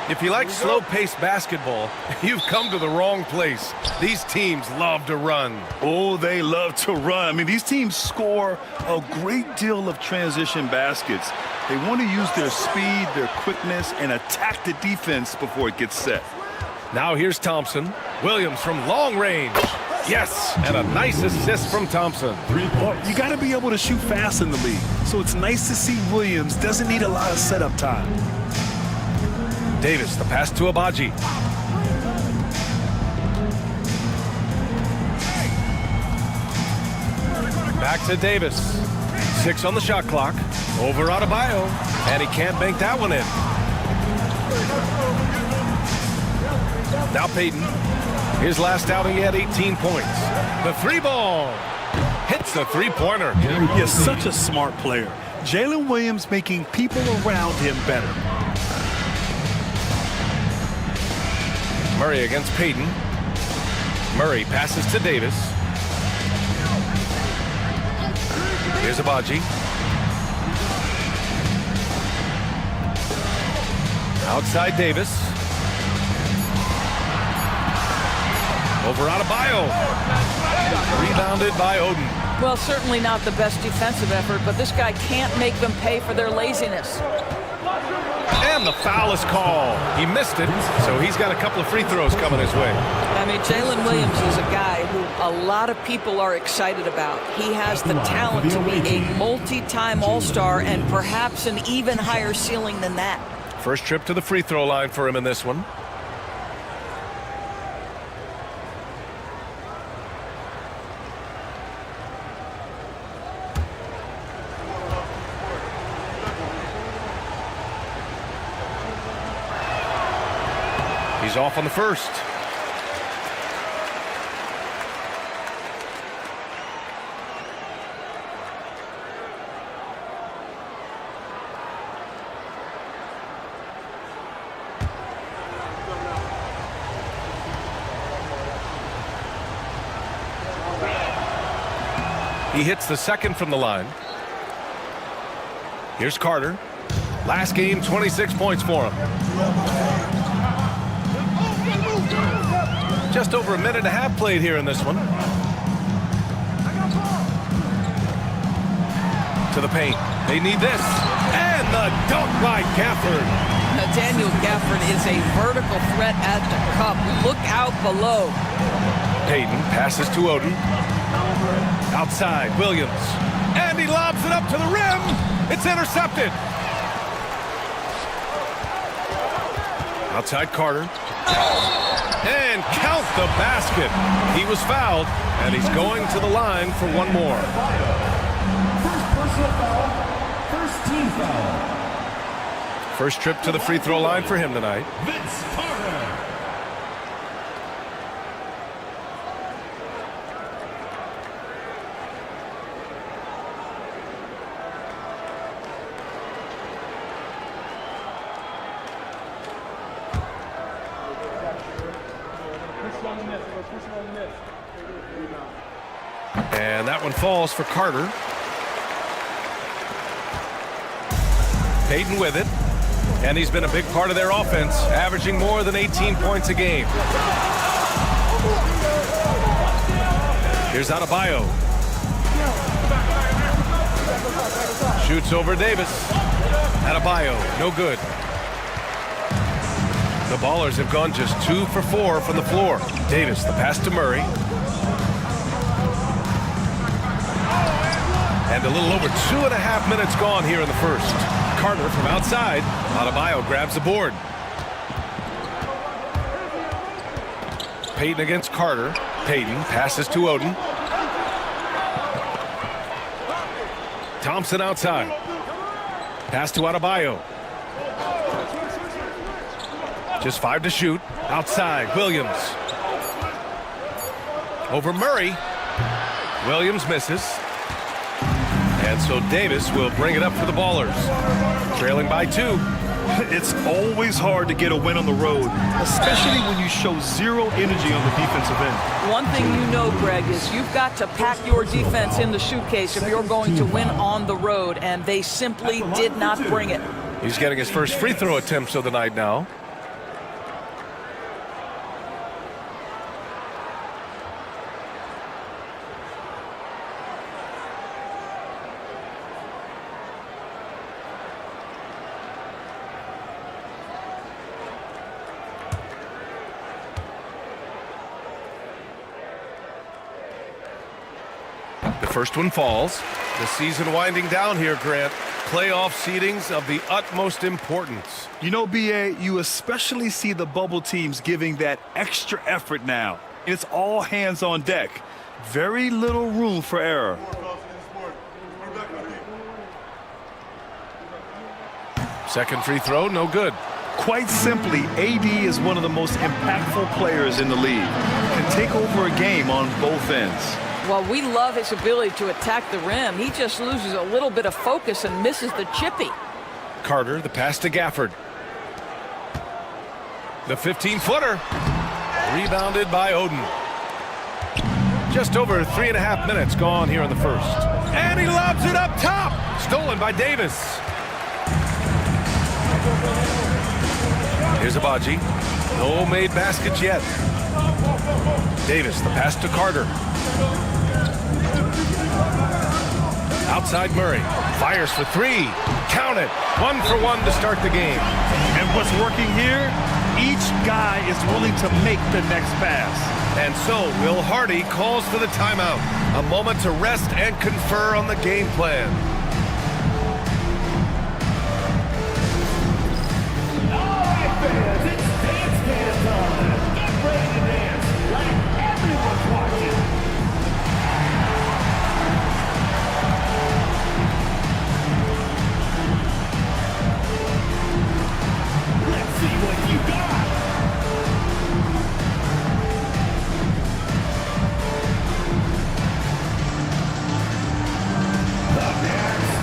If you like slow-paced basketball, you've come to the wrong place. These teams love to run. Oh, they love to run. I mean, these teams score a great deal of transition baskets. They want to use their speed, their quickness, and attack the defense before it gets set. Now here's Thompson. Williams from long range. Yes, and a nice assist from Thompson. Well, you got to be able to shoot fast in the league. So it's nice to see Williams doesn't need a lot of setup time. Davis, the pass to Abaji. Back to Davis. 6 on the shot clock. Over Adebayo. And he can't bank that one in. Now Payton. His last outing, he had 18 points. The 3-ball. Hits the 3-pointer. He's such a smart player. Jalen Williams making people around him better. Murray against Payton. Murray passes to Davis. Here's Abaji. Outside Davis. Over Adebayo. Rebounded by Oden. Well, certainly not the best defensive effort, but this guy can't make them pay for their laziness. And the foul is called. He missed it, so he's got a couple of free throws coming his way. I mean, Jalen Williams is a guy who a lot of people are excited about. He has the talent to be a multi-time All-Star and perhaps an even higher ceiling than that. First trip to the free throw line for him in this one. He's off on the first. He hits the second from the line. Here's Carter. Last game, 26 points for him. Just over a minute and a half played here in this one. To the paint. They need this. And the dunk by Gafford. Daniel Gafford is a vertical threat at the cup. Look out below. Payton passes to Oden. Outside, Williams. And he lobs it up to the rim. It's intercepted. Outside Carter. And count the basket. He was fouled, and he's going to the line for one more. First personal foul, first team foul. First trip to the free throw line for him tonight. Vince Carter. And that one falls for Carter. Payton with it. And he's been a big part of their offense, averaging more than 18 points a game. Here's Adebayo. Shoots over Davis. Adebayo, no good. The Ballers have gone just 2 for 4 from the floor. Davis, the pass to Murray. And a little over 2.5 minutes gone here in the first. Carter from outside. Adebayo grabs the board. Payton against Carter. Payton passes to Oden. Thompson outside. Pass to Adebayo. Just 5 to shoot. Outside, Williams. Over Murray. Williams misses. And so Davis will bring it up for the Ballers. Trailing by 2. It's always hard to get a win on the road, especially when you show zero energy on the defensive end. One thing you know, Greg, is you've got to pack your defense in the suitcase if you're going to win on the road, and they simply did not bring it. He's getting his first free throw attempts of the night now. First one falls. The season winding down here, Grant. Playoff seedings of the utmost importance. You know, BA, you especially see the bubble teams giving that extra effort now. It's all hands on deck. Very little room for error. Second free throw, no good. Quite simply, AD is one of the most impactful players in the league. Can take over a game on both ends. Well, we love his ability to attack the rim. He just loses a little bit of focus and misses the chippy. Carter, the pass to Gafford. The 15-footer. Rebounded by Oden. Just over 3.5 minutes gone here in the first. And he lobs it up top. Stolen by Davis. Here's Abaji. No made baskets yet. Davis, the pass to Carter. Outside Murray. Fires for three. Count it. 1 for 1 to start the game. And what's working here? Each guy is willing to make the next pass. And so Will Hardy calls for the timeout. A moment to rest and confer on the game plan. All right, fans, it's dance time. Get ready to dance like everyone's watching. Let's see what you got. Up next.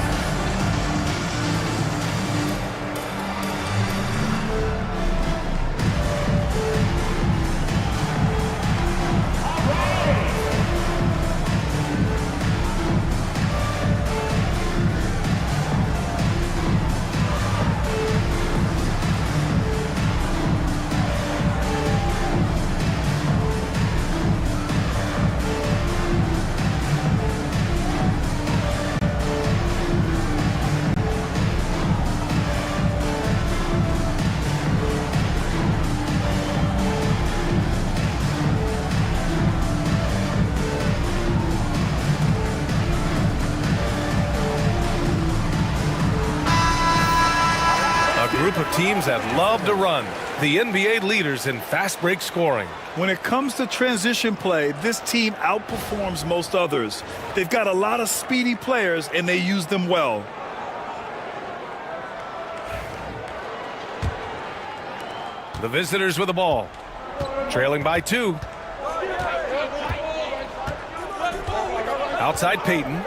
Group of teams that love to run. The NBA leaders in fast break scoring. When it comes to transition play, this team outperforms most others. They've got a lot of speedy players, and they use them well. The visitors with the ball. Trailing by 2. Outside Peyton.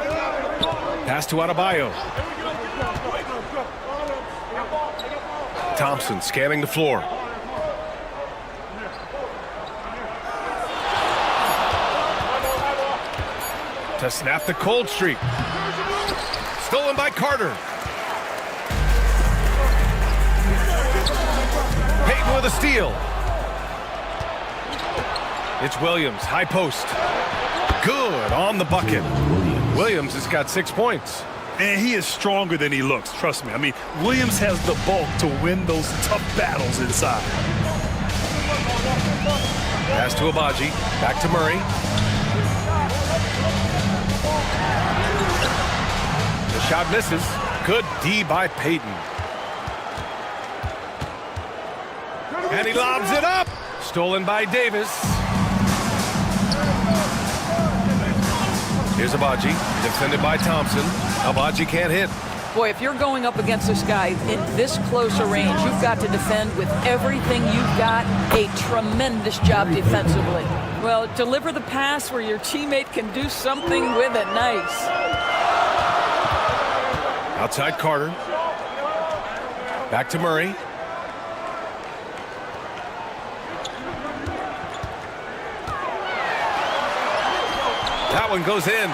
Pass to Adebayo. Thompson scanning the floor. To snap the cold streak. Stolen by Carter. Peyton with a steal. It's Williams, high post. Good on the bucket. Williams has got 6 points. And he is stronger than he looks, trust me. I mean, Williams has the bulk to win those tough battles inside. Pass to Abaji. Back to Murray. The shot misses. Good D by Peyton. And he lobs it up. Stolen by Davis. Here's Abaji. Defended by Thompson. Abaji can't hit. Boy, if you're going up against this guy in this close a range, you've got to defend with everything you've got. A tremendous job defensively. Well, deliver the pass where your teammate can do something with it. Nice. Outside Carter. Back to Murray. That one goes in.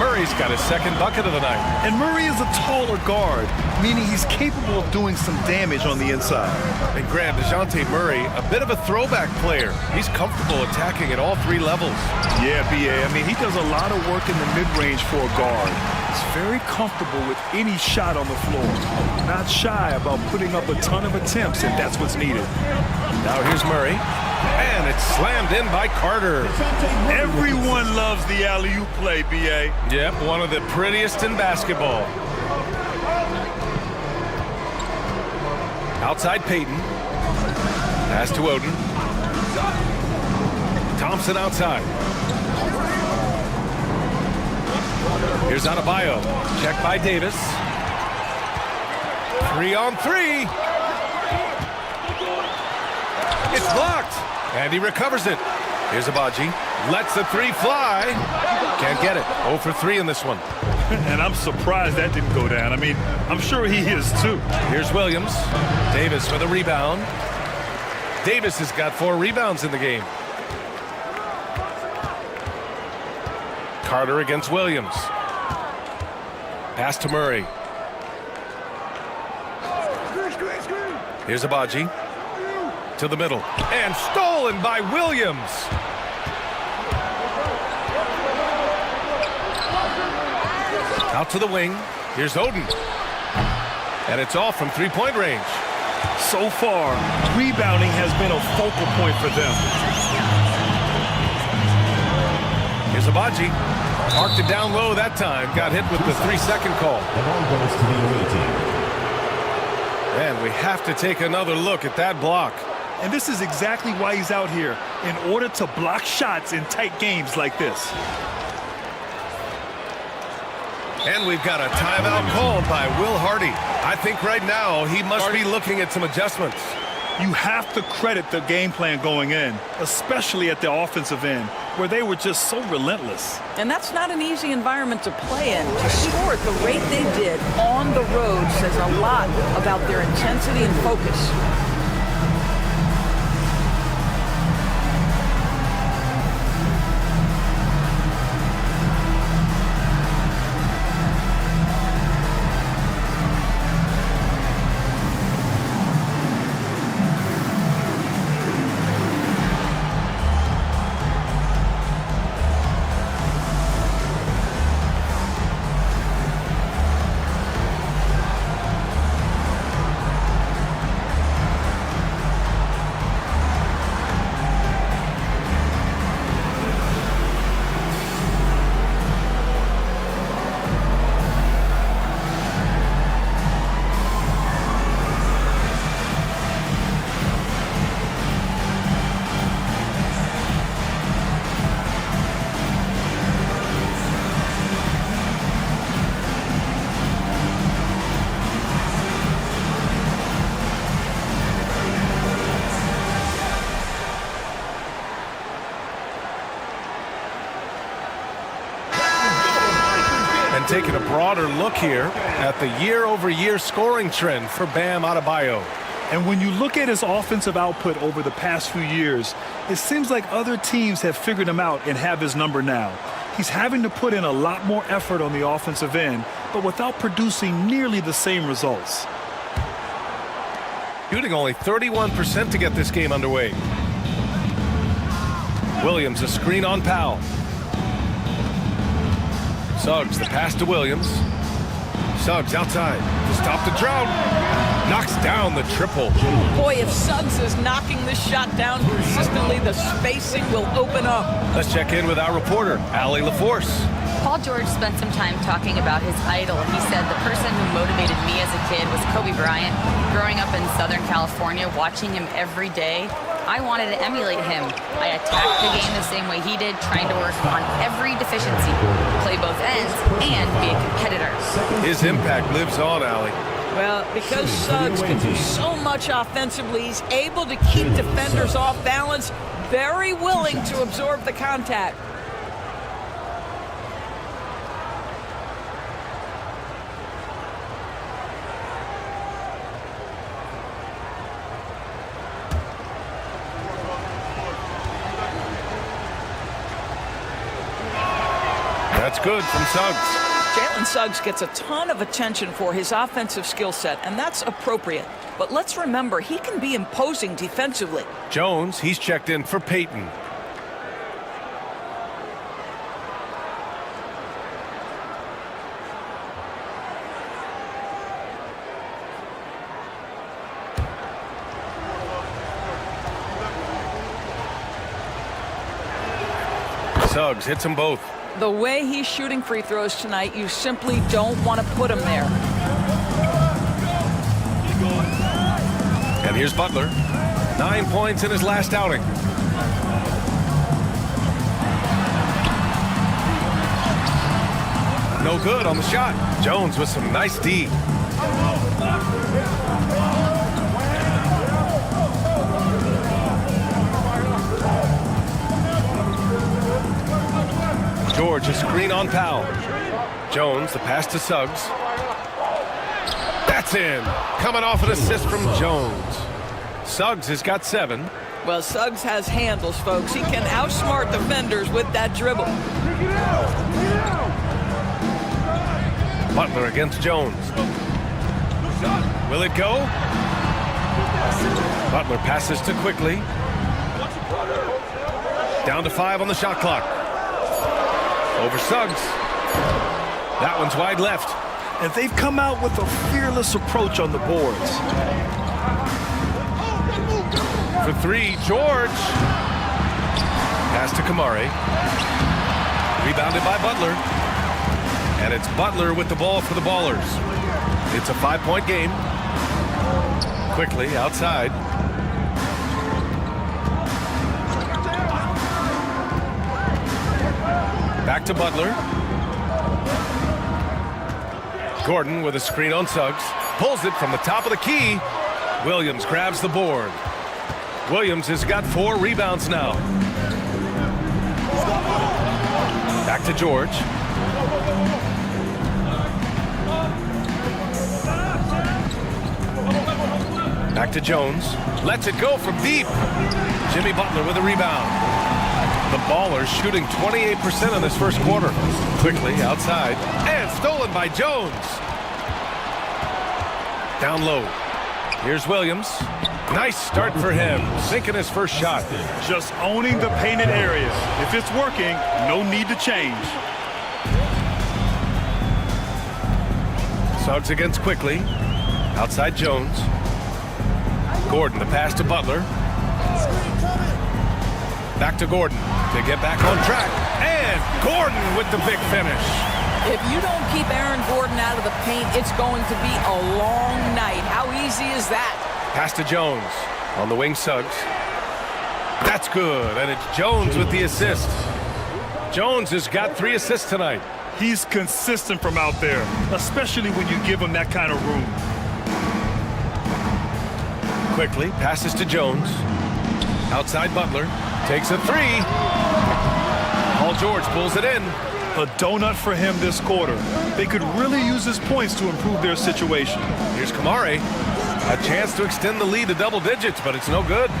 Murray's got his second bucket of the night. And Murray is a taller guard, meaning he's capable of doing some damage on the inside. And Grant, DeJounte Murray, a bit of a throwback player. He's comfortable attacking at all 3 levels. Yeah, BA. I mean, he does a lot of work in the mid-range for a guard. He's very comfortable with any shot on the floor. Not shy about putting up a ton of attempts if that's what's needed. Now here's Murray. And it's slammed in by Carter. Everyone loves the alley-oop play, B.A. Yep, one of the prettiest in basketball. Outside Peyton. Pass to Oden. Thompson outside. Here's Adebayo. Check by Davis. 3-on-3. It's blocked. And he recovers it. Here's Abaji. Lets the three fly. Can't get it. 0 for 3 in this one. And I'm surprised that didn't go down. I mean, I'm sure he is too. Here's Williams. Davis for the rebound. Davis has got 4 rebounds in the game. Carter against Williams. Pass to Murray. Here's Abaji. To the middle. And stolen by Williams. Out to the wing. Here's Oden. And it's off from three-point range. So far, rebounding has been a focal point for them. Here's Abaji. Marked it down low that time. Got hit with the 3-second call. The ball goes to the away team. And we have to take another look at that block. And this is exactly why he's out here, in order to block shots in tight games like this. And we've got a timeout called by Will Hardy. I think right now he must be looking at some adjustments. You have to credit the game plan going in, especially at the offensive end, where they were just so relentless. And that's not an easy environment to play in. To score at the rate they did on the road says a lot about their intensity and focus. Taking a broader look here at the year-over-year scoring trend for Bam Adebayo. And when you look at his offensive output over the past few years, it seems like other teams have figured him out and have his number now. He's having to put in a lot more effort on the offensive end, but without producing nearly the same results. Shooting only 31% to get this game underway. Williams, a screen on Powell. Suggs, the pass to Williams. Suggs outside to stop the drought. Knocks down the triple. Boy, if Suggs is knocking this shot down consistently, the spacing will open up. Let's check in with our reporter, Allie LaForce. Paul George spent some time talking about his idol. He said, the person who motivated me as a kid was Kobe Bryant. Growing up in Southern California, watching him every day, I wanted to emulate him. I attacked the game the same way he did, trying to work on every deficiency, play both ends, and be a competitor. His impact lives on, Allie. Well, because Suggs can do so much offensively, he's able to keep defenders off balance, very willing to absorb the contact. That's good from Suggs. Jalen Suggs gets a ton of attention for his offensive skill set, and that's appropriate. But let's remember, he can be imposing defensively. Jones, he's checked in for Peyton. Suggs hits them both. The way he's shooting free throws tonight, you simply don't want to put him there. And here's Butler. 9 points in his last outing. No good on the shot. Jones with some nice D. George, a screen on Powell. Jones, the pass to Suggs. That's in. Coming off an assist from Jones. Suggs has got 7. Well, Suggs has handles, folks. He can outsmart defenders with that dribble. Butler against Jones. Will it go? Butler passes to Quickly. Down to 5 on the shot clock. Over Suggs. That one's wide left. And they've come out with a fearless approach on the boards. For 3, George. Pass to Kamari. Rebounded by Butler. And it's Butler with the ball for the Ballers. It's a 5-point game. Quickly outside. Back to Butler. Gordon with a screen on Suggs. Pulls it from the top of the key. Williams grabs the board. Williams has got 4 rebounds now. Back to George. Back to Jones. Lets it go from deep. Jimmy Butler with a rebound. The Ballers shooting 28% in this first quarter. Quickly outside. And stolen by Jones. Down low. Here's Williams. Nice start for him. Sinking his first shot. Just owning the painted area. If it's working, no need to change. Suggs against Quickly. Outside Jones. Gordon, the pass to Butler. Back to Gordon to get back on track. And Gordon with the big finish. If you don't keep Aaron Gordon out of the paint, it's going to be a long night. How easy is that? Pass to Jones. On the wing, Suggs. That's good. And it's Jones with the assist. Jones has got 3 assists tonight. He's consistent from out there, especially when you give him that kind of room. Quickly passes to Jones. Outside Butler. Takes a 3. Paul George pulls it in. A donut for him this quarter. They could really use his points to improve their situation. Here's Kamari. A chance to extend the lead to double digits, but it's no good.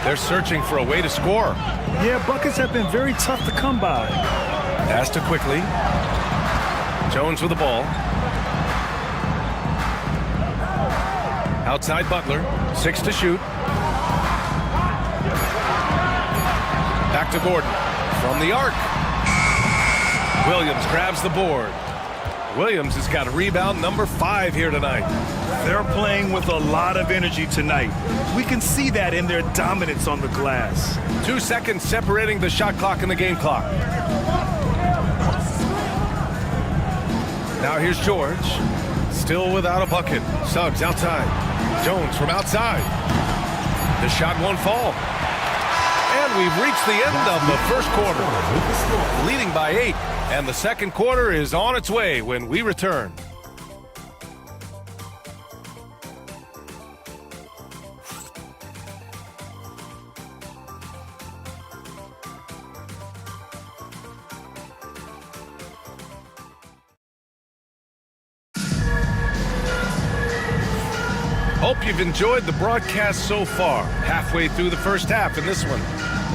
They're searching for a way to score. Yeah, buckets have been very tough to come by. Pass to Quickly. Jones with the ball. Outside Butler. 6 to shoot. Back to Gordon. From the arc. Williams grabs the board. Williams has got rebound number 5 here tonight. They're playing with a lot of energy tonight. We can see that in their dominance on the glass. 2 seconds separating the shot clock and the game clock. Now here's George. Still without a bucket. Suggs outside. Jones from outside. The shot won't fall. And we've reached the end of the first quarter. Leading by 8. And the second quarter is on its way when we return. Hope you've enjoyed the broadcast so far. Halfway through the first half in this one.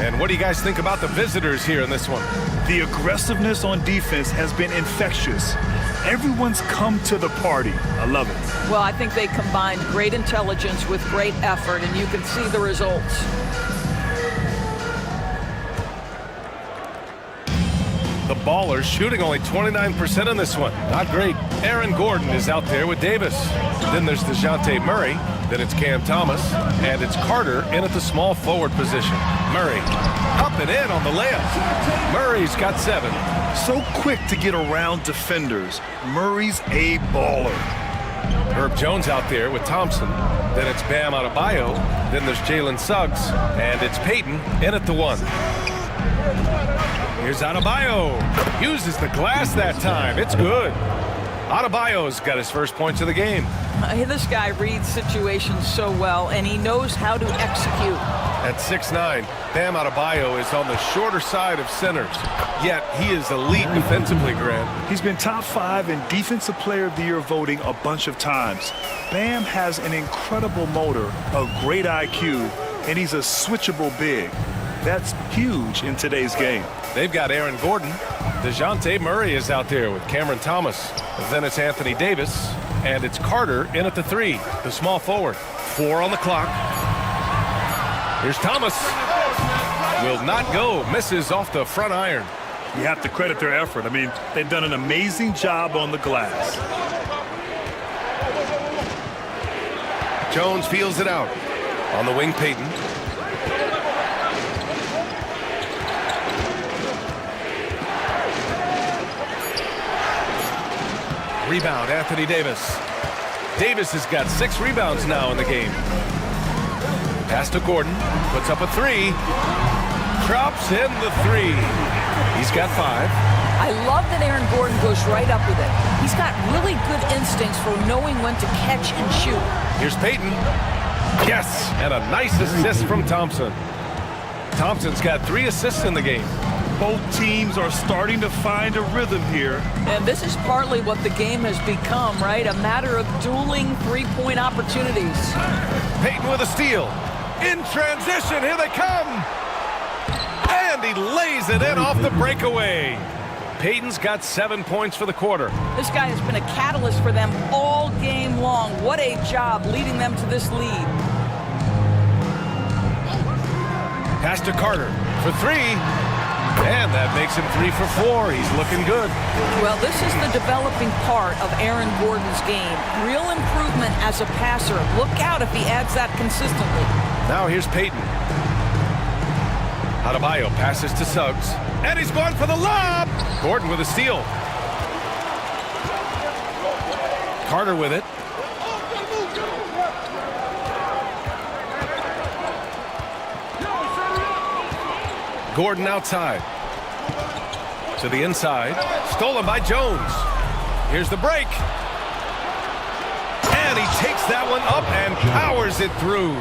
And what do you guys think about the visitors here in this one? The aggressiveness on defense has been infectious. Everyone's come to the party. I love it. Well, I think they combined great intelligence with great effort, and you can see the results. The Ballers shooting only 29% in this one. Not great. Aaron Gordon is out there with Davis. Then there's DeJounte Murray. Then it's Cam Thomas. And it's Carter in at the small forward position. Murray up and in on the layup. Murray's got 7. So quick to get around defenders. Murray's a baller. Herb Jones out there with Thompson. Then it's Bam Adebayo. Then there's Jalen Suggs. And it's Payton in at the 1. Here's Adebayo. Uses the glass that time. It's good. Adebayo's got his first points of the game. This guy reads situations so well, and he knows how to execute. At 6'9", Bam Adebayo is on the shorter side of centers. Yet he is elite defensively, Grant. He's been top 5 in Defensive Player of the Year voting a bunch of times. Bam has an incredible motor, a great IQ, and he's a switchable big. That's huge in today's game. They've got Aaron Gordon. DeJounte Murray is out there with Cameron Thomas. Then it's Anthony Davis. And it's Carter in at the 3, the small forward. 4 on the clock. Here's Thomas. Will not go. Misses off the front iron. You have to credit their effort. I mean, they've done an amazing job on the glass. Jones feels it out. On the wing, Payton. Rebound, Anthony Davis. Davis has got 6 rebounds now in the game. Pass to Gordon. Puts up a 3. Drops in the 3. He's got 5. I love that Aaron Gordon goes right up with it. He's got really good instincts for knowing when to catch and shoot. Here's Payton. Yes, and a nice assist from Thompson. Thompson's got 3 assists in the game. Both teams are starting to find a rhythm here. And this is partly what the game has become, right? A matter of dueling three-point opportunities. Payton with a steal. In transition, here they come. And he lays it in off the breakaway. Payton's got 7 points for the quarter. This guy has been a catalyst for them all game long. What a job leading them to this lead. Pass to Carter for 3. And that makes him 3 for 4. He's looking good. Well, this is the developing part of Aaron Gordon's game. Real improvement as a passer. Look out if he adds that consistently. Now here's Payton. Adebayo passes to Suggs. And he's going for the lob. Gordon with a steal. Carter with it. Gordon outside. To the inside. Stolen by Jones. Here's the break. And he takes that one up and powers it through.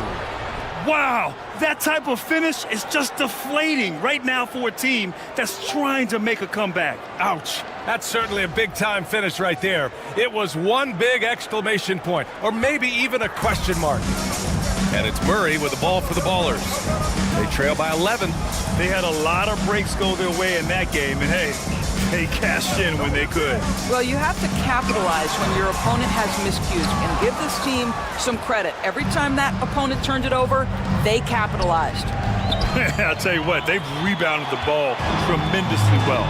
Wow, that type of finish is just deflating right now for a team that's trying to make a comeback. Ouch. That's certainly a big-time finish right there. It was one big exclamation point, or maybe even a question mark. And it's Murray with the ball for the Ballers. They trail by 11. They had a lot of breaks go their way in that game, and hey, they cashed in when they could. Well, you have to capitalize when your opponent has miscues, and give this team some credit. Every time that opponent turned it over, they capitalized. I'll tell you what, they've rebounded the ball tremendously well.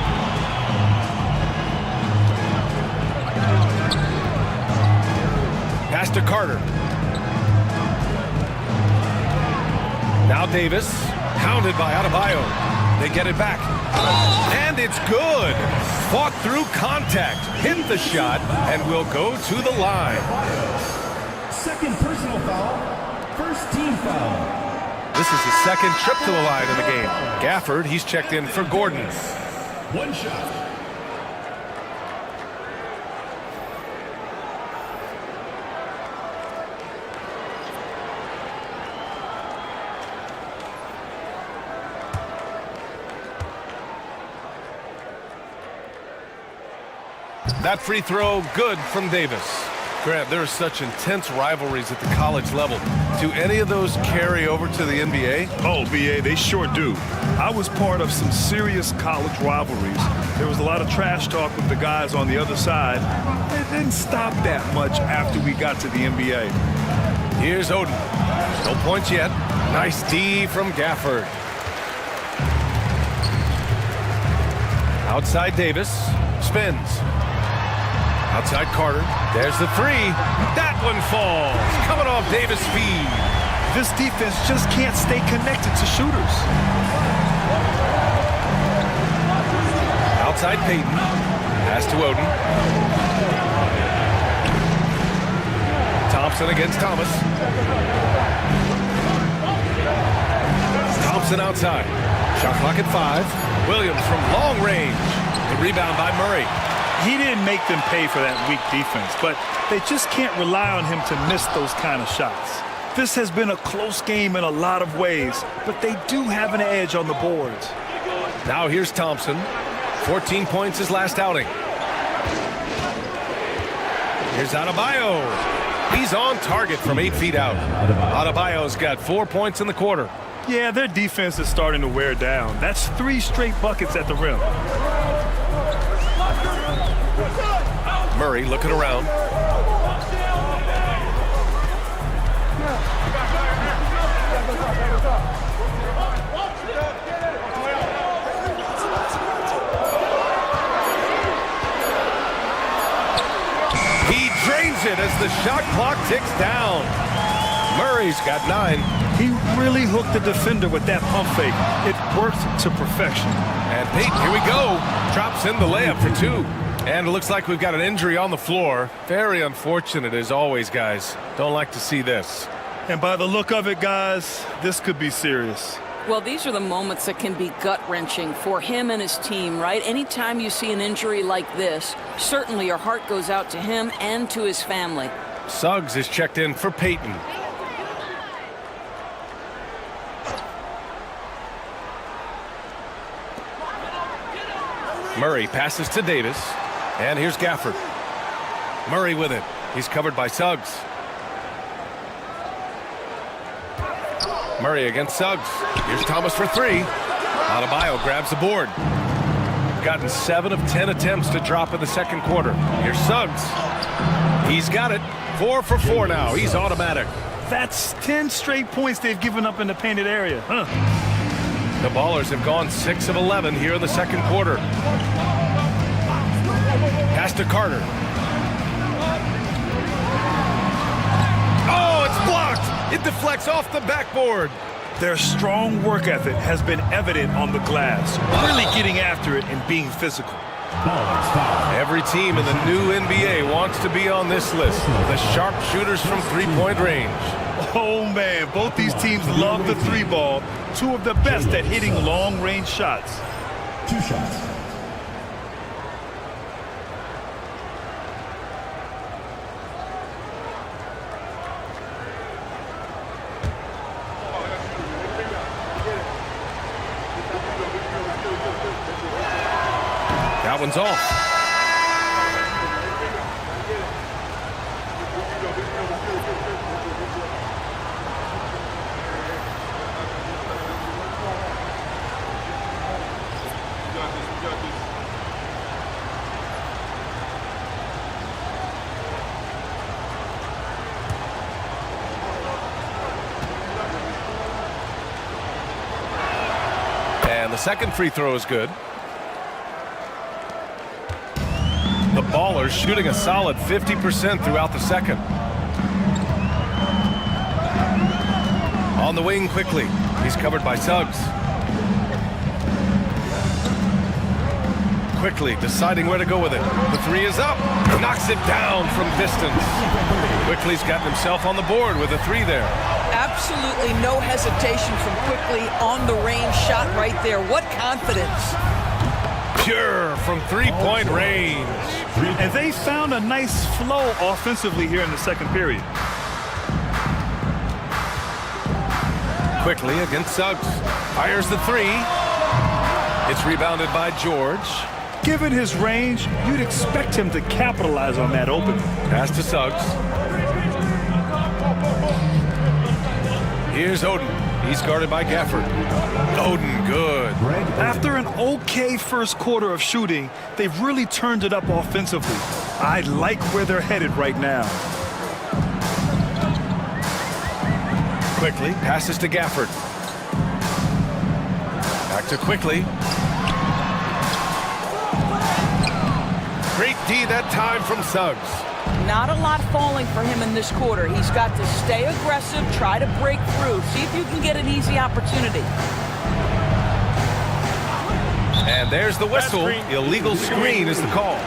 Pass to Carter. Now Davis, hounded by Adebayo. They get it back. And it's good. Fought through contact, hit the shot, and will go to the line. Second personal foul. First team foul. This is the second trip to the line in the game. Gafford, he's checked in for Gordon. One shot. That free throw, good from Davis. Grant, there are such intense rivalries at the college level. Do any of those carry over to the NBA? Oh, BA, they sure do. I was part of some serious college rivalries. There was a lot of trash talk with the guys on the other side. It didn't stop that much after we got to the NBA. Here's Oden. No points yet. Nice D from Gafford. Outside Davis. Spins. Outside Carter. There's the three. That one falls. Coming off Davis' feed. This defense just can't stay connected to shooters. Outside Peyton. Pass to Oden. Thompson against Thomas. Thompson outside. Shot clock at 5. Williams from long range. The rebound by Murray. He didn't make them pay for that weak defense, but they just can't rely on him to miss those kind of shots. This has been a close game in a lot of ways, but they do have an edge on the boards. Now here's Thompson. 14 points his last outing. Here's Adebayo. He's on target from 8 feet out. Adebayo's got 4 points in the quarter. Yeah, their defense is starting to wear down. That's 3 straight buckets at the rim. Murray looking around. He drains it as the shot clock ticks down. Murray's got 9. He really hooked the defender with that pump fake. It worked to perfection. And Peyton, here we go. Drops in the layup for 2. And it looks like we've got an injury on the floor. Very unfortunate as always, guys. Don't like to see this. And by the look of it, guys, this could be serious. Well, these are the moments that can be gut-wrenching for him and his team, right? Anytime you see an injury like this, certainly your heart goes out to him and to his family. Suggs is checked in for Peyton. Murray passes to Davis. And here's Gafford. Murray with it. He's covered by Suggs. Murray against Suggs. Here's Thomas for 3. Adebayo grabs the board. Gotten 7 of 10 attempts to drop in the second quarter. Here's Suggs. He's got it. 4 for 4 now. He's automatic. That's 10 straight points they've given up in the painted area. The Ballers have gone 6 of 11 here in the second quarter. Pass to Carter. Oh, it's blocked. It deflects off the backboard. Their strong work ethic has been evident on the glass, really getting after it and being physical. Every team in the new NBA wants to be on this list. The sharp shooters from three-point range. Oh, man, both these teams love the 3-ball. 2 of the best at hitting long-range shots. 2 shots. That one's off. And the second free throw is good. The Ballers shooting a solid 50% throughout the second. On the wing quickly. He's covered by Suggs. Quickly deciding where to go with it. The 3 is up. Knocks it down from distance. Quickly's gotten himself on the board with a 3 there. Absolutely no hesitation from Quickly on the range shot right there. What confidence. Pure from three-point range. And they found a nice flow offensively here in the second period. Quickly against Suggs. Fires the 3. It's rebounded by George. Given his range, you'd expect him to capitalize on that opening. Pass to Suggs. Here's Oden. He's guarded by Gafford. Oden, good. After an okay first quarter of shooting, they've really turned it up offensively. I like where they're headed right now. Quickly passes to Gafford. Back to Quickly. Great D that time from Suggs. Not a lot falling for him in this quarter. He's got to stay aggressive, try to break through, see if you can get an easy opportunity. And there's the whistle. Illegal screen is the call.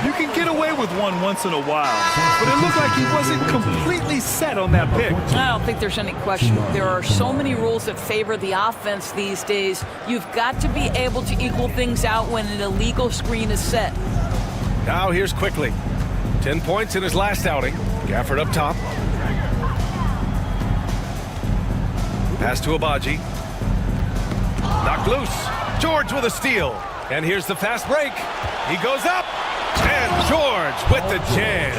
You can get away with one once in a while, but it looked like he wasn't completely set on that pick. I don't think there's any question. There are so many rules that favor the offense these days. You've got to be able to equal things out when an illegal screen is set. Now here's Quickly. 10 points in his last outing. Gafford up top. Pass to Abaji. Knocked loose. George with a steal. And here's the fast break. He goes up. And George with the jam.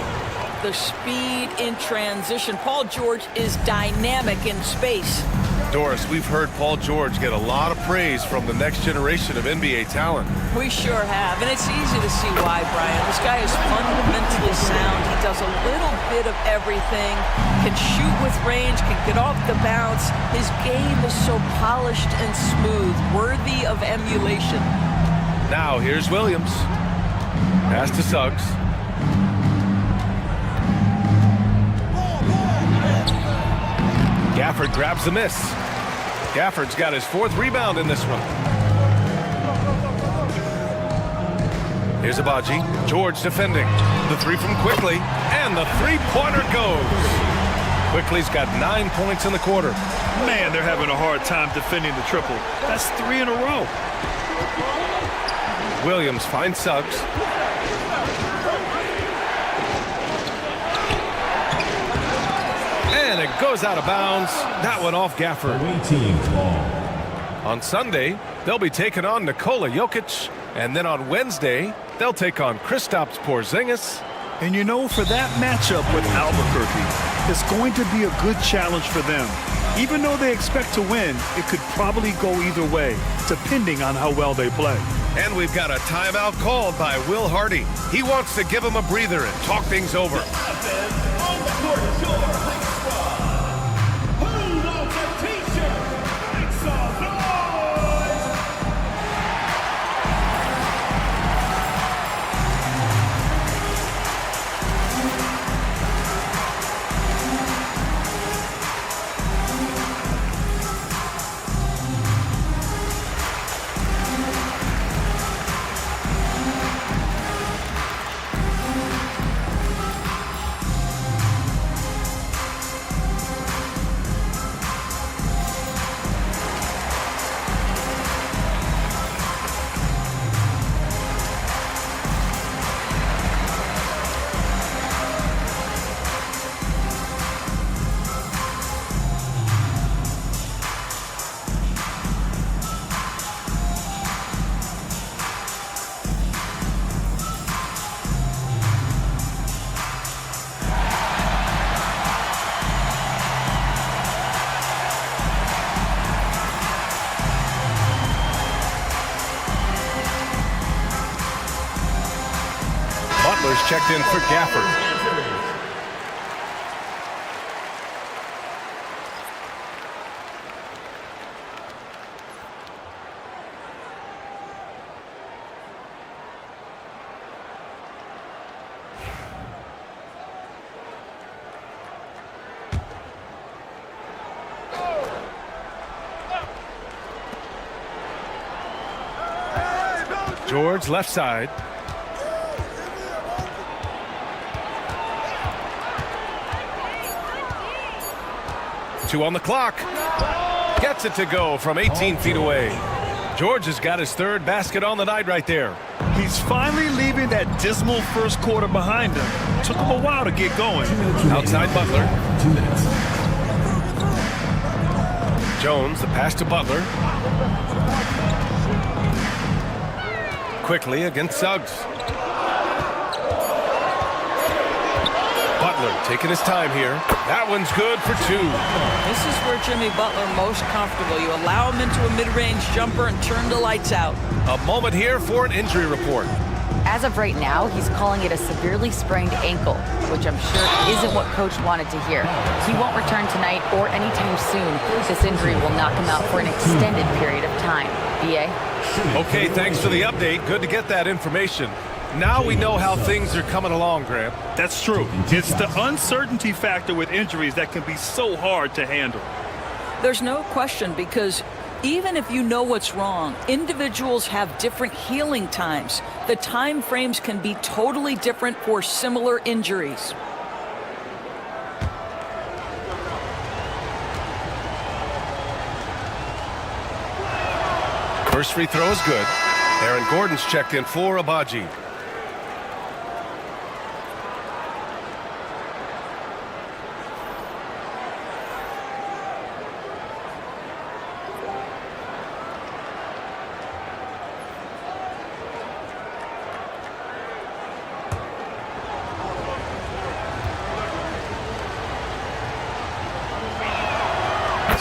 The speed in transition. Paul George is dynamic in space. Doris, we've heard Paul George get a lot of praise from the next generation of NBA talent. We sure have, and it's easy to see why, Brian. This guy is fundamentally sound. He does a little bit of everything, can shoot with range, can get off the bounce. His game is so polished and smooth, worthy of emulation. Now here's Williams. Pass to Suggs. Gafford grabs the miss. Gafford's got his 4th rebound in this one. Here's Abaji. George defending. The 3 from Quickly. And the 3-pointer goes. Quickly's got 9 points in the quarter. Man, they're having a hard time defending the triple. That's 3 in a row. Williams finds Suggs. And it goes out of bounds. That one off Gafford. On Sunday, they'll be taking on Nikola Jokic. And then on Wednesday, they'll take on Kristaps Porzingis. And you know, for that matchup with Albuquerque, it's going to be a good challenge for them. Even though they expect to win, it could probably go either way, depending on how well they play. And we've got a timeout called by Will Hardy. He wants to give him a breather and talk things over. Butler's checked in for Gafford. George left side. Two on the clock. Gets it to go from 18 feet away. George has got his 3rd basket on the night right there. He's finally leaving that dismal first quarter behind him. Took him a while to get going. Outside Butler. Jones, the pass to Butler. Quickly against Suggs. Butler taking his time here. That one's good for 2. This is where Jimmy Butler most comfortable. You allow him into a mid-range jumper and turn the lights out. A moment here for an injury report. As of right now, he's calling it a severely sprained ankle, which I'm sure isn't what Coach wanted to hear. He won't return tonight or anytime soon. This injury will knock him out for an extended period of time. BA? Okay, thanks for the update. Good to get that information. Now we know how things are coming along, Graham. That's true. It's the uncertainty factor with injuries that can be so hard to handle. There's no question, because even if you know what's wrong, individuals have different healing times. The time frames can be totally different for similar injuries. First free throw is good. Aaron Gordon's checked in for Abaji.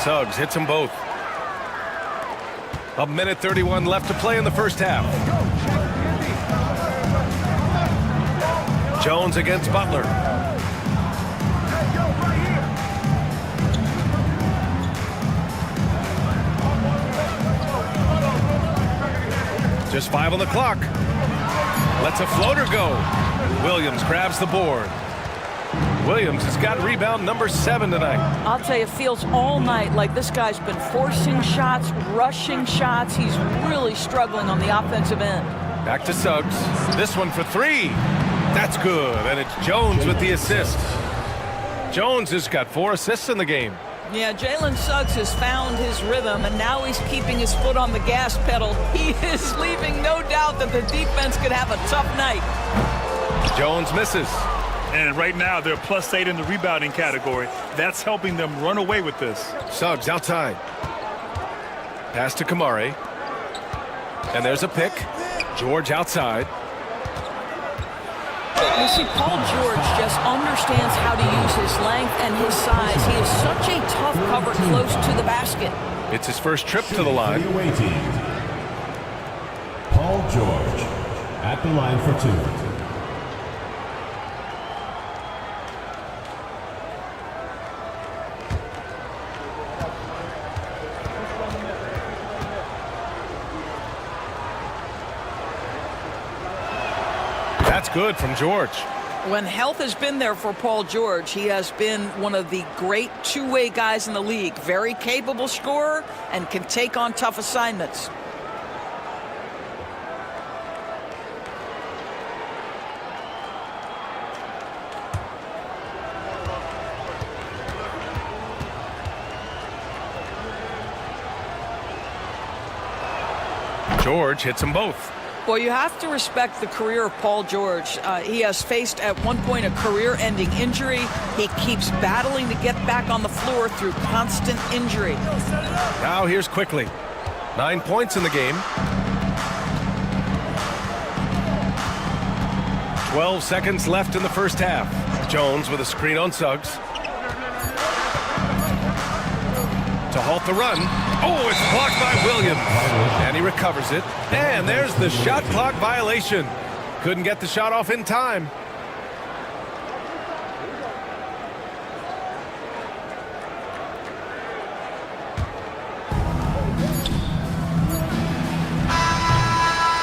Suggs hits them both. A minute 31 left to play in the first half. Jones against Butler. Just 5 on the clock. Lets a floater go. Williams grabs the board. Williams has got rebound number 7 tonight. I'll tell you, it feels all night like this guy's been forcing shots, rushing shots. He's really struggling on the offensive end. Back to Suggs. This one for 3. That's good. And it's Jones with the assist. Jones has got 4 assists in the game. Yeah, Jalen Suggs has found his rhythm, and now he's keeping his foot on the gas pedal. He is leaving no doubt that the defense could have a tough night. Jones misses. And right now, they're +8 in the rebounding category. That's helping them run away with this. Suggs outside. Pass to Kamari. And there's a pick. George outside. You see, Paul George just understands how to use his length and his size. He is such a tough cover close to the basket. It's his first trip to the line. The away team. Paul George at the line for 2. That's good from George. When health has been there for Paul George, he has been one of the great two-way guys in the league. Very capable scorer and can take on tough assignments. George hits them both. Well, you have to respect the career of Paul George. He has faced at one point a career-ending injury. He keeps battling to get back on the floor through constant injury. Now here's Quickly. 9 points in the game. 12 seconds left in the first half. Jones with a screen on Suggs. To halt the run. Oh, it's blocked by Williams. And he recovers it. And there's the shot clock violation. Couldn't get the shot off in time.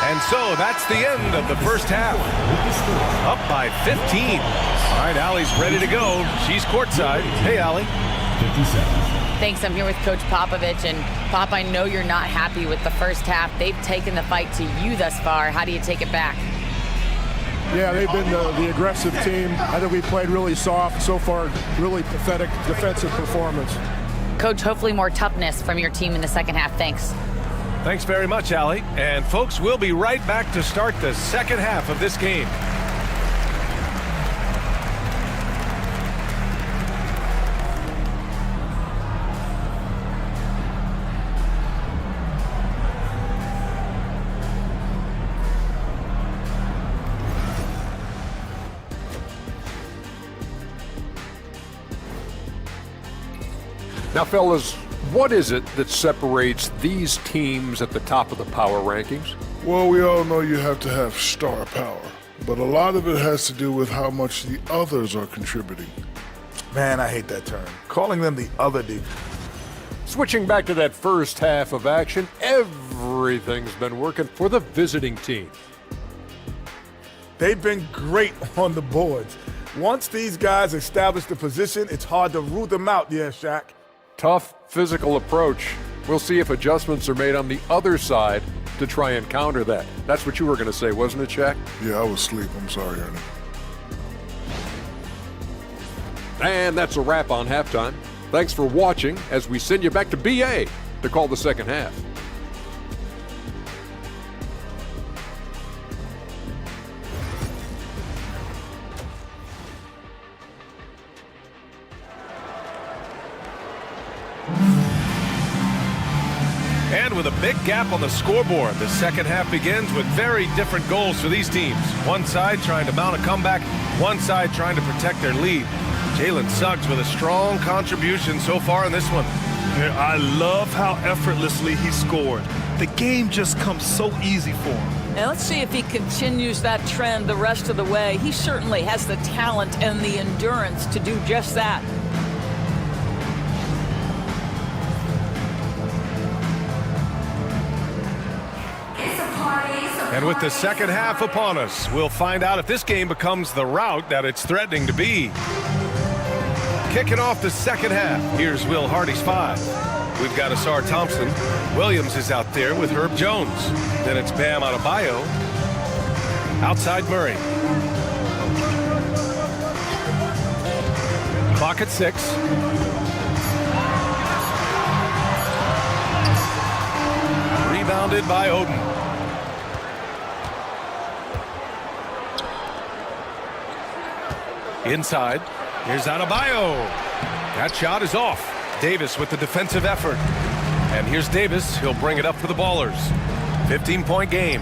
And so that's the end of the first half. Up by 15. All right, Allie's ready to go. She's courtside. Hey, Allie. 57. Thanks. I'm here with Coach Popovich. And, Pop, I know you're not happy with the first half. They've taken the fight to you thus far. How do you take it back? Yeah, they've been the aggressive team. I think we played really soft. So far, really pathetic defensive performance. Coach, hopefully more toughness from your team in the second half. Thanks. Thanks very much, Allie. And, folks, we'll be right back to start the second half of this game. Now, fellas, what is it that separates these teams at the top of the power rankings? Well, we all know you have to have star power, but a lot of it has to do with how much the others are contributing. Man, I hate that term. Calling them the other deep. Switching back to that first half of action, everything's been working for the visiting team. They've been great on the boards. Once these guys establish the position, it's hard to root them out, yeah, Shaq. Tough physical approach. We'll see if adjustments are made on the other side to try and counter that. That's what you were going to say, wasn't it, Shaq? Yeah, I was asleep. I'm sorry, Ernie. And that's a wrap on halftime. Thanks for watching as we send you back to BA to call the second half. And with a big gap on the scoreboard, the second half begins with very different goals for these teams. One side trying to mount a comeback, one side trying to protect their lead. Jalen Suggs with a strong contribution so far in this one. I love how effortlessly he scored. The game just comes so easy for him. Now let's see if he continues that trend the rest of the way. He certainly has the talent and the endurance to do just that. And with the second half upon us, we'll find out if this game becomes the rout that it's threatening to be. Kicking off the second half, here's Will Hardy's 5. We've got Asar Thompson. Williams is out there with Herb Jones. Then it's Bam Adebayo. Outside Murray. Clock at 6. Rebounded by Oden. Inside, here's Adebayo. That shot is off. Davis with the defensive effort. And here's Davis. He'll bring it up for the Ballers. 15-point game.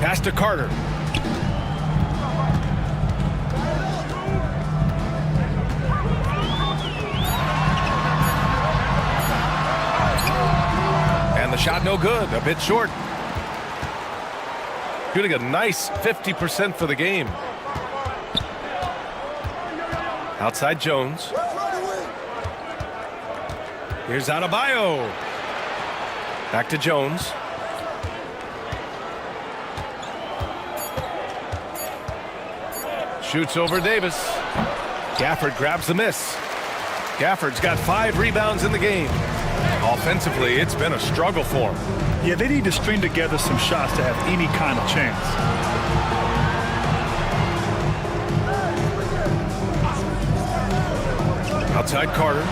Pass to Carter. And the shot no good. A bit short. Shooting a nice 50% for the game. Outside Jones. Here's Adebayo. Back to Jones. Shoots over Davis. Gafford grabs the miss. Gafford's got 5 rebounds in the game. Offensively, it's been a struggle for him. Yeah, they need to string together some shots to have any kind of chance. Outside Carter.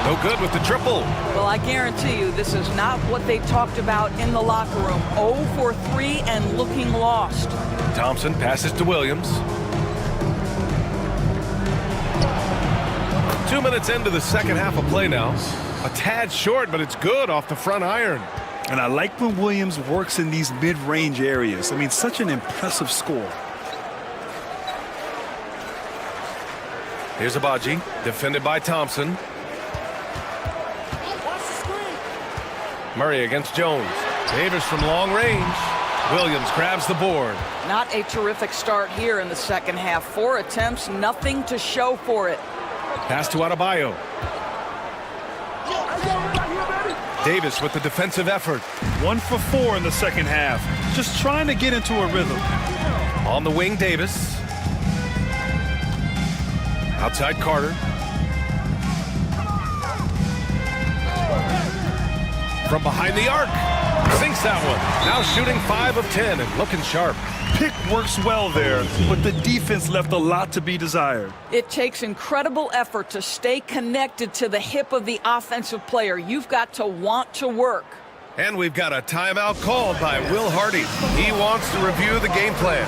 No good with the triple. Well, I guarantee you this is not what they talked about in the locker room. 0 for 3 and looking lost. Thompson passes to Williams. 2 minutes into the second half of play now. A tad short, but it's good off the front iron. And I like when Williams works in these mid-range areas. I mean, such an impressive score. Here's Abaji, defended by Thompson. Murray against Jones. Davis from long range. Williams grabs the board. Not a terrific start here in the second half. 4 attempts, nothing to show for it. Pass to Adebayo. Davis with the defensive effort. 1 for 4 in the second half. Just trying to get into a rhythm. On the wing, Davis. Outside Carter. From behind the arc. Sinks that one. Now shooting 5 of 10 and looking sharp. Pick works well there, but the defense left a lot to be desired. It takes incredible effort to stay connected to the hip of the offensive player. You've got to want to work. And we've got a timeout called by Will Hardy. He wants to review the game plan.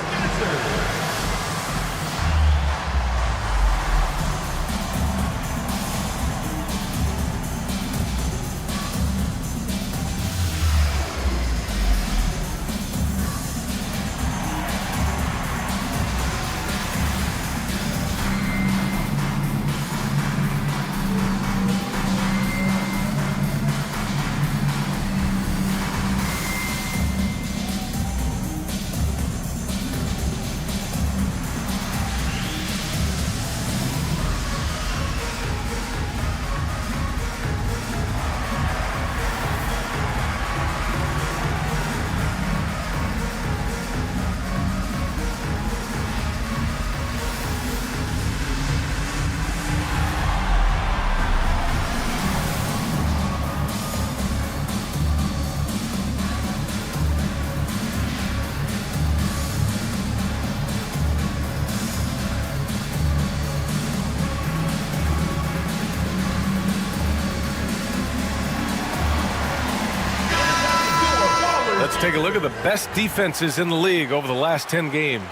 take a look at the best defenses in the league over the last 10 games.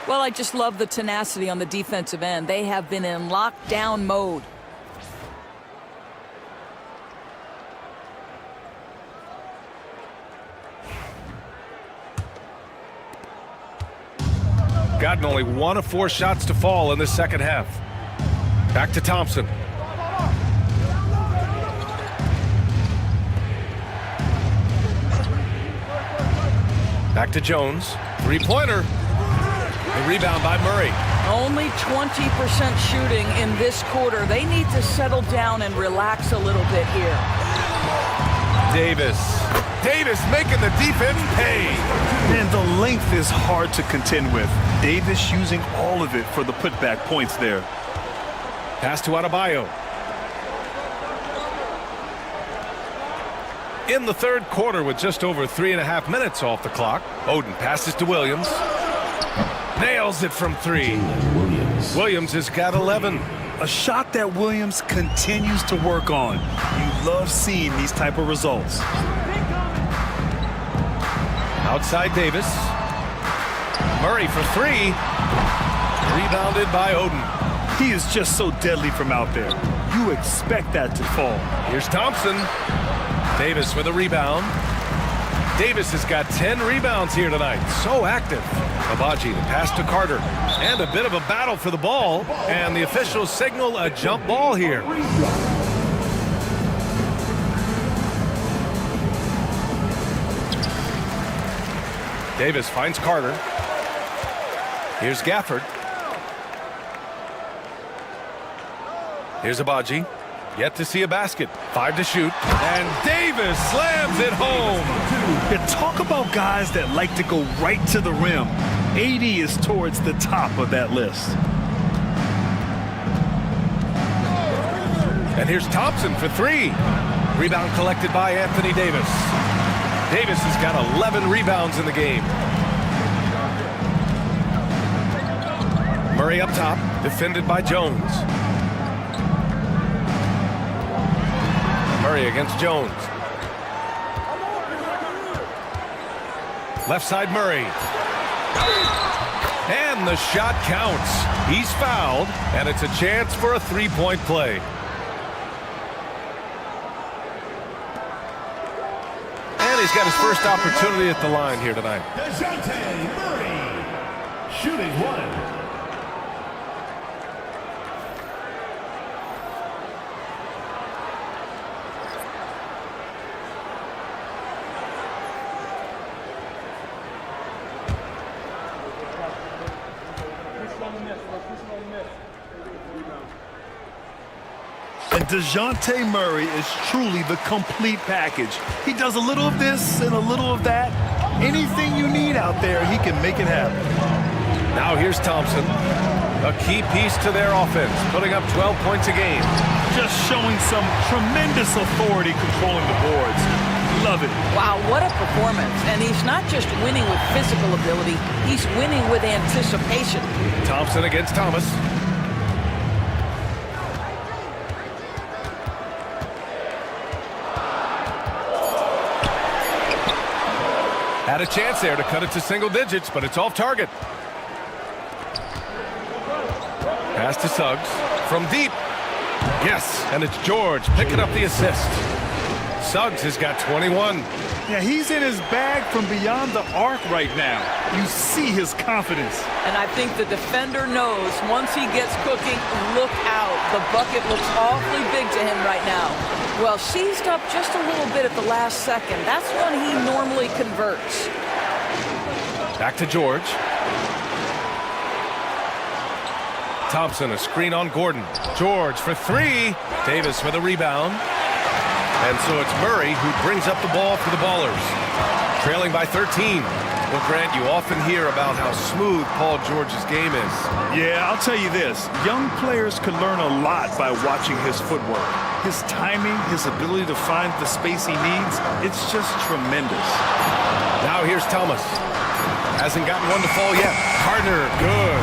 Well, I just love the tenacity on the defensive end. They have been in lockdown mode. Gotten only 1 of 4 shots to fall in the second half. Back to Thompson. Back to Jones. Three-pointer. The rebound by Murray. Only 20% shooting in this quarter. They need to settle down and relax a little bit here. Davis. Davis making the defense pay. And the length is hard to contend with. Davis using all of it for the putback points there. Pass to Adebayo. In the third quarter with just over 3.5 minutes off the clock, Oden passes to Williams. Nails it from 3. Williams has got 11. A shot that Williams continues to work on. You love seeing these type of results. Outside Davis. Murray for 3. Rebounded by Oden. He is just so deadly from out there. You expect that to fall. Here's Thompson. Davis with a rebound. Davis has got 10 rebounds here tonight. So active. Abaji, the pass to Carter. And a bit of a battle for the ball. And the officials signal a jump ball here. Davis finds Carter. Here's Gafford. Here's Abaji. Yet to see a basket. 5 to shoot. And Davis slams it home. Yeah, talk about guys that like to go right to the rim. AD is towards the top of that list. And here's Thompson for 3. Rebound collected by Anthony Davis. Davis has got 11 rebounds in the game. Murray up top, defended by Jones. Murray against Jones. Left side Murray. And the shot counts. He's fouled, and it's a chance for a three-point play. And he's got his first opportunity at the line here tonight. DeJounte Murray, shooting 1. And DeJounte Murray is truly the complete package. He does a little of this and a little of that. Anything you need out there, he can make it happen. Now here's Thompson, a key piece to their offense, putting up 12 points a game. Just showing some tremendous authority controlling the boards. Love it. Wow, what a performance. And he's not just winning with physical ability, he's winning with anticipation. Thompson against Thomas. Had a chance there to cut it to single digits, but it's off target. Pass to Suggs from deep. Yes, and it's George picking up the assist. Suggs has got 21. Yeah, he's in his bag from beyond the arc right now. You see his confidence. And I think the defender knows once he gets cooking, look out. The bucket looks awfully big to him right now. Well, seized up just a little bit at the last second. That's when he normally converts. Back to George. Thompson, a screen on Gordon. George for 3. Davis with a rebound. And so it's Murray who brings up the ball for the Ballers. Trailing by 13. Well, Grant, you often hear about how smooth Paul George's game is. Yeah, I'll tell you this. Young players can learn a lot by watching his footwork. His timing, his ability to find the space he needs, it's just tremendous. Now here's Thomas. Hasn't gotten one to fall yet. Carter, good.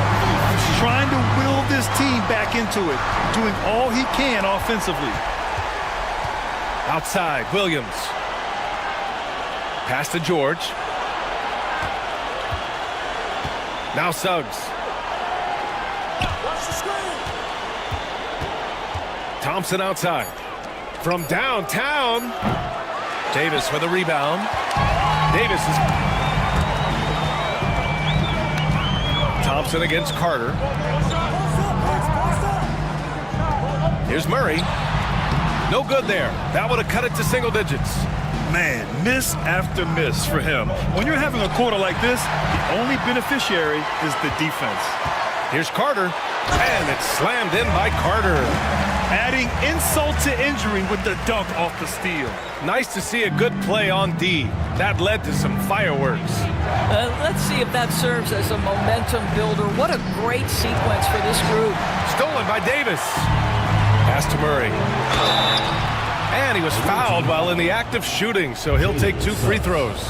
He's trying to will this team back into it, doing all he can offensively. Outside, Williams. Pass to George. Now Suggs. Thompson outside. From downtown. Davis for the rebound. Davis is... Thompson against Carter. Here's Murray. No good there. That would have cut it to single digits. Man, miss after miss for him. When you're having a quarter like this, the only beneficiary is the defense. Here's Carter, and it's slammed in by Carter. Adding insult to injury with the dunk off the steal. Nice to see a good play on D. That led to some fireworks. Let's see if that serves as a momentum builder. What a great sequence for this group. Stolen by Davis. Pass to Murray. And he was fouled while in the act of shooting, so he'll take 2 free throws.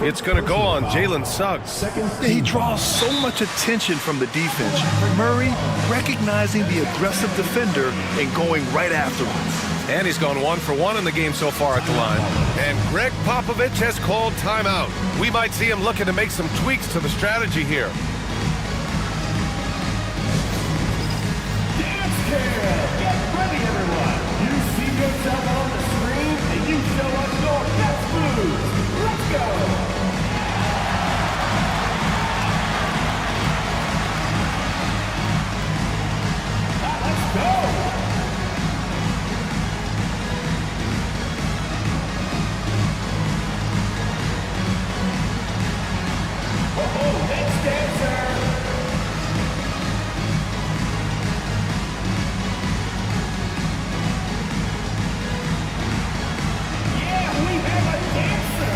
It's going to go on Jalen Suggs. He draws so much attention from the defense. Murray recognizing the aggressive defender and going right after him. And he's gone 1 for 1 in the game so far at the line. And Greg Popovich has called timeout. We might see him looking to make some tweaks to the strategy here. Dance Cam! Get ready, everyone! You see yourself on the screen, and you show us your best moves. Let's go! Let's go! Oh, next dancer! Yeah, we have a dancer!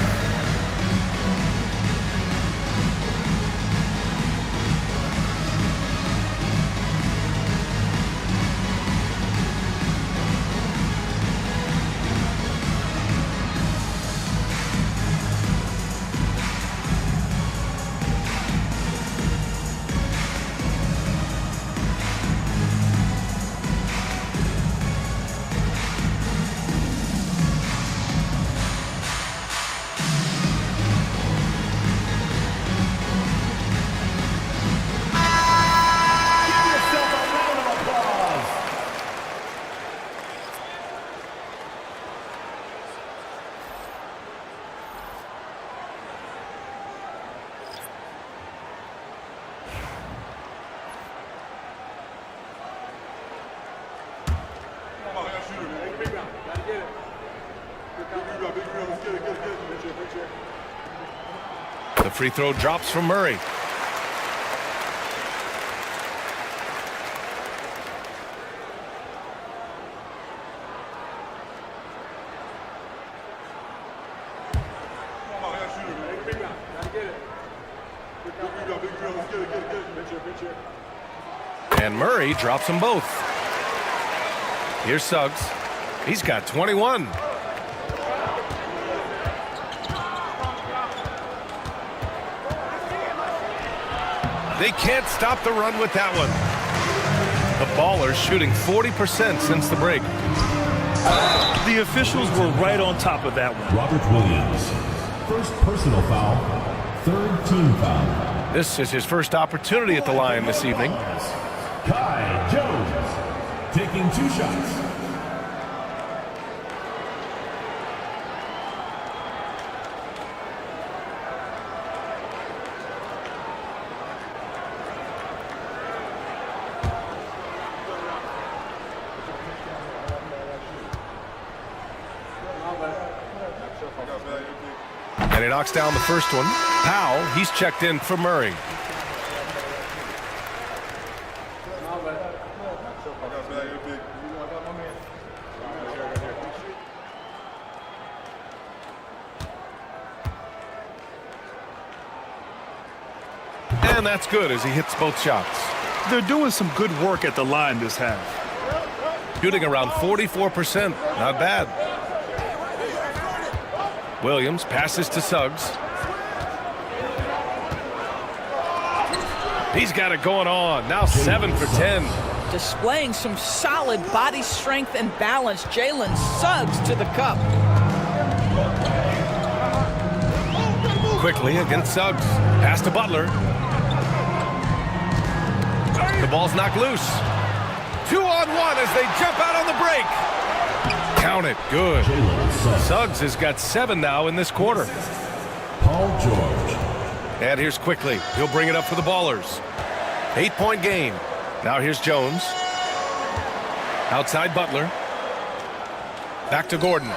Give yourself a round of applause! The free throw drops from Murray. And Murray drops them both. Here's Suggs. He's got 21. They can't stop the run with that one. The Ballers shooting 40% since the break. The officials were right on top of that one. Robert Williams, first personal foul, third team foul. This is his first opportunity at the line this evening. Kai Jones, taking 2 shots. And he knocks down the first one. Powell, he's checked in for Murray. And that's good as he hits both shots. They're doing some good work at the line this half. Shooting around 44%. Not bad. Williams passes to Suggs. He's got it going on. Now 7 for 10. Displaying some solid body strength and balance. Jalen Suggs to the cup. Quickly against Suggs. Pass to Butler. The ball's knocked loose. 2-on-1 as they jump out on the break. Count it. Good. Suggs has got 7 now in this quarter. Paul George. And here's Quickly. He'll bring it up for the Ballers. 8-point game. Now here's Jones. Outside Butler. Back to Gordon.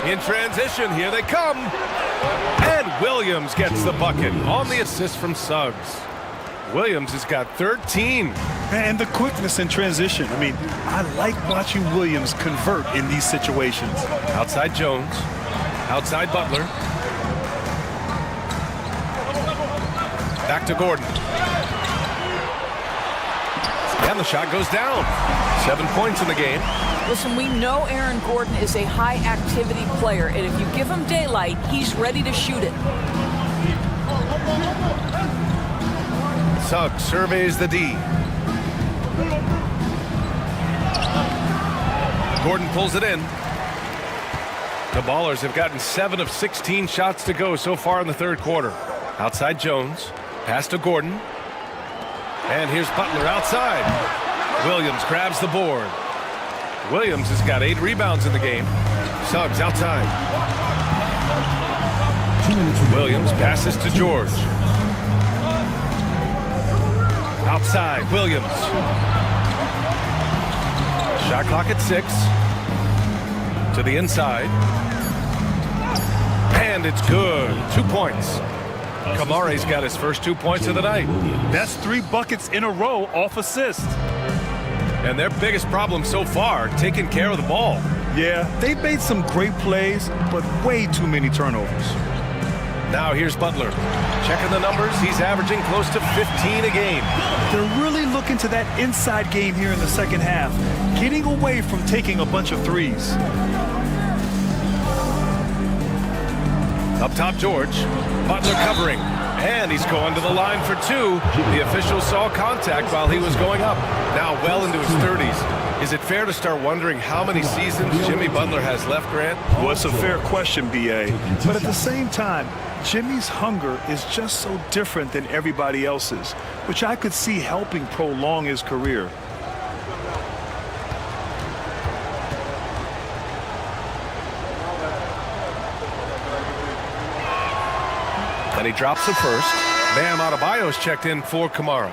In transition, here they come. And Williams gets the bucket on the assist from Suggs. Williams has got 13. And the quickness in transition. I mean, I like watching Williams convert in these situations. Outside Jones. Outside Butler. Back to Gordon. And the shot goes down. 7 points in the game. Listen, we know Aaron Gordon is a high-activity player, and if you give him daylight, he's ready to shoot it. Suggs surveys the D. Gordon pulls it in. The Ballers have gotten 7 of 16 shots to go so far in the third quarter. Outside Jones. Pass to Gordon. And here's Butler outside. Williams grabs the board. Williams has got 8 rebounds in the game. Suggs outside. Williams passes to George. Outside, Williams. Shot clock at 6. To the inside. And it's good. 2 points. Kamare's got his first 2 points of the night. That's 3 buckets in a row off assist. And their biggest problem so far, taking care of the ball. Yeah, they've made some great plays, but way too many turnovers. Now here's Butler. Checking the numbers, he's averaging close to 15 a game. They're really looking to that inside game here in the second half, getting away from taking a bunch of threes. Up top, George. Butler covering. And he's going to the line for 2. The official saw contact while he was going up. Now well into his 30s. Is it fair to start wondering how many seasons Jimmy Butler has left, Grant? Well, it's a fair question, B.A. But at the same time, Jimmy's hunger is just so different than everybody else's, which I could see helping prolong his career. And he drops the first. Bam Adebayo's checked in for Kamara.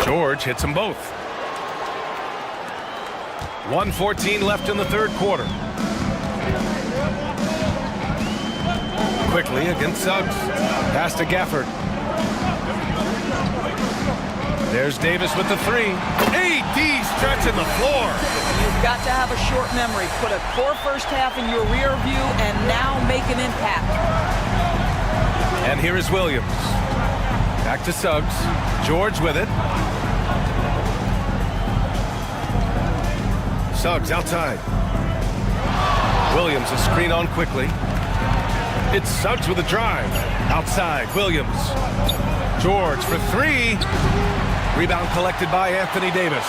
George hits them both. 1:14 left in the third quarter. Quickly against Suggs. Pass to Gafford. There's Davis with the 3. AD stretching the floor. You've got to have a short memory. Put a poor first half in your rear view and now make an impact. And here is Williams. Back to Suggs. George with it. Suggs outside. Williams a screen on Quickly. It's Suggs with a drive. Outside, Williams. George for 3. Rebound collected by Anthony Davis.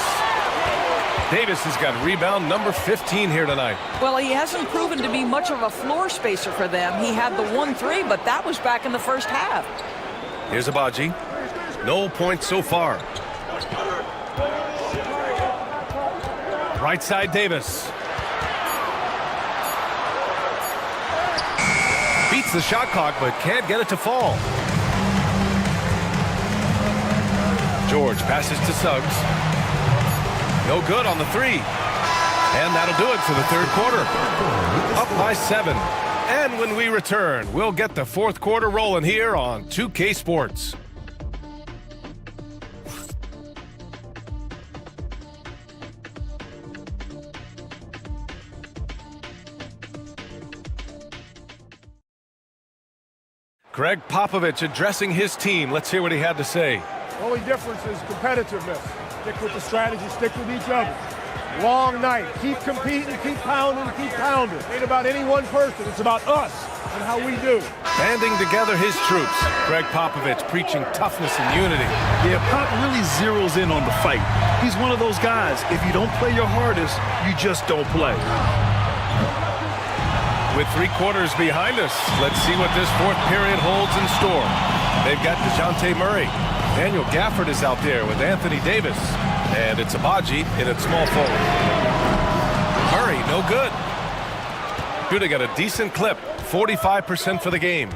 Davis has got rebound number 15 here tonight. Well, he hasn't proven to be much of a floor spacer for them. He had the 1-3, but that was back in the first half. Here's Abaji. No points so far. Right side, Davis. Beats the shot clock, but can't get it to fall. George passes to Suggs. No good on the 3. And that'll do it for the third quarter. Up by 7. And when we return, we'll get the fourth quarter rolling here on 2K Sports. Greg Popovich addressing his team. Let's hear what he had to say. The only difference is competitiveness. Stick with the strategy, stick with each other. Long night. Keep competing, keep pounding, keep pounding. It ain't about any one person. It's about us and how we do. Banding together his troops. Greg Popovich preaching toughness and unity. Yeah, Pop really zeroes in on the fight. He's one of those guys, if you don't play your hardest, you just don't play. With 3 quarters behind us, let's see what this fourth period holds in store. They've got DeJounte Murray. Daniel Gafford is out there with Anthony Davis. And it's Abaji in at small forward. Murray, no good. Duda got a decent clip, 45% for the game.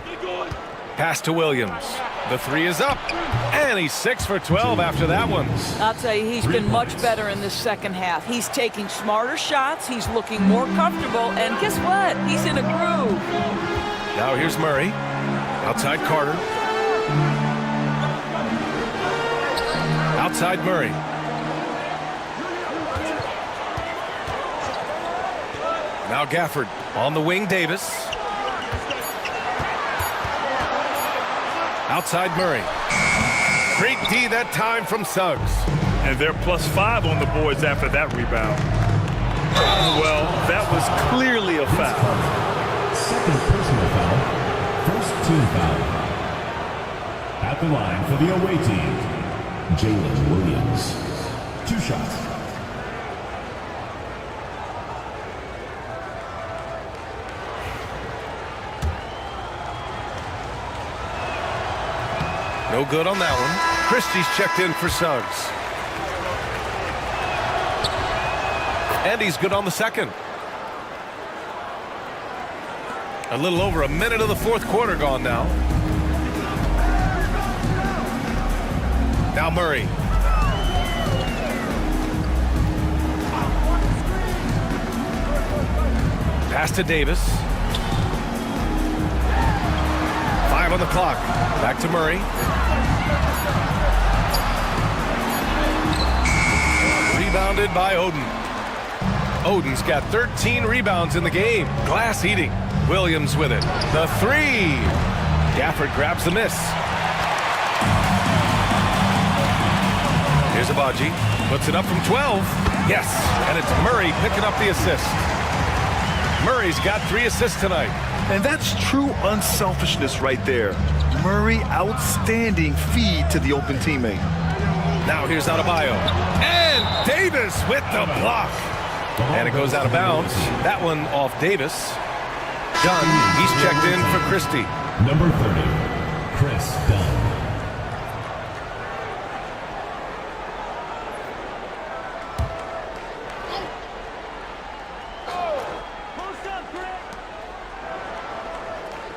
Pass to Williams. The 3 is up. And he's 6 for 12 after that one. I'll tell you, he's been much better in this second half. He's taking smarter shots. He's looking more comfortable. And guess what? He's in a groove. Now here's Murray. Outside Carter. Outside Murray. Now Gafford on the wing, Davis. Outside Murray. Great D that time from Suggs. And they're +5 on the boards after that rebound. Well, that was clearly a foul. Second personal foul. First team foul. At the line for the away team, Jalen Williams. 2 shots. No good on that one. Christie's checked in for Suggs. And he's good on the second. A little over a minute of the fourth quarter gone now. Now Murray. Pass to Davis. 5 on the clock. Back to Murray. Rebounded by Oden. Oden's got 13 rebounds in the game. Glass eating. Williams with it. The 3. Gafford grabs the miss. Here's Abaji. Puts it up from 12. Yes. And it's Murray picking up the assist. Murray's got 3 assists tonight. And that's true unselfishness right there. Murray, outstanding feed to the open teammate. Now here's Adebayo. And Davis with the block. And it goes out of bounds. That one off Davis. Dunn, he's checked in for Christie. Number 30, Chris Dunn.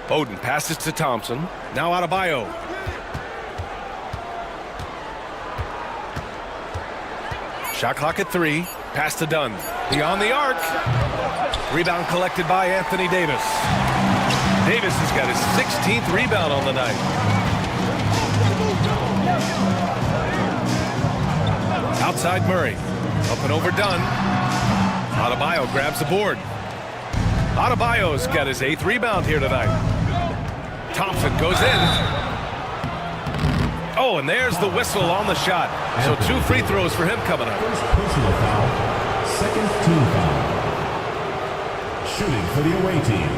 Oden passes to Thompson. Now Adebayo. Shot clock at 3. Pass to Dunn. Beyond the arc. Rebound collected by Anthony Davis. Davis has got his 16th rebound on the night. Outside Murray. Up and over Dunn. Adebayo grabs the board. Adebayo's got his 8th rebound here tonight. Thompson goes in. Oh, and there's the whistle on the shot. So 2 free throws for him coming up. First personal foul. Second team foul. Shooting for the away team,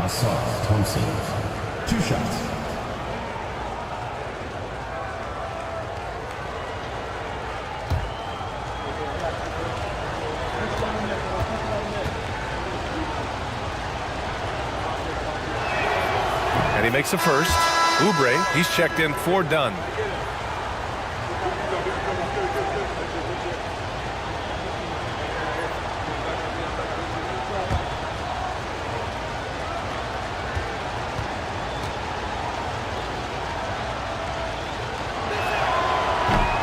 Asaf Thompson. 2 shots. And he makes the first. Oubre, he's checked in for Dunn.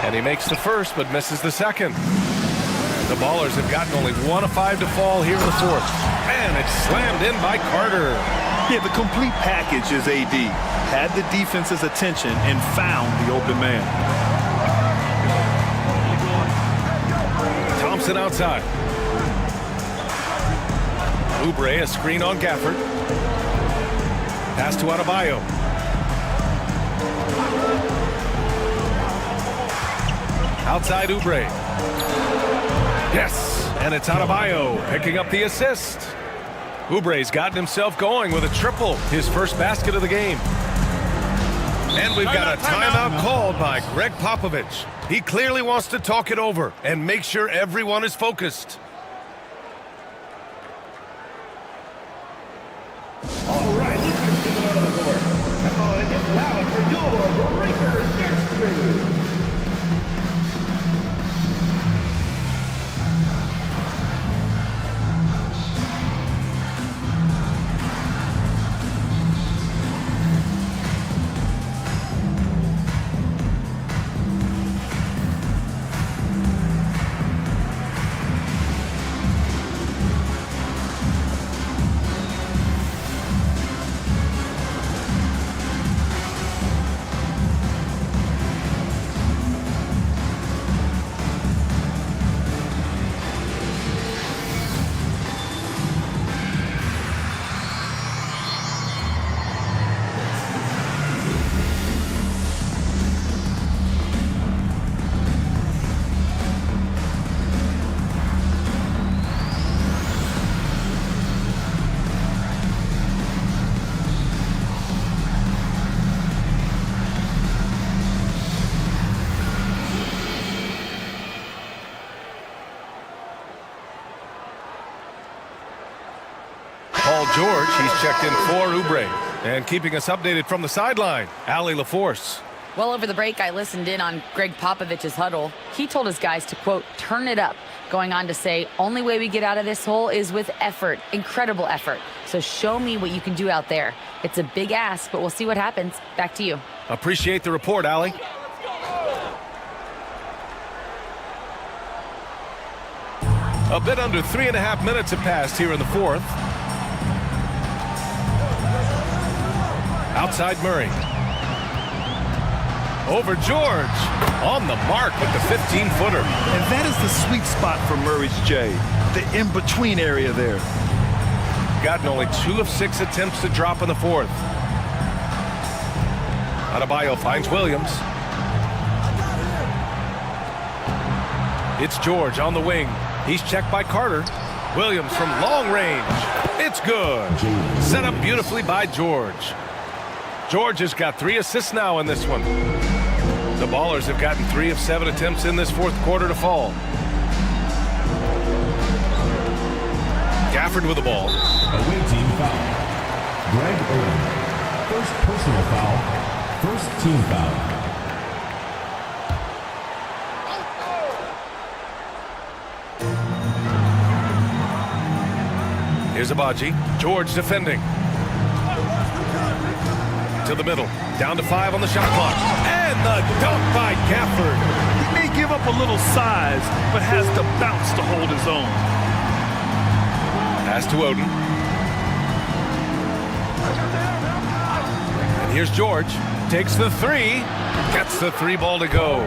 And he makes the first, but misses the second. The Ballers have gotten only 1 of 5 to fall here in the fourth. And it's slammed in by Carter. Yeah, the complete package is AD. Had the defense's attention and found the open man. Thompson outside. Oubre, a screen on Gafford. Pass to Adebayo. Outside Oubre. Yes, and it's Adebayo picking up the assist. Oubre's gotten himself going with a triple, his first basket of the game. And we've got a timeout called by Greg Popovich. He clearly wants to talk it over and make sure everyone is focused. All right, let's get to the middle of the court. Come on, it's loud for your breaker next move. Paul George, he's checked in for Oubre. And keeping us updated from the sideline, Allie LaForce. Well, over the break, I listened in on Greg Popovich's huddle. He told his guys to, quote, turn it up, going on to say, only way we get out of this hole is with effort, incredible effort. So show me what you can do out there. It's a big ask, but we'll see what happens. Back to you. Appreciate the report, Allie. A bit under 3.5 minutes have passed here in the fourth. Outside Murray. Over George. On the mark with the 15-footer. And that is the sweet spot for Murray's J, the in-between area there. Gotten only 2 of 6 attempts to drop in the fourth. Adebayo finds Williams. It's George on the wing. He's checked by Carter. Williams from long range. It's good. Set up beautifully by George. George has got 3 assists now in this one. The Ballers have gotten 3 of 7 attempts in this fourth quarter to fall. Gafford with the ball. Away team foul. Greg Oden. First personal foul. First team foul. Here's Abaji. George defending. To the middle. Down to 5 on the shot clock. And the dunk by Gafford. He may give up a little size, but has the bounce to hold his own. Pass to Oden. And here's George. Takes the 3. Gets the 3 ball to go.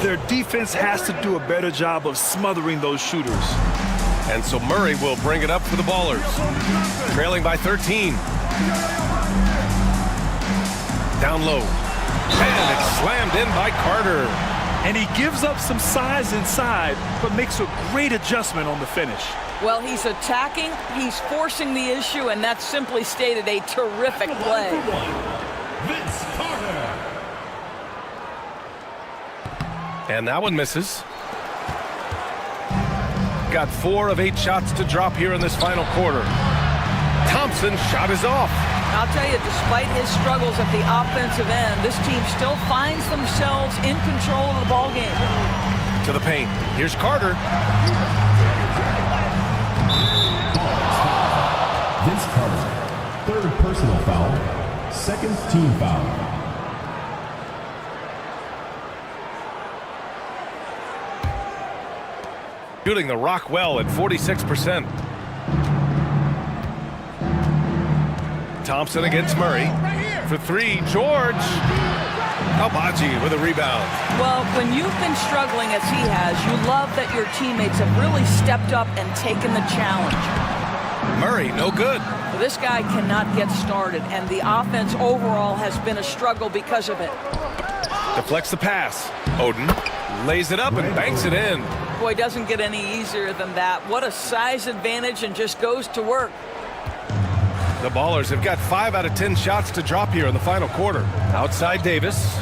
Their defense has to do a better job of smothering those shooters. And so Murray will bring it up for the Ballers. Trailing by 13. Down low. And it's slammed in by Carter. And he gives up some size inside, but makes a great adjustment on the finish. Well, he's attacking, he's forcing the issue, and that's simply stated a terrific play. Vince Carter. And that one misses. Got 4 of 8 shots to drop here in this final quarter. Thompson's shot is off. I'll tell you, despite his struggles at the offensive end, this team still finds themselves in control of the ball game. To the paint. Here's Carter. Vince Carter. Third personal foul. Second team foul. Shooting the rock well at 46%. Thompson against Murray. For 3, George. Abaji with a rebound. Well, when you've been struggling as he has, you love that your teammates have really stepped up and taken the challenge. Murray, no good. Well, this guy cannot get started, and the offense overall has been a struggle because of it. Deflects the pass. Oden Lays it up and banks it in. Boy, doesn't get any easier than that. What a size advantage, and just goes to work. The Ballers have got 5 out of 10 shots to drop here in the final quarter. Outside Davis.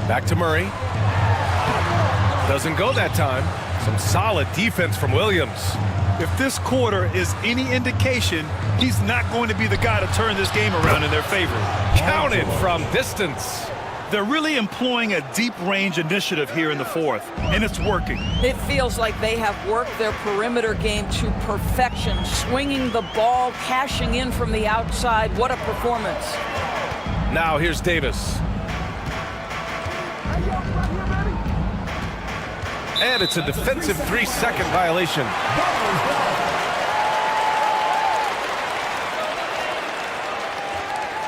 Back to Murray. Doesn't go that time. Some solid defense from Williams. If this quarter is any indication, he's not going to be the guy to turn this game around in their favor. Counted from distance. They're really employing a deep range initiative here in the fourth, and it's working. It feels like they have worked their perimeter game to perfection, swinging the ball, cashing in from the outside. What a performance. Now here's Davis. And it's a defensive 3-second violation.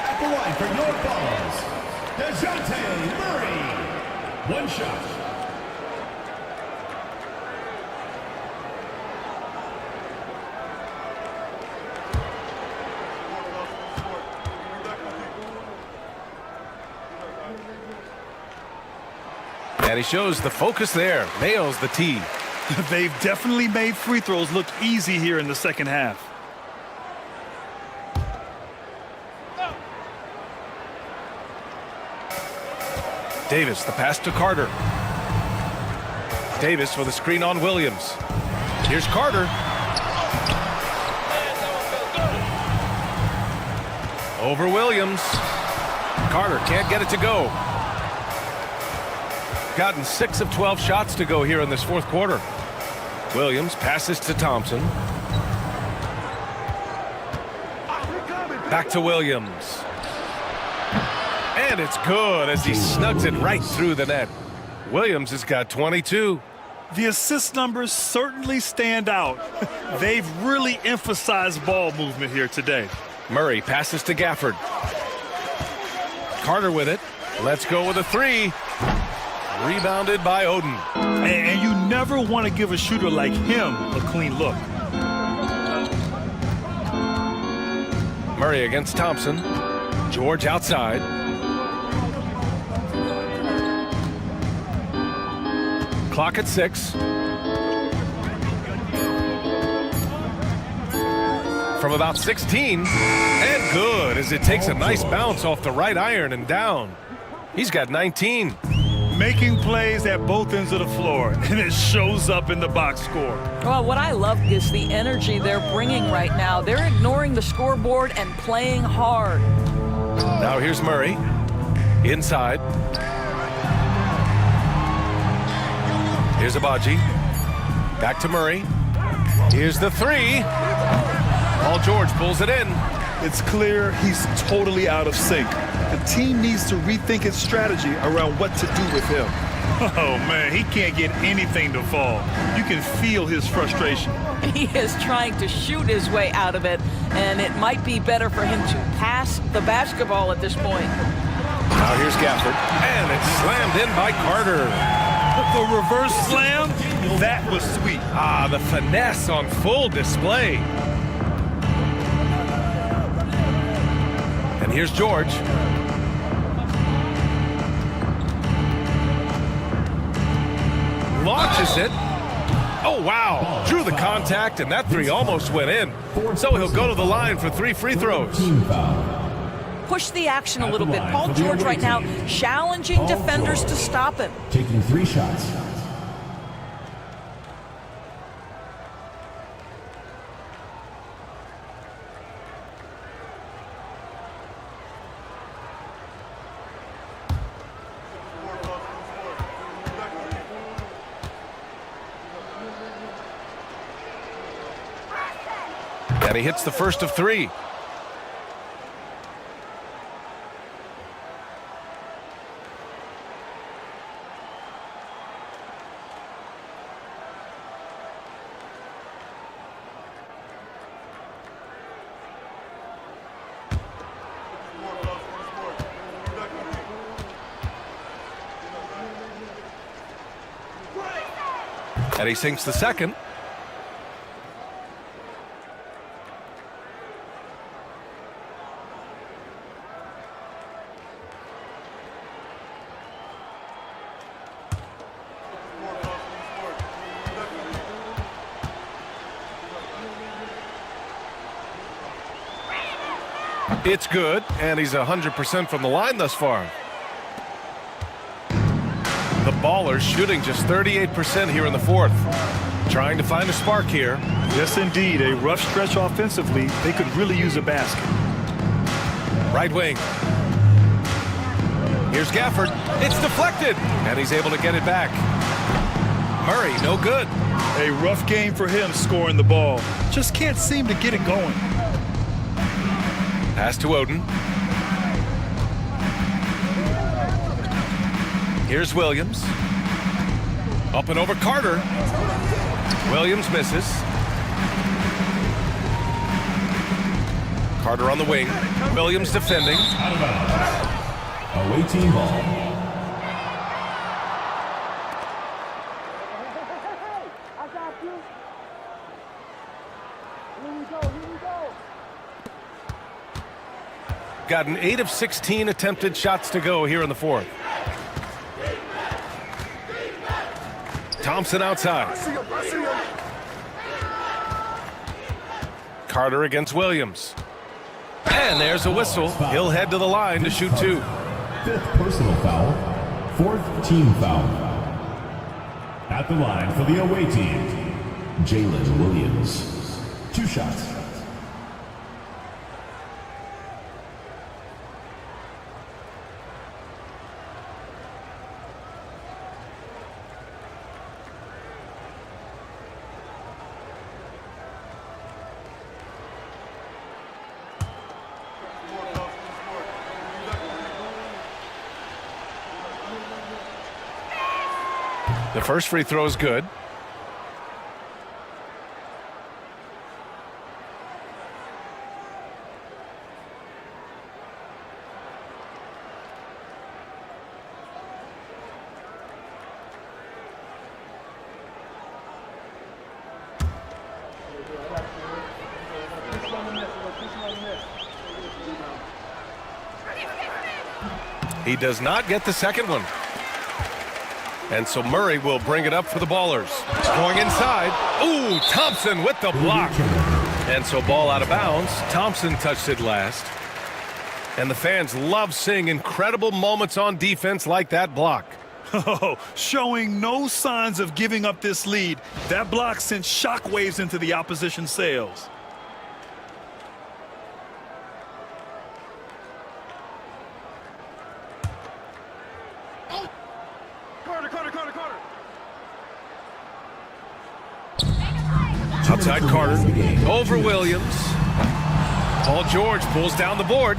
At the line for your Balls, DeJounte Murray. One shot. And he shows the focus there. Nails the tee. They've definitely made free throws look easy here in the second half. Davis, the pass to Carter. Davis with a screen on Williams. Here's Carter. Over Williams. Carter can't get it to go. Gotten 6 of 12 shots to go here in this fourth quarter. Williams passes to Thompson. Back to Williams. And it's good as he snugs it right through the net. Williams has got 22. The assist numbers certainly stand out. They've really emphasized ball movement here today. Murray passes to Gafford. Carter with it. Let's go with a 3. Rebounded by Oden. And you never want to give a shooter like him a clean look. Murray against Thompson. George outside. Clock at 6. From about 16. And good as it takes a nice bounce off the right iron and down. He's got 19. Making plays at both ends of the floor, and it shows up in the box score. Well, what I love is the energy they're bringing right now. They're ignoring the scoreboard and playing hard. Now here's Murray. Inside. Here's Abaji. Back to Murray. Here's the 3. Paul George pulls it in. It's clear he's totally out of sync. The team needs to rethink its strategy around what to do with him. Oh, man, he can't get anything to fall. You can feel his frustration. He is trying to shoot his way out of it, and it might be better for him to pass the basketball at this point. Now here's Gafford, and it's slammed in by Carter. The reverse slam, that was sweet. Ah, the finesse on full display. And here's George. Launches it. Oh, wow. Drew the contact, and that 3 almost went in. So he'll go to the line for 3 free throws. Push the action a little bit. Paul George right now challenging defenders to stop him. Taking 3 shots. And he hits the first of 3. And he sinks the second. It's good, and he's 100% from the line thus far. The Ballers shooting just 38% here in the fourth. Trying to find a spark here. Yes, indeed. A rough stretch offensively. They could really use a basket. Right wing. Here's Gafford. It's deflected, and he's able to get it back. Murray, no good. A rough game for him scoring the ball. Just can't seem to get it going. Pass to Oden. Here's Williams. Up and over Carter. Williams misses. Carter on the wing. Williams defending. Out of bounds. Away team ball. Got an 8 of 16 attempted shots to go here in the fourth. Thompson outside. Carter against Williams. And there's a whistle. He'll head to the line to shoot 2. 5th personal foul. 4th team foul. At the line for the away team, Jalen Williams. 2 shots. The first free throw is good. He does not get the second one. And so Murray will bring it up for the Ballers. Going inside. Ooh, Thompson with the block. And so ball out of bounds. Thompson touched it last. And the fans love seeing incredible moments on defense like that block. Oh, showing no signs of giving up this lead. That block sent shockwaves into the opposition sails. Outside Carter, over Williams. Paul George pulls down the board.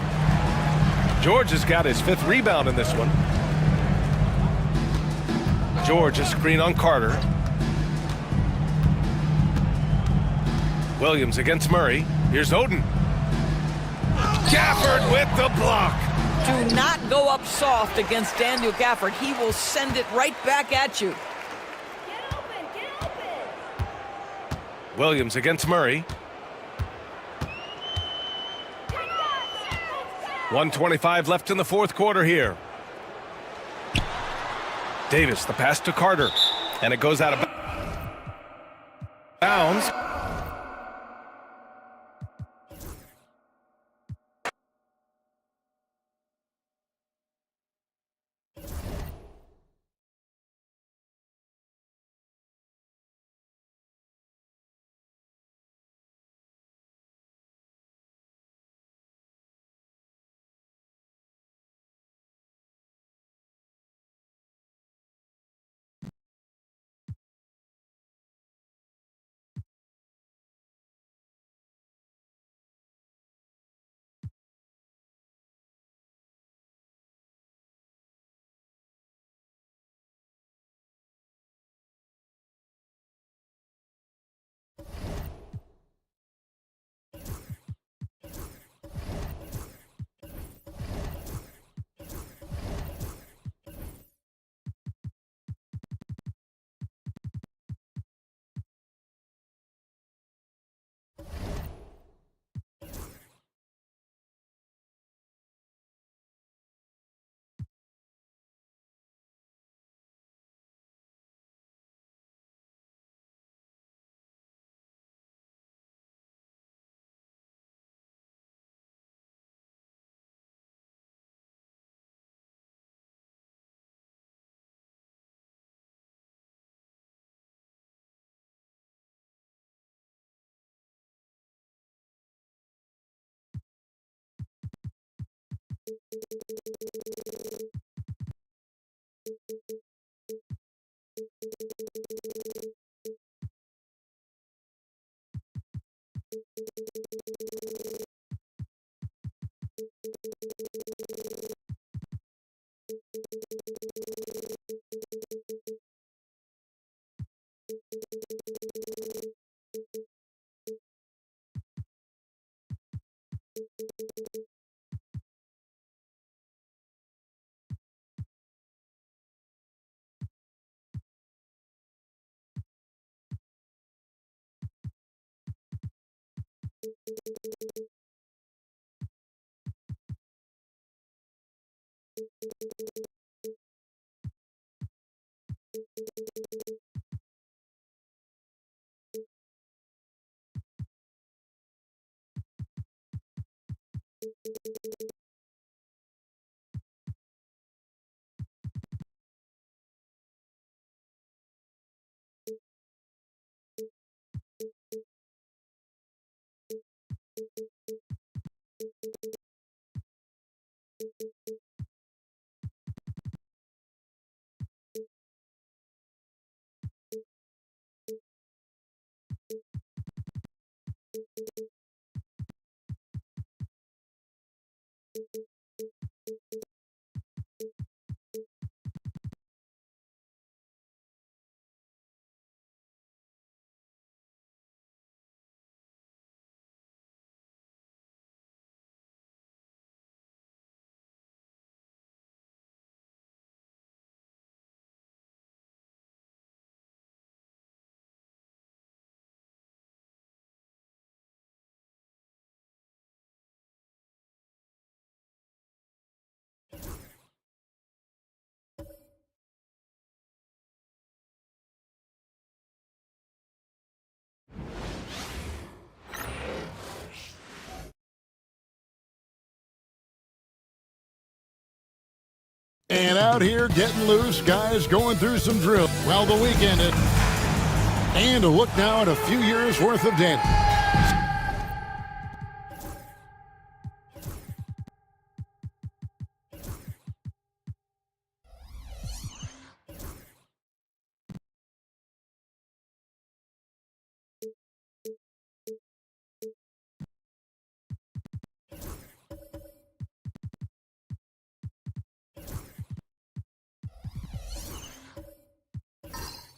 George has got his 5th rebound in this one. George, a screen on Carter. Williams against Murray. Here's Oden. Gafford with the block. Do not go up soft against Daniel Gafford. He will send it right back at you. Williams against Murray. 1:25 left in the fourth quarter here. Davis, the pass to Carter. And it goes out of bounds. And out here getting loose, guys going through some drills. Well, the weekend ended. And a look now at a few years worth of data.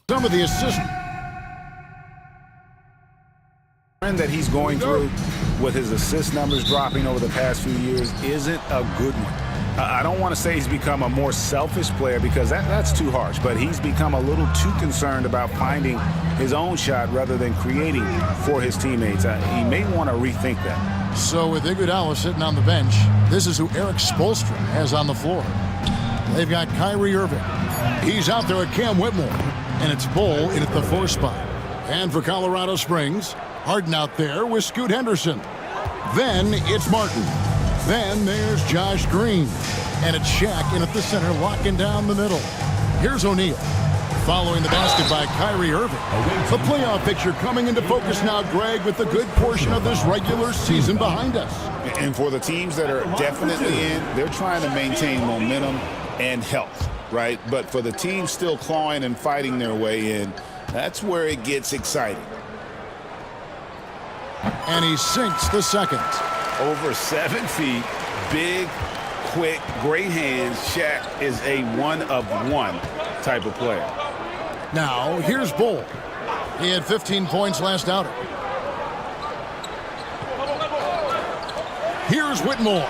Some of the assists that he's going through with his assist numbers dropping over the past few years isn't a good one. I don't want to say he's become a more selfish player because that's too harsh, but he's become a little too concerned about finding his own shot rather than creating for his teammates. He may want to rethink that. So with Iguodala sitting on the bench, this is who Eric Spoelstra has on the floor. They've got Kyrie Irving. He's out there with Cam Whitmore. And it's Bull in at the 4 spot. And for Colorado Springs, Harden out there with Scoot Henderson. Then it's Martin. Then there's Josh Green. And it's Shaq in at the center, locking down the middle. Here's O'Neal. Following the basket by Kyrie Irving. The playoff picture coming into focus now, Greg, with the good portion of this regular season behind us. And for the teams that are definitely in, they're trying to maintain momentum and health, right? But for the team still clawing and fighting their way in, that's where it gets exciting. And he sinks the second. Over 7 feet, big, quick, great hands. Shaq is a one-of-one type of player. Now, here's Bull. He had 15 points last outing. Here's Whitmore.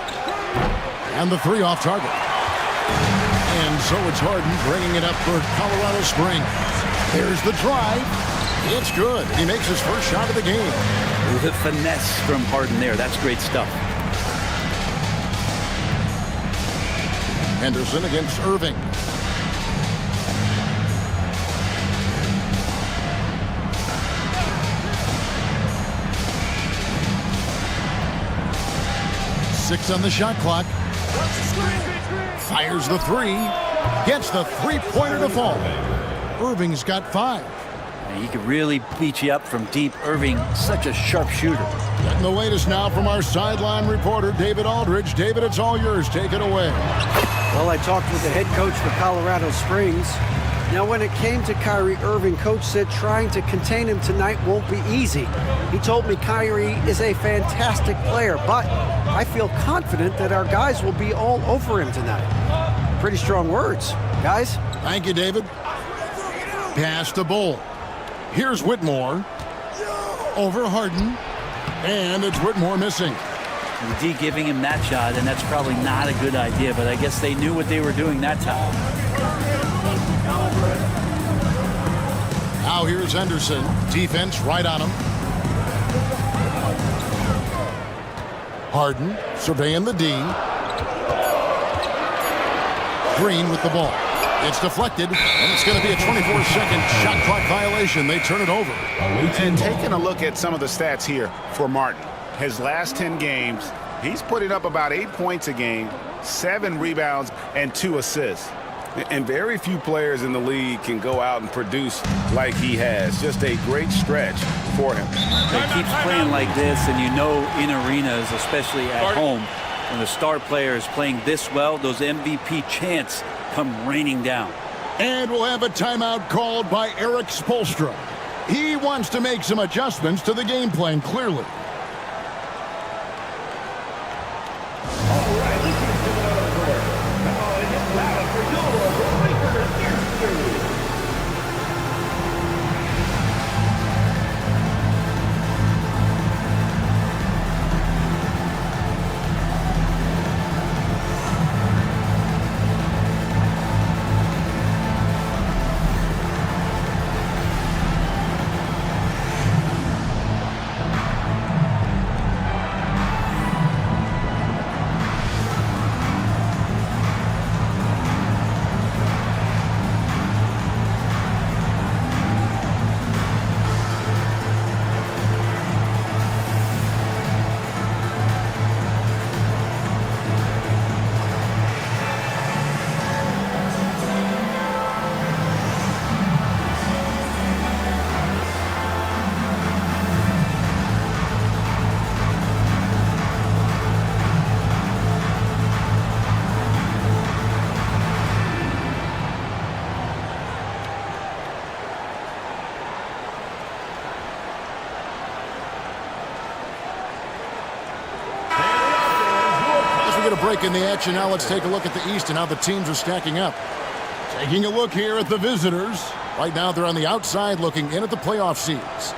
And the 3 off target. And so it's Harden bringing it up for Colorado Springs. There's the drive. It's good. He makes his first shot of the game. The finesse from Harden there. That's great stuff. Henderson against Irving. Six on the shot clock. Fires the 3. Gets the 3-pointer to fall. Irving's got 5. And he could really beat you up from deep. Irving, such a sharp shooter. Getting the latest now from our sideline reporter, David Aldridge. David, it's all yours. Take it away. Well, I talked with the head coach for Colorado Springs. Now, when it came to Kyrie Irving, coach said trying to contain him tonight won't be easy. He told me Kyrie is a fantastic player, but I feel confident that our guys will be all over him tonight. Pretty strong words, guys. Thank you, David. Pass to Bull. Here's Whitmore. Over Harden. And it's Whitmore missing. The D giving him that shot, and that's probably not a good idea, but I guess they knew what they were doing that time. Now here's Henderson. Defense right on him. Harden surveying the D. Green with the ball. It's deflected, and it's going to be a 24-second shot clock violation. They turn it over. And taking a look at some of the stats here for Martin. His last 10 games, he's putting up about 8 points a game, 7 rebounds, and 2 assists. And very few players in the league can go out and produce like he has. Just a great stretch for him. He keeps playing like this, and you know in arenas, especially at home, when the star player is playing this well, those MVP chants come raining down. And we'll have a timeout called by Eric Spoelstra. He wants to make some adjustments to the game plan, clearly. Get a break in the action. Now let's take a look at the East and how the teams are stacking up. Taking a look here at the visitors. Right now they're on the outside looking in at the playoff seeds.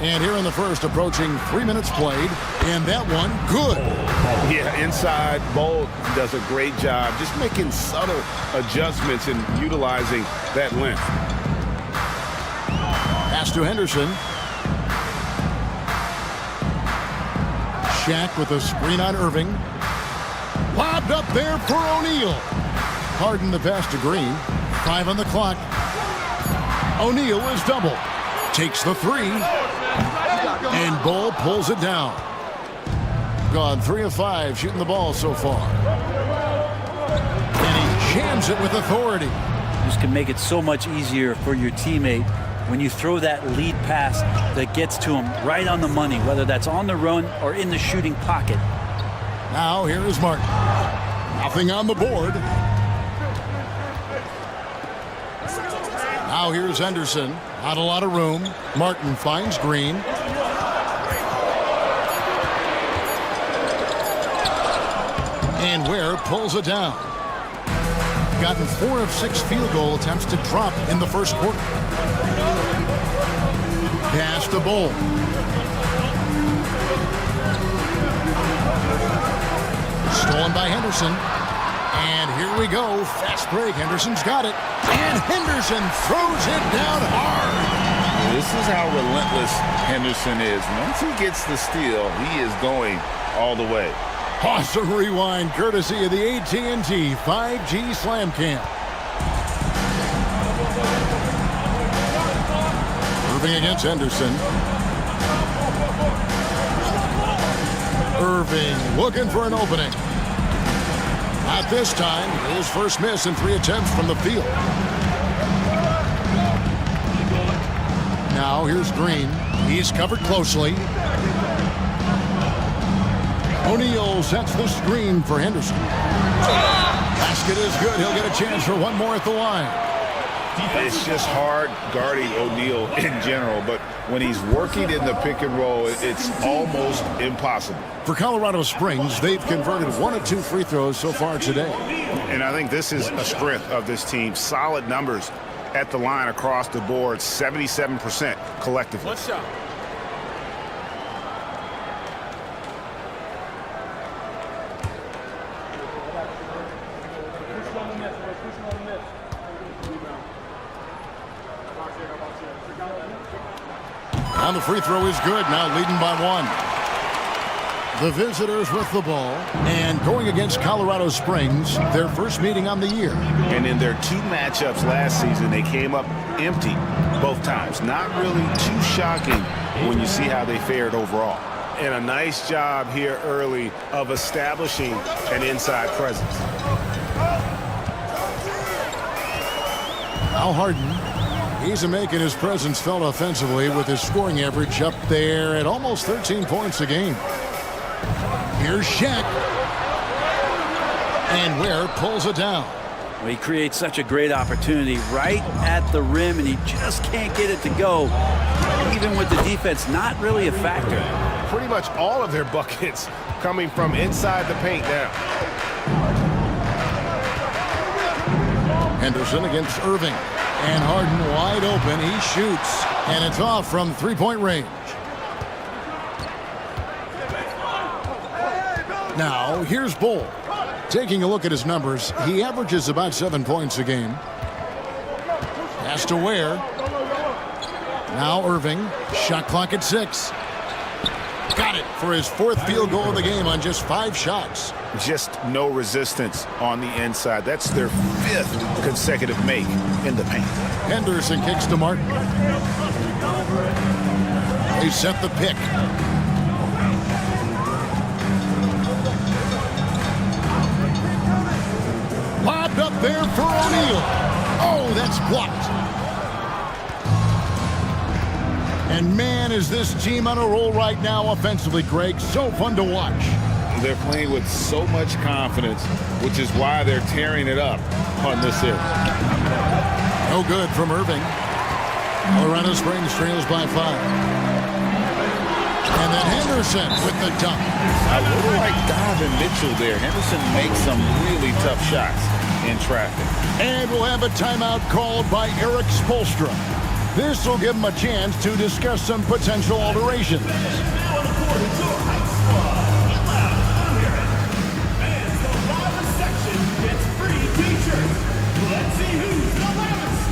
And here in the first, approaching 3 minutes played, and that one, good. Yeah, inside, Bull does a great job just making subtle adjustments and utilizing that length. Pass to Henderson. Shaq with a screen on Irving. Lobbed up there for O'Neal. Harden the pass to Green. 5 on the clock. O'Neal is double. Takes the 3. And Bull pulls it down. Gone 3 of 5 shooting the ball so far. And he jams it with authority. This can make it so much easier for your teammate when you throw that lead pass that gets to him right on the money, whether that's on the run or in the shooting pocket. Now here is Martin. Nothing on the board. Now here's Henderson. Not a lot of room. Martin finds Green. And Ware pulls it down. Gotten 4 of 6 field goal attempts to drop in the first quarter. Pass to Bull. Stolen by Henderson. And here we go. Fast break. Henderson's got it. And Henderson throws it down hard. This is how relentless Henderson is. Once he gets the steal, he is going all the way. Awesome rewind courtesy of the AT&T 5G Slam Cam. Irving against Henderson. Irving looking for an opening. Not this time. His first miss in 3 attempts from the field. Now here's Green. He's covered closely. O'Neal sets the screen for Henderson. Basket is good. He'll get a chance for one more at the line. It's just hard guarding O'Neal in general, but when he's working in the pick and roll, it's almost impossible. For Colorado Springs, they've converted 1 of 2 free throws so far today. And I think this is a strength of this team. Solid numbers at the line across the board, 77% collectively. One shot. And the free throw is good, now leading by 1. The visitors with the ball and going against Colorado Springs, their first meeting on the year. And in their 2 matchups last season, they came up empty both times. Not really too shocking when you see how they fared overall. And a nice job here early of establishing an inside presence. Now Harden. He's making his presence felt offensively with his scoring average up there at almost 13 points a game. Here's Shaq. And Ware pulls it down. Well, he creates such a great opportunity right at the rim, and he just can't get it to go. Even with the defense not really a factor. Pretty much all of their buckets coming from inside the paint now. Henderson against Irving. And Harden wide open. He shoots. And it's off from 3-point range. Now, here's Bull. Taking a look at his numbers, he averages about 7 points a game. Pass to Ware. Now Irving. Shot clock at 6. Got it for his 4th field goal of the game on just 5 shots. Just no resistance on the inside. That's their 5th consecutive make in the paint. Henderson kicks to Martin. They set the pick. Lobbed up there for O'Neal. Oh, that's blocked. And man, is this team on a roll right now offensively, Greg. So fun to watch. They're playing with so much confidence, which is why they're tearing it up on this end. No good from Irving. Colorado Springs trails by 5. And then Henderson with the dunk. A little like Donovan Mitchell there. Henderson makes some really tough shots in traffic. And we'll have a timeout called by Eric Spoelstra. This will give him a chance to discuss some potential alterations. Let's see who's the loudest.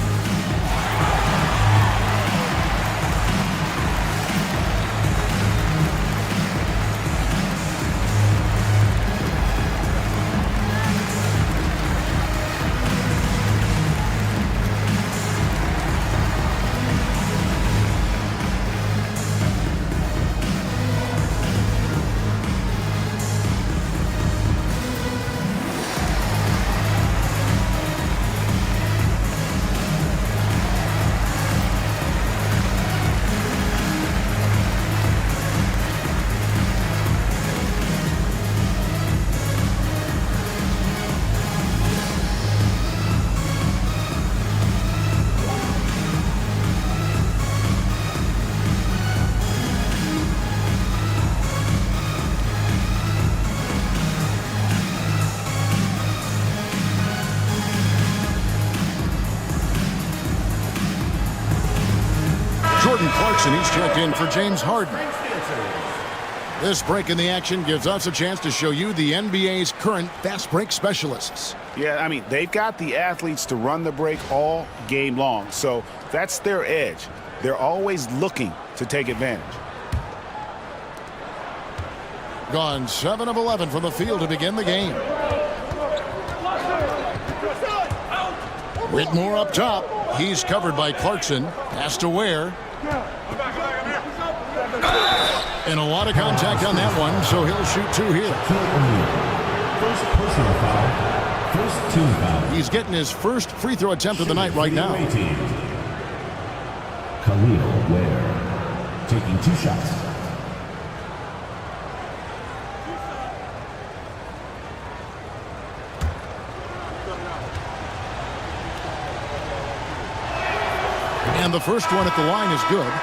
Clarkson, he's checked in for James Harden. This break in the action gives us a chance to show you the NBA's current fast break specialists. Yeah, I mean, they've got the athletes to run the break all game long, so that's their edge. They're always looking to take advantage. Gone 7 of 11 from the field to begin the game. Whitmore up top. He's covered by Clarkson. Pass to Ware. And a lot of contact on that one, so he'll shoot 2 here. First personal foul. First team foul. He's getting his first free throw attempt of the night right now. Khalil Ware taking 2 shots. And the first one at the line is good.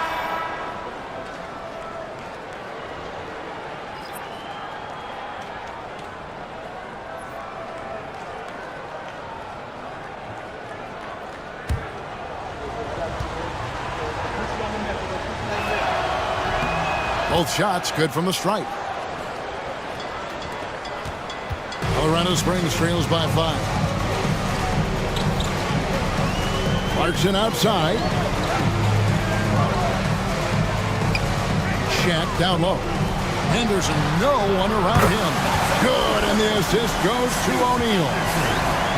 Both shots good from the stripe. Colorado Springs trails by 5. Clarkson outside. Shaq down low. Henderson, no one around him. Good, and the assist goes to O'Neal.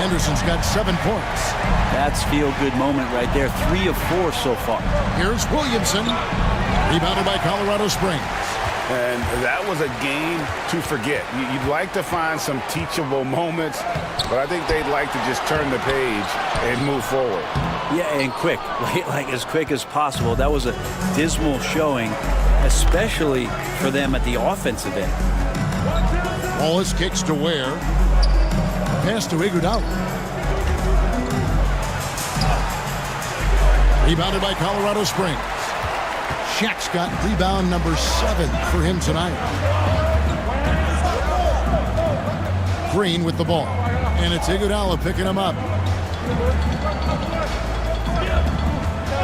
Henderson's got 7 points. That's feel-good moment right there. 3 of 4 so far. Here's Williamson. Rebounded by Colorado Springs. And that was a game to forget. You'd like to find some teachable moments, but I think they'd like to just turn the page and move forward. Yeah, and quick, like as quick as possible. That was a dismal showing, especially for them at the offensive end. Wallace kicks to Ware. Pass to Iguodala. Rebounded by Colorado Springs. Shaq's got rebound number 7 for him tonight. Green with the ball. And it's Iguodala picking him up.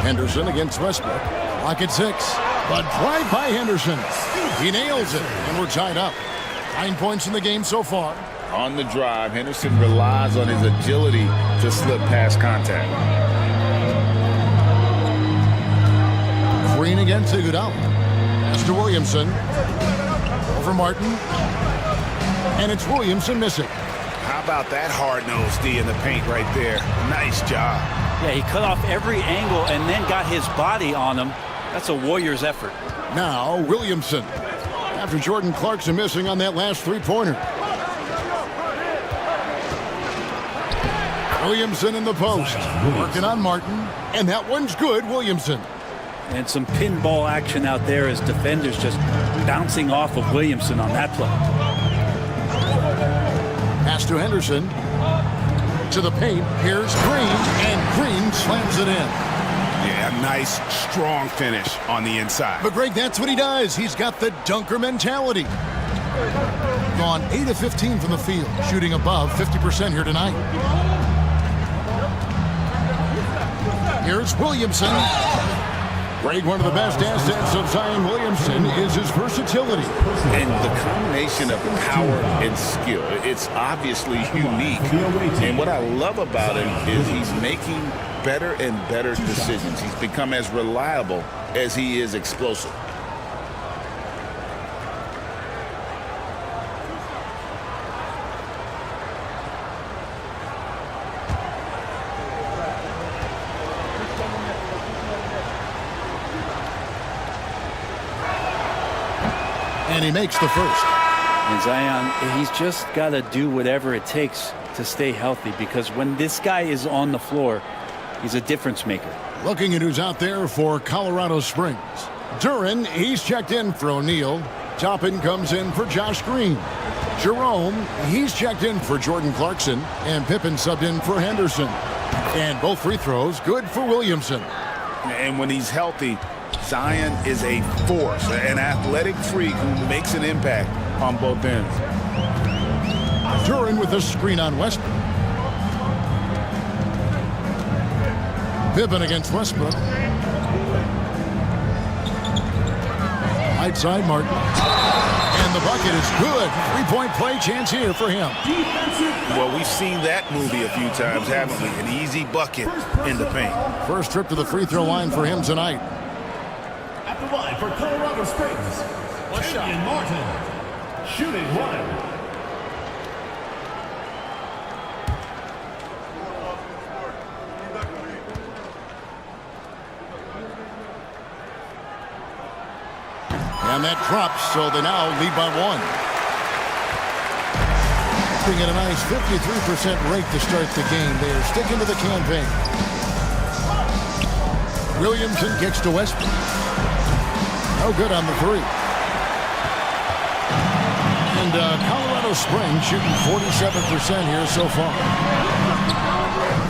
Henderson against Westbrook. Clock at 6. But drive by Henderson. He nails it. And we're tied up. 9 points in the game so far. On the drive, Henderson relies on his agility to slip past contact. Green against Iguodala. Pass to Williamson. Over Martin. And it's Williamson missing. How about that hard-nosed D in the paint right there? Nice job. Yeah, he cut off every angle and then got his body on him. That's a Warriors effort. Now Williamson. After Jordan Clarkson missing on that last 3-pointer. Williamson in the post. Working on Martin. And that one's good, Williamson. And some pinball action out there as defenders just bouncing off of Williamson on that play. Pass to Henderson. To the paint. Here's Green. And Green slams it in. Yeah, nice, strong finish on the inside. But Greg, that's what he does. He's got the dunker mentality. Gone 8 of 15 from the field. Shooting above 50% here tonight. Here's Williamson. Greg, one of the best assets of Zion Williamson is his versatility. And the combination of power and skill, it's obviously unique. And what I love about him is he's making better and better decisions. He's become as reliable as he is explosive. And he makes the first. And Zion, he's just got to do whatever it takes to stay healthy, because when this guy is on the floor, he's a difference maker. Looking at who's out there for Colorado Springs. Duran, he's checked in for O'Neal. Toppin comes in for Josh Green. Jerome, he's checked in for Jordan Clarkson. And Pippen subbed in for Henderson. And both free throws good for Williamson. And when he's healthy, Zion is a force, an athletic freak who makes an impact on both ends. Duran with a screen on Westbrook. Pippen against Westbrook. Right side, Martin. And the bucket is good. 3-point play chance here for him. Well, we've seen that movie a few times, haven't we? An easy bucket in the paint. First trip to the free throw line for him tonight. At the line for Colorado Springs, Kenyon Martin, shooting 1. And that drops, so they now lead by 1. Looking at a nice 53% rate to start the game. They are sticking to the campaign. Williamson kicks to Westbrook. No good on the 3. And Colorado Springs shooting 47% here so far.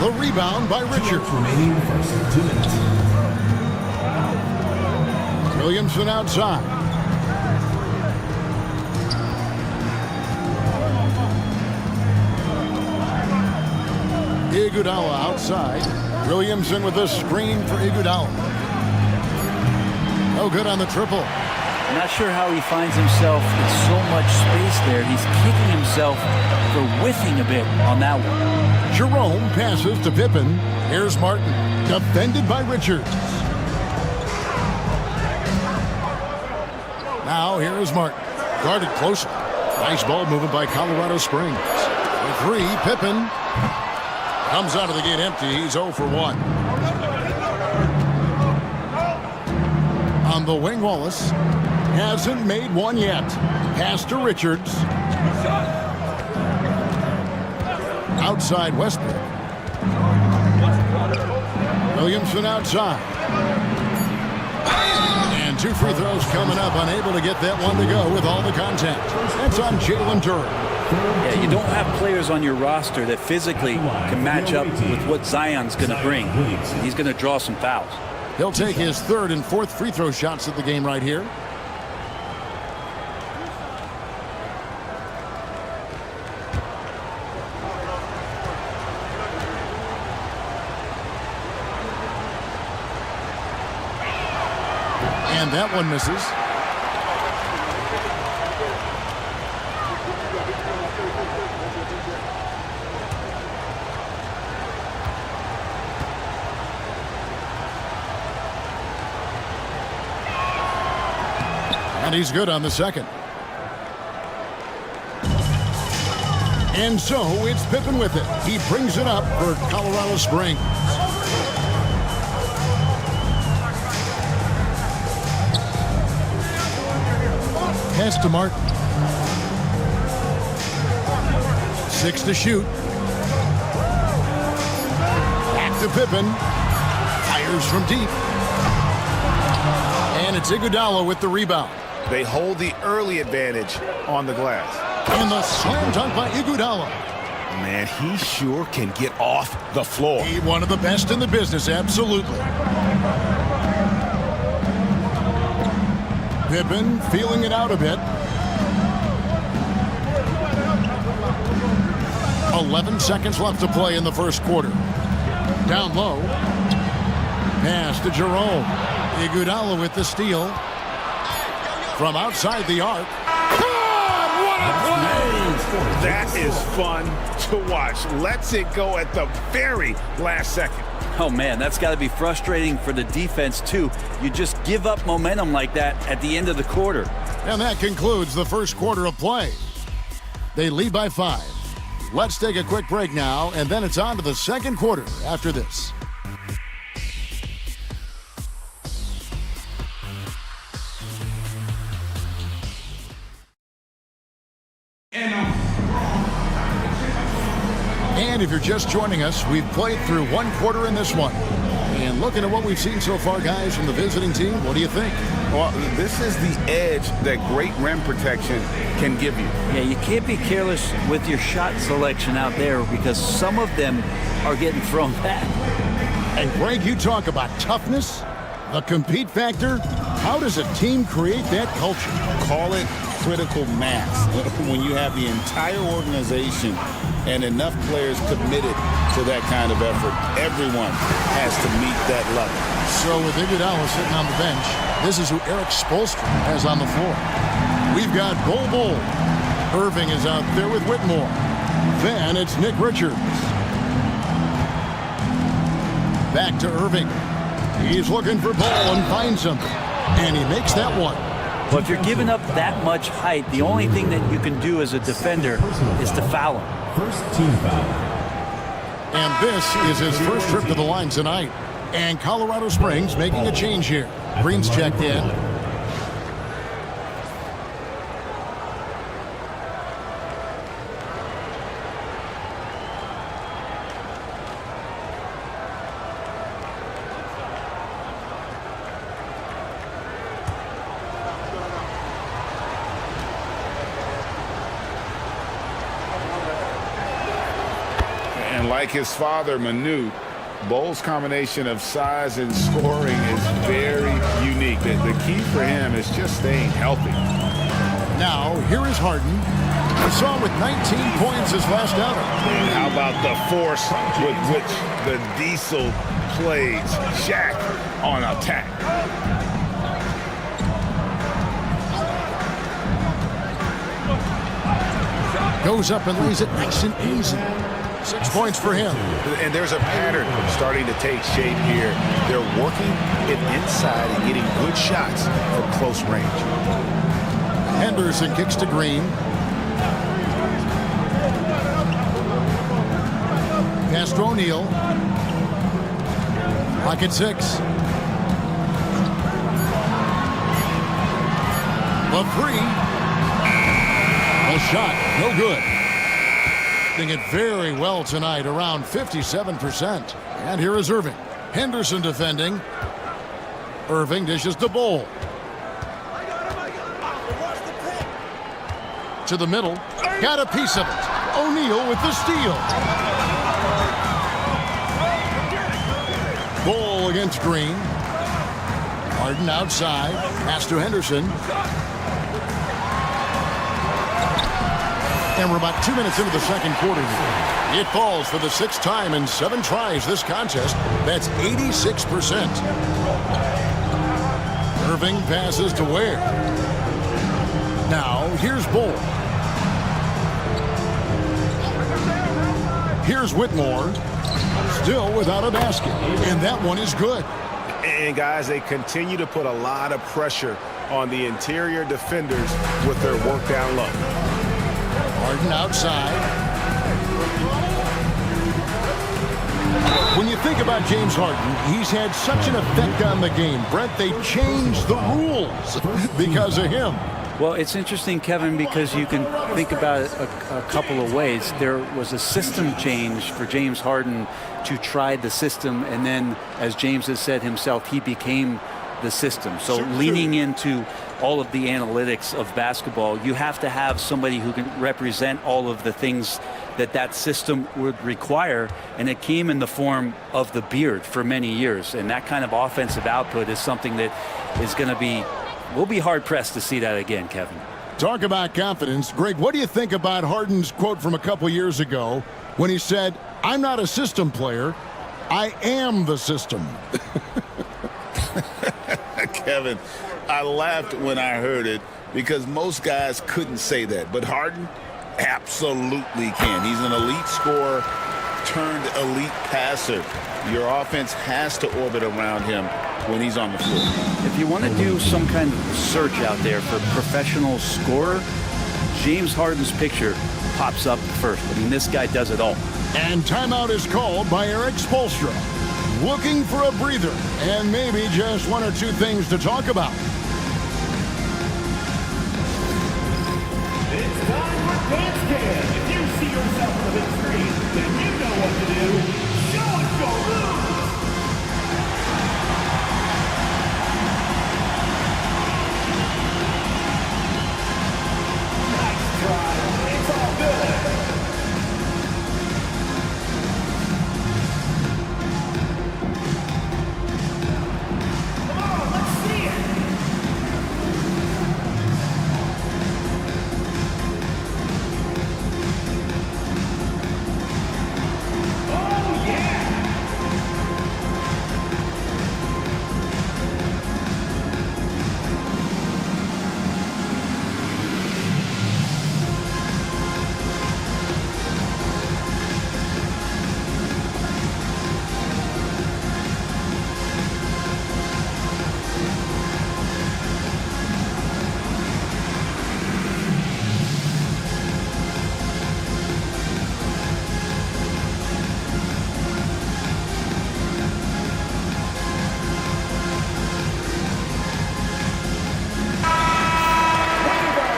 The rebound by Richard. Remaining in the first 2 minutes. Williamson outside. Iguodala outside. Williamson with a screen for Iguodala. No good on the triple. I'm not sure how he finds himself in so much space there. He's kicking himself for whiffing a bit on that one. Jerome passes to Pippen. Here's Martin. Defended by Richards. Now here is Martin. Guarded closer. Nice ball movement by Colorado Springs. The 3, Pippen. Comes out of the gate empty. He's 0 for 1. On the wing, Wallace. Hasn't made one yet. Pass to Richards. Outside Westbrook. Williamson outside. And 2 free throws coming up. Unable to get that one to go with all the contact. That's on Jalen Duren. Yeah, you don't have players on your roster that physically can match up with what Zion's going to bring. He's going to draw some fouls. He'll take his 3rd and 4th free throw shots of the game right here. And that one misses. And he's good on the 2nd. And so it's Pippen with it. He brings it up for Colorado Springs. Pass to Martin. 6 to shoot. Back to Pippen. Fires from deep. And it's Iguodala with the rebound. They hold the early advantage on the glass. And the slam dunk by Iguodala. Man, he sure can get off the floor. He one of the best in the business, absolutely. Pippen feeling it out a bit. 11 seconds left to play in the first quarter. Down low. Pass to Jerome. Iguodala with the steal. From outside the arc. God, what a play! That is fun to watch. Lets it go at the very last second. Oh, man, that's got to be frustrating for the defense, too. You just give up momentum like that at the end of the quarter. And that concludes the first quarter of play. They lead by 5. Let's take a quick break now, and then it's on to the second quarter after this. And if you're just joining us, we've played through one quarter in this one. And looking at what we've seen so far, guys, from the visiting team, what do you think? Well, this is the edge that great rim protection can give you. Yeah, you can't be careless with your shot selection out there because some of them are getting thrown back. And Greg, you talk about toughness, the compete factor. How does a team create that culture? Call it critical mass. When you have the entire organization and enough players committed to that kind of effort, everyone has to meet that level. So with Iguodala sitting on the bench, this is who Eric Spoelstra has on the floor. We've got Bol. Irving is out there with Whitmore. Then it's Nick Richards. Back to Irving. He's looking for Bol and finds something. And he makes that one. Well, if you're giving up that much height, the only thing that you can do as a defender is to foul him. First team foul. And this is his first trip to the line tonight. And Colorado Springs making a change here. Green's checked in. like his father, Manu, Bowles' combination of size and scoring is very unique. The key for him is just staying healthy. Now, here is Harden. We saw him with 19 points his last outing. And how about the force with which the Diesel plays Shaq on attack? Goes up and lays it nice and easy. 6 points for him. And there's a pattern starting to take shape here. They're working it inside and getting good shots from close range. Henderson kicks to Green. Pass to O'Neal. Pocket 6. The 3. A shot, no good. Doing it very well tonight, around 57%. And here is Irving. Henderson defending. Irving dishes the Bowl. To the middle. Got a piece of it. O'Neal with the steal. Bowl against Green. Harden outside. Pass to Henderson. And we're about 2 minutes into the second quarter here. It falls for the 6th time in 7 tries this contest. That's 86%. Irving passes to Ware. Now, here's Bull. Here's Whitmore. Still without a basket. And that one is good. And, guys, they continue to put a lot of pressure on the interior defenders with their work down low. Harden outside. When you think about James Harden, he's had such an effect on the game. Brent, they changed the rules because of him. Well, it's interesting, Kevin, because you can think about it a couple of ways. There was a system change for James Harden to try the system, and then, as James has said himself, he became the system. So leaning into all of the analytics of basketball, you have to have somebody who can represent all of the things that system would require, and it came in the form of the beard for many years. And that kind of offensive output is something that is going to be, we'll be hard-pressed to see that again, Kevin. Talk about confidence. Greg, what do you think about Harden's quote from a couple years ago when he said, "I'm not a system player, I am the system"? Kevin, I laughed when I heard it because most guys couldn't say that. But Harden absolutely can. He's an elite scorer turned elite passer. Your offense has to orbit around him when he's on the floor. If you want to do some kind of search out there for professional scorer, James Harden's picture pops up first. I mean, this guy does it all. And timeout is called by Eric Spoelstra. Looking for a breather and maybe just 1 or 2 things to talk about. It's time for Dance Cam. If you see yourself on the big screen, then you know what to do. Show us your moves. Nice try. It's all good.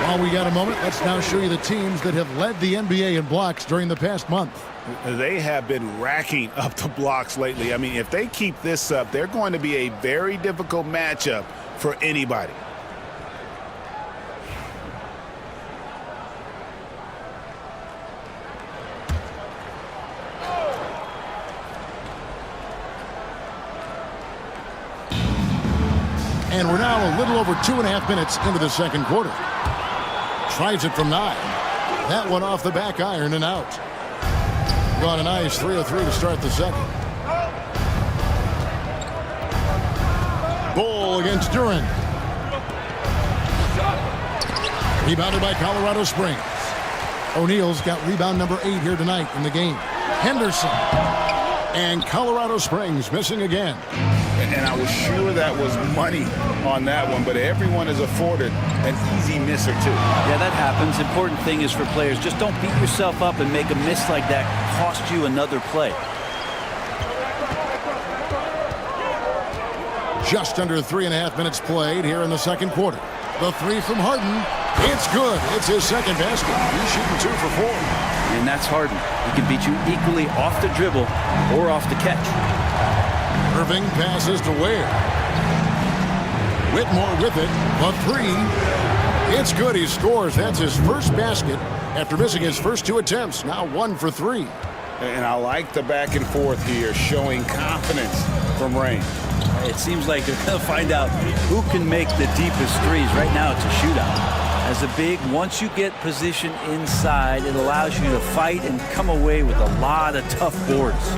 While we got a moment, let's now show you the teams that have led the NBA in blocks during the past month. They have been racking up the blocks lately. I mean, if they keep this up, they're going to be a very difficult matchup for anybody. And we're now a little over 2.5 minutes into the second quarter. Tries it from 9. That one off the back iron and out. Gone a nice 3 of 3 to start the second. Bull against Duran. Rebounded by Colorado Springs. O'Neal's got rebound number 8 here tonight in the game. Henderson. And Colorado Springs missing again. And I was sure that was money on that one, but everyone is afforded an easy miss or two. Yeah, that happens. Important thing is for players, just don't beat yourself up and make a miss like that cost you another play. Just under 3.5 minutes played here in the second quarter. The 3 from Harden. It's good. It's his second basket. He's shooting 2 for 4. And that's Harden. He can beat you equally off the dribble or off the catch. Irving passes to Ware. Whitmore with it. The 3. It's good. He scores. That's his first basket after missing his first 2 attempts. Now 1 for 3. And I like the back and forth here, showing confidence from Rain. It seems like they're going to find out who can make the deepest threes. Right now it's a shootout. As a big, once you get position inside, it allows you to fight and come away with a lot of tough boards.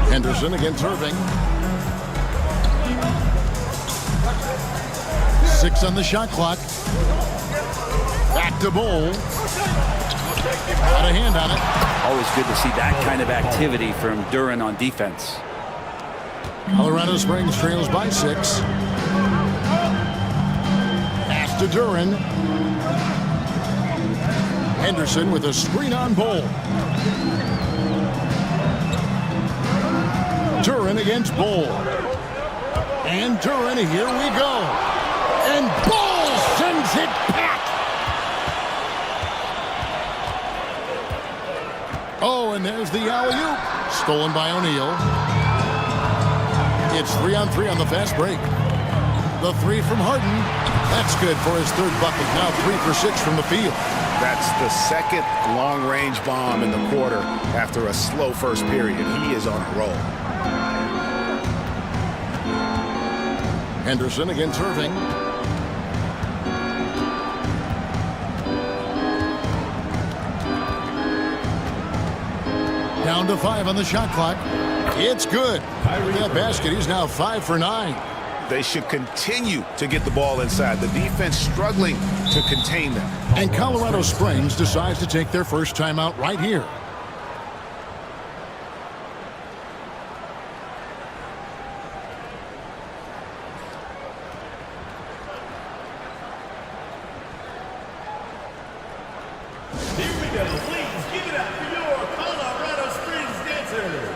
Henderson against Irving. 6 on the shot clock. Back to Bull. Got a hand on it. Always good to see that kind of activity from Duran on defense. Colorado Springs trails by 6. Pass to Duran. Henderson with a screen on Bull. Duran against Bull. And Duran, here we go. And Bull sends it back. Oh, and there's the alley-oop. Stolen by O'Neal. It's 3-on-3 on the fast break. The 3 from Harden. That's good for his 3rd bucket. Now 3 for 6 from the field. That's the second long-range bomb in the quarter after a slow first period. He is on a roll. Henderson against Irving. Down to 5 on the shot clock. It's good. With that basket, he's now 5 for 9. They should continue to get the ball inside. The defense struggling to contain them. And Colorado Springs decides to take their first timeout right here. Here we go. Please give it up for your Colorado Springs dancers.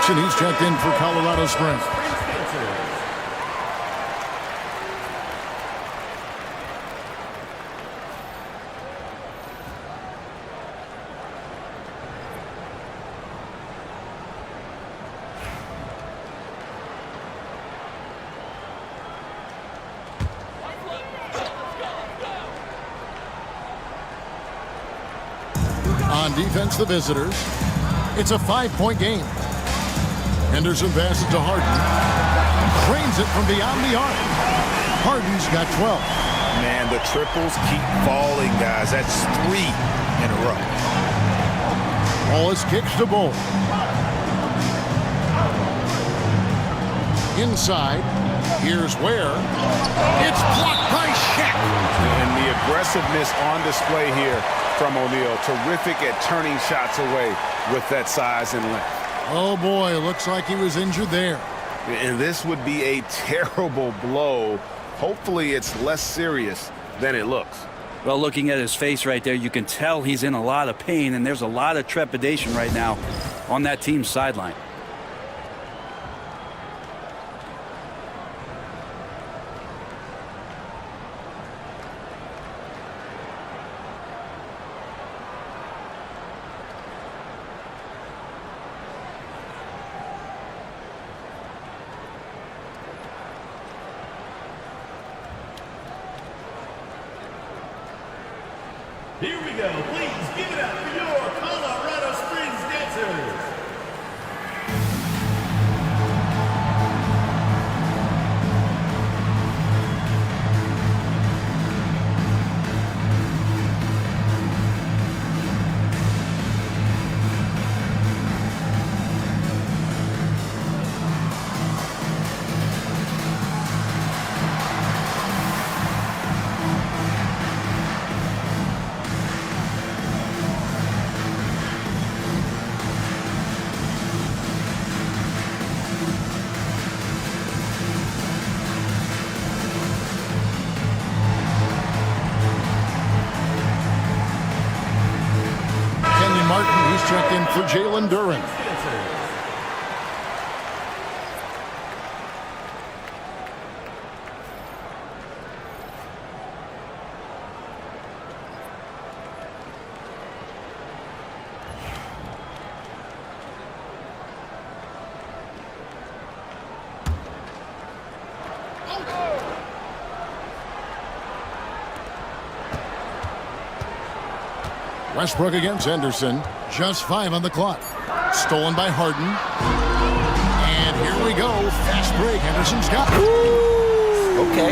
And he's checked in for Colorado Springs. On defense, the visitors. It's a 5-point game. Henderson passes to Harden. Drains it from beyond the arc. Harden's got 12. Man, the triples keep falling, guys. That's 3 in a row. Wallace kicks the ball. Inside. Here's where. It's blocked by Shaq. And the aggressiveness on display here from O'Neal. Terrific at turning shots away with that size and length. Oh, boy. Looks like he was injured there. And this would be a terrible blow. Hopefully it's less serious than it looks. Well, looking at his face right there, you can tell he's in a lot of pain, and there's a lot of trepidation right now on that team's sideline. Here we go. Please give it up for your Colorado Springs dancers. Checked in for Jalen Duren. Westbrook against Henderson. Just 5 on the clock. Stolen by Harden. And here we go. Fast break. Henderson's got it. Okay.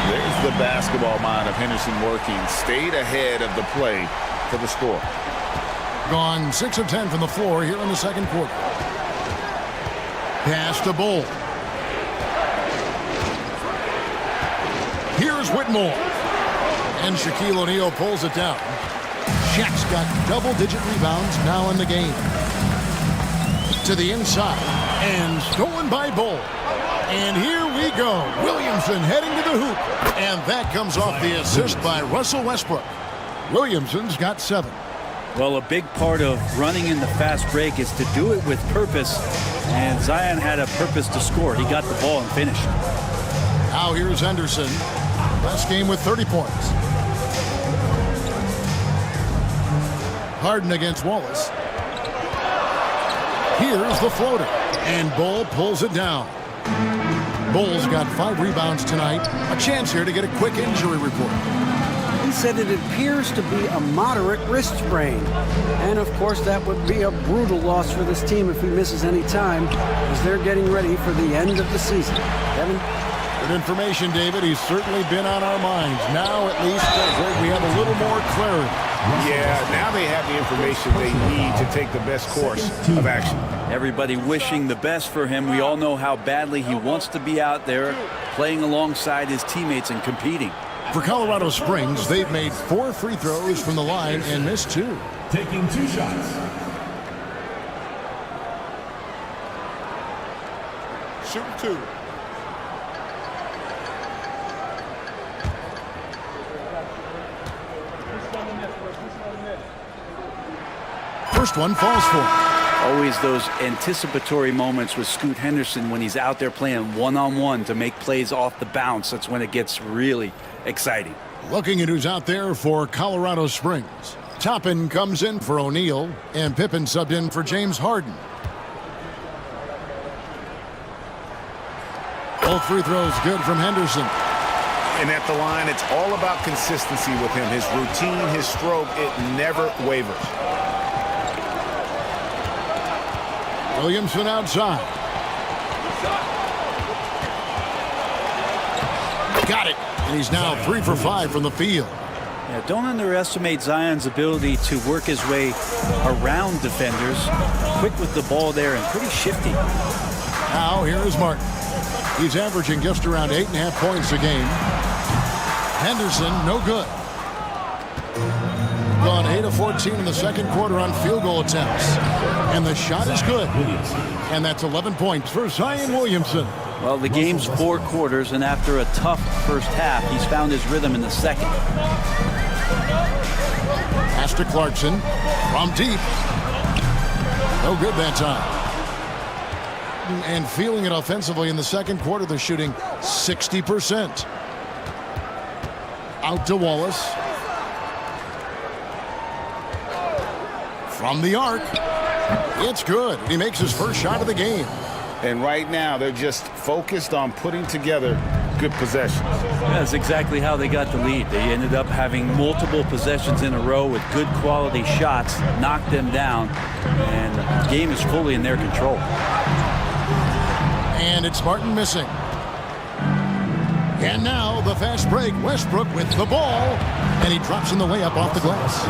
There's the basketball mind of Henderson working. Stayed ahead of the play for the score. Gone 6 of 10 from the floor here in the second quarter. Pass to Bull. Here's Whitmore. And Shaquille O'Neal pulls it down. Shaq's got double-digit rebounds now in the game. To the inside. And stolen by Bull. And here we go. Williamson heading to the hoop. And that comes off the assist by Russell Westbrook. Williamson's got 7. Well, a big part of running in the fast break is to do it with purpose. And Zion had a purpose to score. He got the ball and finished. Now here's Henderson. Last game with 30 points. Harden against Wallace. Here's the floater. And Bull pulls it down. Bull's got 5 rebounds tonight. A chance here to get a quick injury report. He said it appears to be a moderate wrist sprain. And of course that would be a brutal loss for this team if he misses any time, as they're getting ready for the end of the season. Kevin? Good information, David. He's certainly been on our minds. Now at least we have a little more clarity. Yeah, now they have the information they need to take the best course of action. Everybody wishing the best for him. We all know how badly he wants to be out there playing alongside his teammates and competing. For Colorado Springs, they've made 4 free throws from the line and missed 2. Taking 2 shots. Shoot 2. First one falls for him. Always those anticipatory moments with Scoot Henderson when he's out there playing one-on-one to make plays off the bounce. That's when it gets really exciting. Looking at who's out there for Colorado Springs. Toppin comes in for O'Neal, and Pippen subbed in for James Harden. Both free throws good from Henderson. And at the line, it's all about consistency with him. His routine, his stroke, it never wavers. Williamson outside. Got it. And he's now 3 for 5 from the field. Yeah, don't underestimate Zion's ability to work his way around defenders. Quick with the ball there and pretty shifty. Now here is Martin. He's averaging just around 8.5 points a game. Henderson, no good. Gone 8 of 14 in the second quarter on field goal attempts. And the shot is good. And that's 11 points for Zion Williamson. Well, the game's 4 quarters, and after a tough first half, he's found his rhythm in the second. Pass to Clarkson from deep. No good that time. And feeling it offensively in the second quarter, they're shooting 60%. Out to Wallace. From the arc. It's good. He makes his first shot of the game. And right now, they're just focused on putting together good possessions. That's exactly how they got the lead. They ended up having multiple possessions in a row with good quality shots, knocked them down, and the game is fully in their control. And it's Martin missing. And now the fast break. Westbrook with the ball. And he drops in the layup off the glass.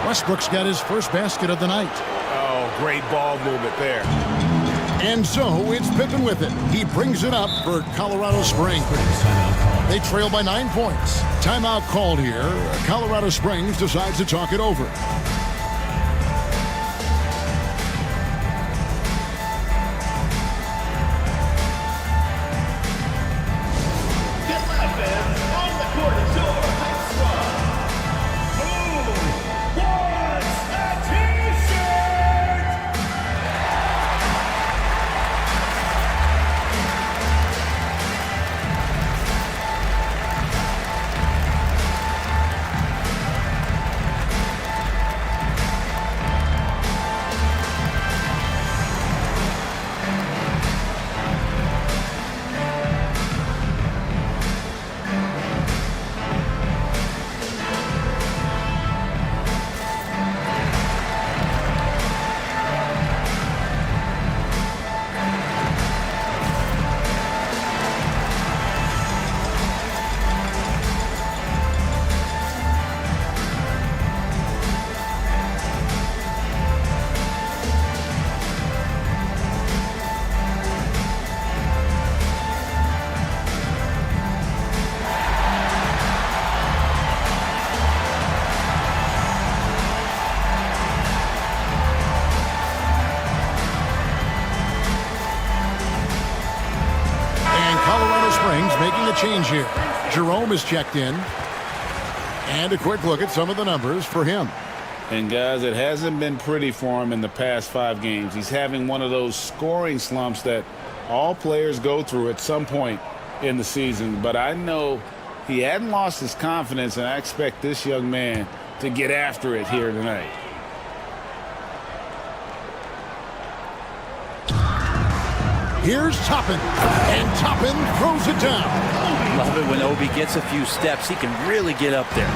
Westbrook's got his first basket of the night. Oh, great ball movement there. And so it's Pippen with it. He brings it up for Colorado Springs. They trail by 9 points. Timeout called here. Colorado Springs decides to talk it over. Making a change here. Jerome is checked in. And a quick look at some of the numbers for him. And guys, it hasn't been pretty for him in the past 5 games. He's having one of those scoring slumps that all players go through at some point in the season. But I know he hadn't lost his confidence, and I expect this young man to get after it here tonight. Here's Toppin, and Toppin throws it down. Love it when Obi gets a few steps. He can really get up there.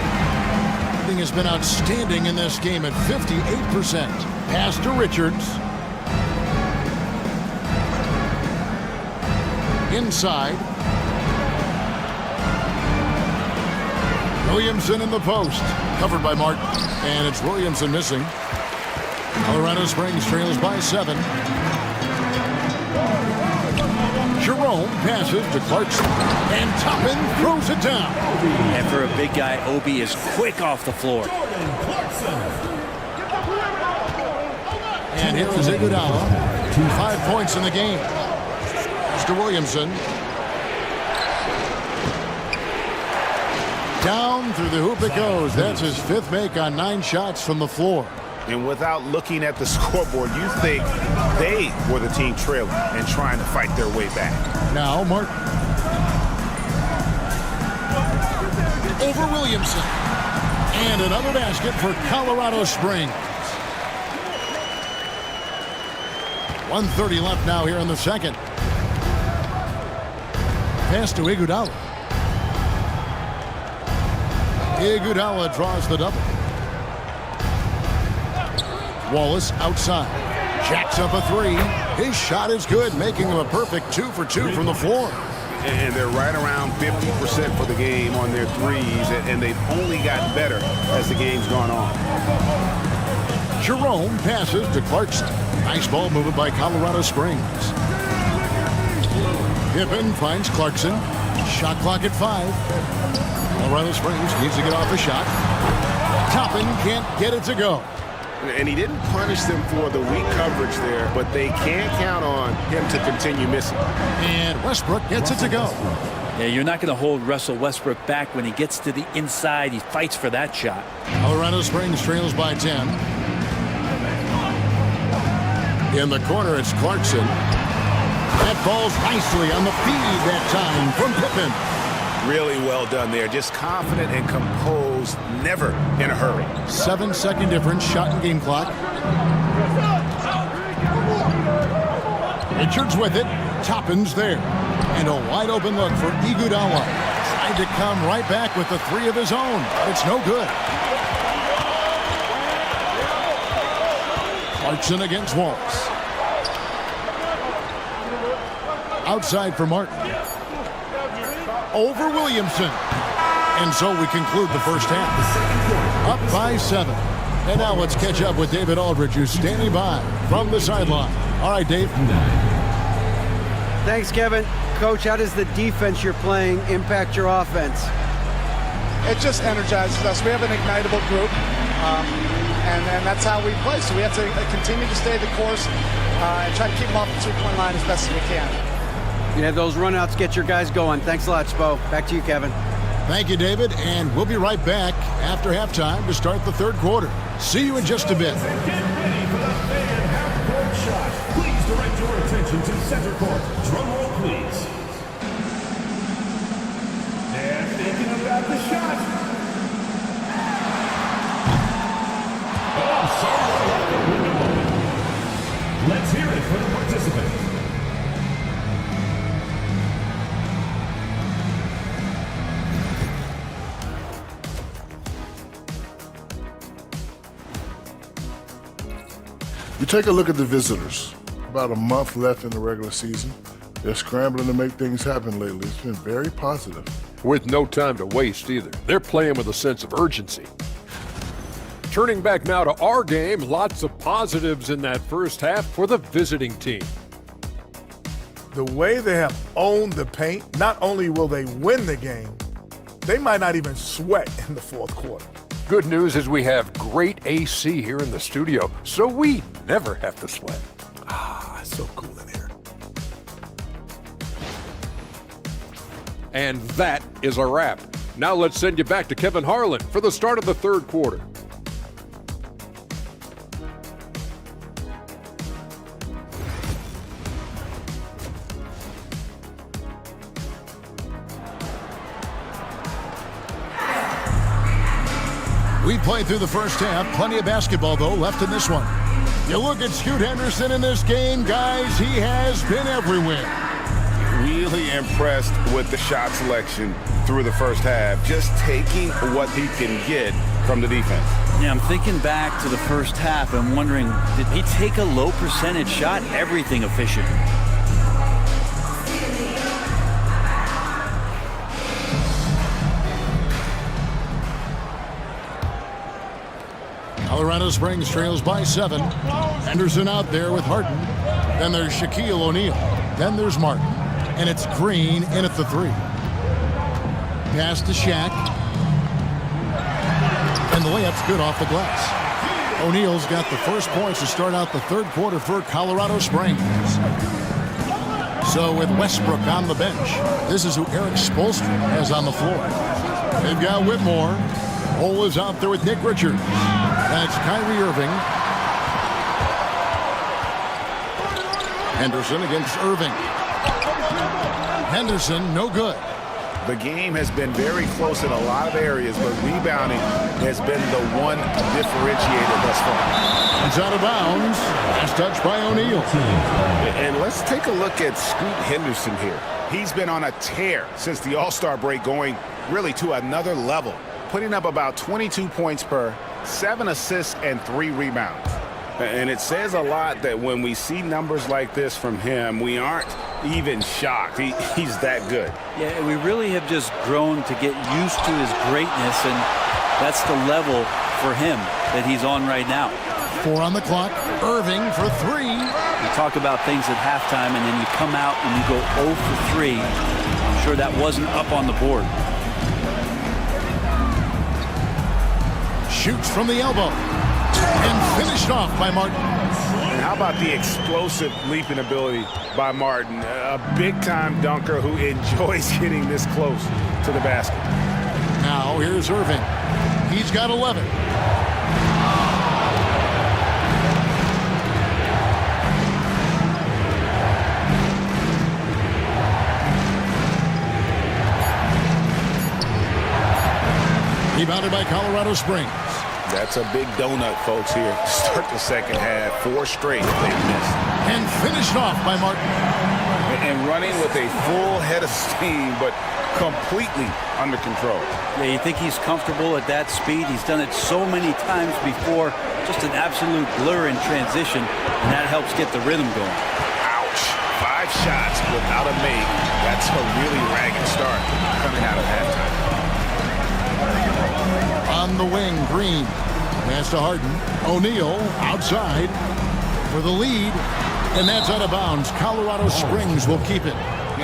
Everything has been outstanding in this game at 58%. Pass to Richards. Inside. Williamson in the post. Covered by Martin. And it's Williamson missing. Colorado Springs trails by 7. Jerome passes to Clarkson, and Toppin throws it down. And for a big guy, Obi is quick off the floor. And here is Iguodala. 5 points in the game. Mr. Williamson. Down through the hoop it goes. That's his 5th make on 9 shots from the floor. And without looking at the scoreboard, you think they were the team trailing and trying to fight their way back. Now Martin. Over Williamson. And another basket for Colorado Springs. 1:30 left now here in the second. Pass to Iguodala. Iguodala draws the double. Wallace outside. Jacks up a 3. His shot is good, making him a perfect 2 for 2 from the floor. and they're right around 50% for the game on their threes, and they've only gotten better as the game's gone on. Jerome passes to Clarkson. Nice ball movement by Colorado Springs. Pippen finds Clarkson. Shot clock at 5. Colorado Springs needs to get off a shot. Toppin can't get it to go. And he didn't punish them for the weak coverage there, but they can't count on him to continue missing. And Westbrook gets it to go. Yeah, you're not going to hold Russell Westbrook back when he gets to the inside. He fights for that shot. Colorado Springs trails by 10. In the corner, it's Clarkson. That falls nicely on the feed that time from Pippen. Really well done there. Just confident and composed, never in a hurry. 7-second difference, shot and game clock. Richards with it. Toppin's there. And a wide open look for Iguodala. Tried to come right back with the 3 of his own. It's no good. Clarkson against Wallace. Outside for Martin. Over Williamson. And so we conclude the first half. Up by 7. And now let's catch up with David Aldridge, who's standing by from the sideline. All right, Dave. Thanks, Kevin. Coach, how does the defense you're playing impact your offense? It just energizes us. We have an ignitable group, and that's how we play. So we have to continue to stay the course and try to keep them off the 2-point line as best as we can. Yeah, those runouts get your guys going. Thanks a lot, Spo. Back to you, Kevin. Thank you, David, and we'll be right back after halftime to start the third quarter. See you in just a bit. Get ready for the fan half-court shot. Please direct your attention to center court. Drum roll, please. They're thinking about the shot. Oh, sorry. Let's hear it for the participants. You take a look at the visitors. About a month left in the regular season. They're scrambling to make things happen lately. It's been very positive. With no time to waste either. They're playing with a sense of urgency. Turning back now to our game, lots of positives in that first half for the visiting team. The way they have owned the paint, not only will they win the game, they might not even sweat in the fourth quarter. Good news is we have great AC here in the studio, so we never have to sweat. It's so cool in here. And that is a wrap. Now let's send you back to Kevin Harlan for the start of the third quarter. We played through the first half. Plenty of basketball, though, left in this one. You look at Scoot Henderson in this game, guys, he has been everywhere. Really impressed with the shot selection through the first half. Just taking what he can get from the defense. Yeah, I'm thinking back to the first half. I'm wondering, did he take a low percentage shot? Everything efficient. Colorado Springs trails by 7. Henderson out there with Harden. Then there's Shaquille O'Neal. Then there's Martin. And it's Green in at the 3. Pass to Shaq. And the layup's good off the glass. O'Neal's got the first points to start out the third quarter for Colorado Springs. So with Westbrook on the bench, this is who Eric Spoelstra has on the floor. They've got Whitmore. Cole is out there with Nick Richards. That's Kyrie Irving. Henderson against Irving. Henderson, no good. The game has been very close in a lot of areas, but rebounding has been the one differentiator thus far. It's out of bounds. Last touch by O'Neal. And let's take a look at Scoot Henderson here. He's been on a tear since the All-Star break, going really to another level, putting up about 22 points per, 7 assists, and 3 rebounds. And it says a lot that when we see numbers like this from him, we aren't even shocked. He's that good. Yeah, we really have just grown to get used to his greatness, and that's the level for him that he's on right now. 4 on the clock. Irving for 3. You talk about things at halftime, and then you come out and you go 0 for 3. I'm sure that wasn't up on the board. Shoots from the elbow. And finished off by Martin. And how about the explosive leaping ability by Martin? A big-time dunker who enjoys getting this close to the basket. Now here's Irving. He's got 11. Rebounded by Colorado Springs. That's a big donut, folks, here. Start the second half. 4 straight they've missed. And finished off by Martin. And running with a full head of steam, but completely under control. Yeah, you think he's comfortable at that speed. He's done it so many times before. Just an absolute blur in transition, and that helps get the rhythm going. Ouch. 5 shots without a make. That's a really ragged start coming out of halftime. On the wing, Green. Pass to Harden. O'Neal outside for the lead. And that's out of bounds. Colorado Springs will keep it.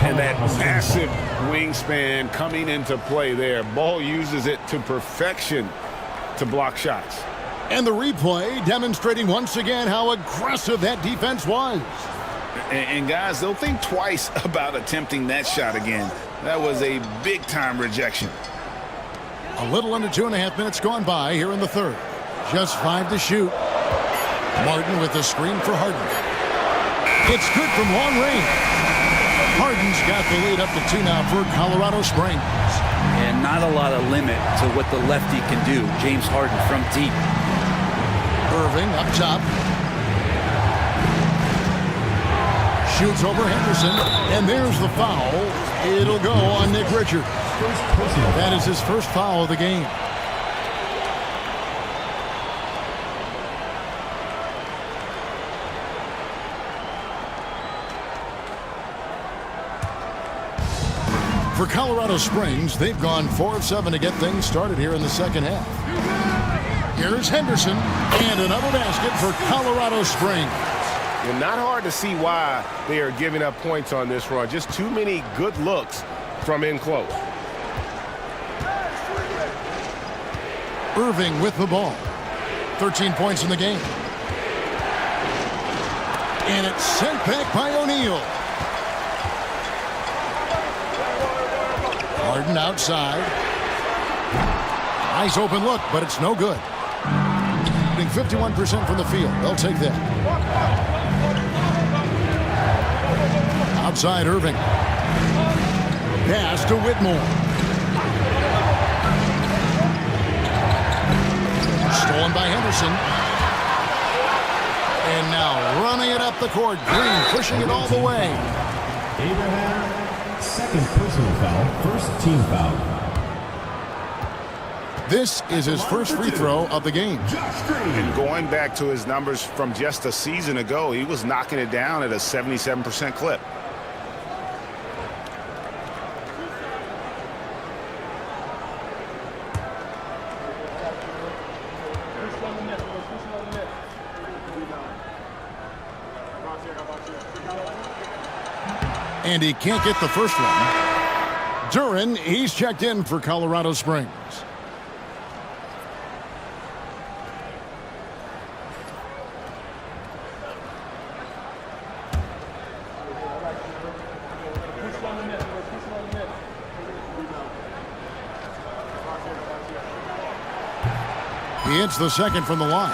And that massive wingspan coming into play there. Ball uses it to perfection to block shots. And the replay demonstrating once again how aggressive that defense was. And guys, they'll think twice about attempting that shot again. That was a big-time rejection. A little under 2.5 minutes gone by here in the third. Just 5 to shoot. Martin with the screen for Harden. It's good from long range. Harden's got the lead up to 2 now for Colorado Springs. And not a lot of limit to what the lefty can do. James Harden from deep. Irving up top. Shoots over Henderson. And there's the foul. It'll go on Nick Richards. That is his first foul of the game. For Colorado Springs, they've gone 4 of 7 to get things started here in the second half. Here's Henderson, and another basket for Colorado Springs. And not hard to see why they are giving up points on this run. Just too many good looks from in close. Irving with the ball. 13 points in the game. And it's sent back by O'Neal. Harden outside. Nice open look, but it's no good. 51% from the field. They'll take that. Outside Irving. Pass to Whitmore. Stolen by Henderson. And now running it up the court. Green pushing it all the way. Abraham, second personal foul, first team foul. This is his first free throw of the game. And going back to his numbers from just a season ago, he was knocking it down at a 77% clip. And he can't get the first one. Duran, he's checked in for Colorado Springs. He hits the second from the line.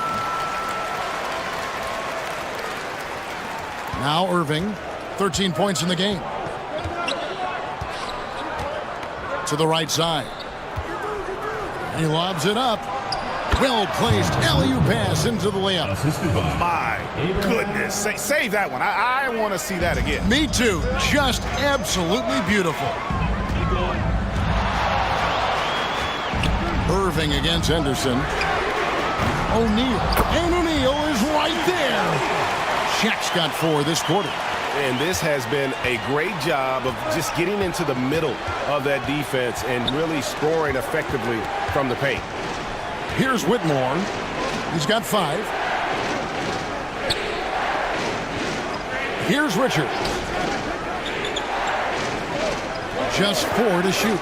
Now Irving, 13 points in the game. To the right side. And he lobs it up. Well-placed alley-oop pass into the layup. My goodness. Save that one. I want to see that again. Me too. Just absolutely beautiful. Irving against Henderson. O'Neal. And O'Neal is right there. Shaq's got 4 this quarter. And this has been a great job of just getting into the middle of that defense and really scoring effectively from the paint. Here's Whitmore. He's got 5. Here's Richard. Just 4 to shoot.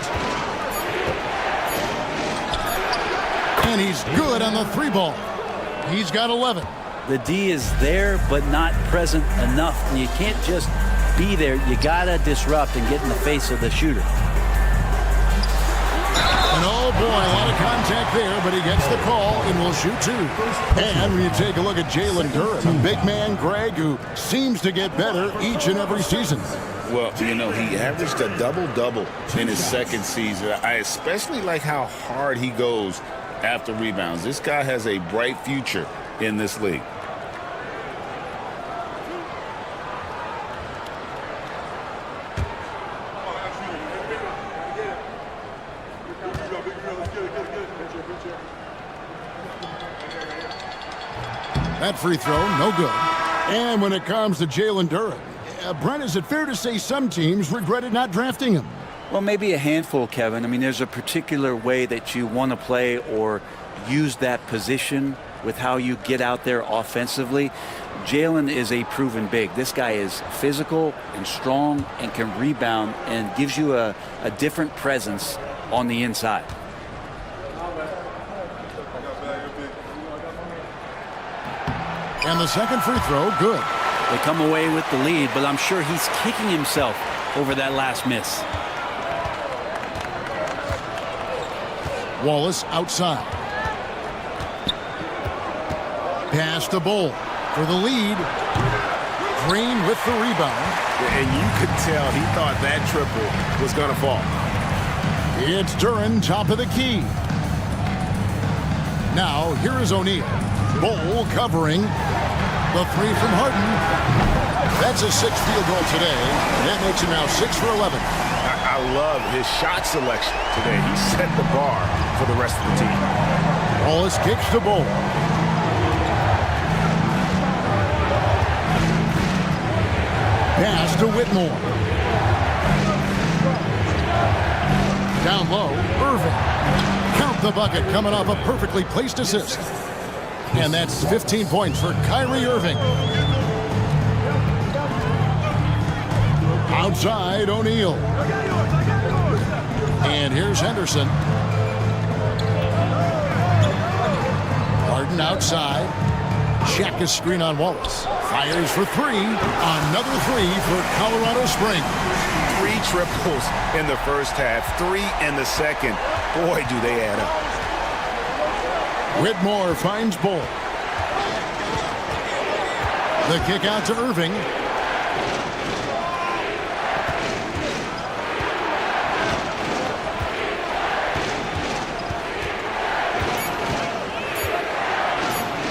And he's good on the 3-ball. He's got 11. The D is there, but not present enough. And you can't just be there. You got to disrupt and get in the face of the shooter. And oh boy, a lot of contact there, but he gets the call and will shoot 2. And when you take a look at Jalen Duren, a big man, Greg, who seems to get better each and every season. Well, you know, he averaged a double-double in his second season. I especially like how hard he goes after rebounds. This guy has a bright future in this league. That free throw, no good. And when it comes to Jalen Duren, Brent, is it fair to say some teams regretted not drafting him? Well, maybe a handful, Kevin. I mean, there's a particular way that you want to play or use that position with how you get out there offensively. Jalen is a proven big. This guy is physical and strong and can rebound and gives you a different presence on the inside. And the second free throw, good. They come away with the lead, but I'm sure he's kicking himself over that last miss. Wallace outside. Pass to Bull for the lead. Green with the rebound. And you could tell he thought that triple was going to fall. It's Duren, top of the key. Now, here is O'Neal. Bull covering. The 3 from Harden. That's a 6th field goal today. And that makes him now 6 for 11. I love his shot selection today. He set the bar for the rest of the team. Wallace kicks to Bull. Pass to Whitmore. Down low, Irving. Count the bucket, coming off a perfectly placed assist. And that's 15 points for Kyrie Irving. Outside, O'Neal. And here's Henderson. Harden outside. Check his screen on Wallace. Fires for 3. Another 3 for Colorado Springs. 3 triples in the first half, 3 in the second. Boy, do they add up. Whitmore finds Bull. The kick out to Irving.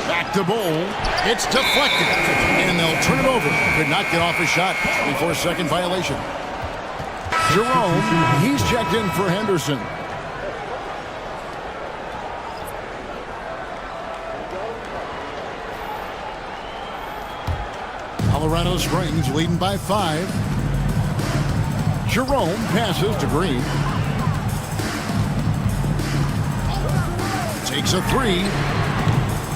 Back to Bull. It's deflected. And they'll turn it over. Could not get off his shot before a second violation. Jerome, he's checked in for Henderson. Colorado Springs leading by 5. Jerome passes to Green. Takes a 3.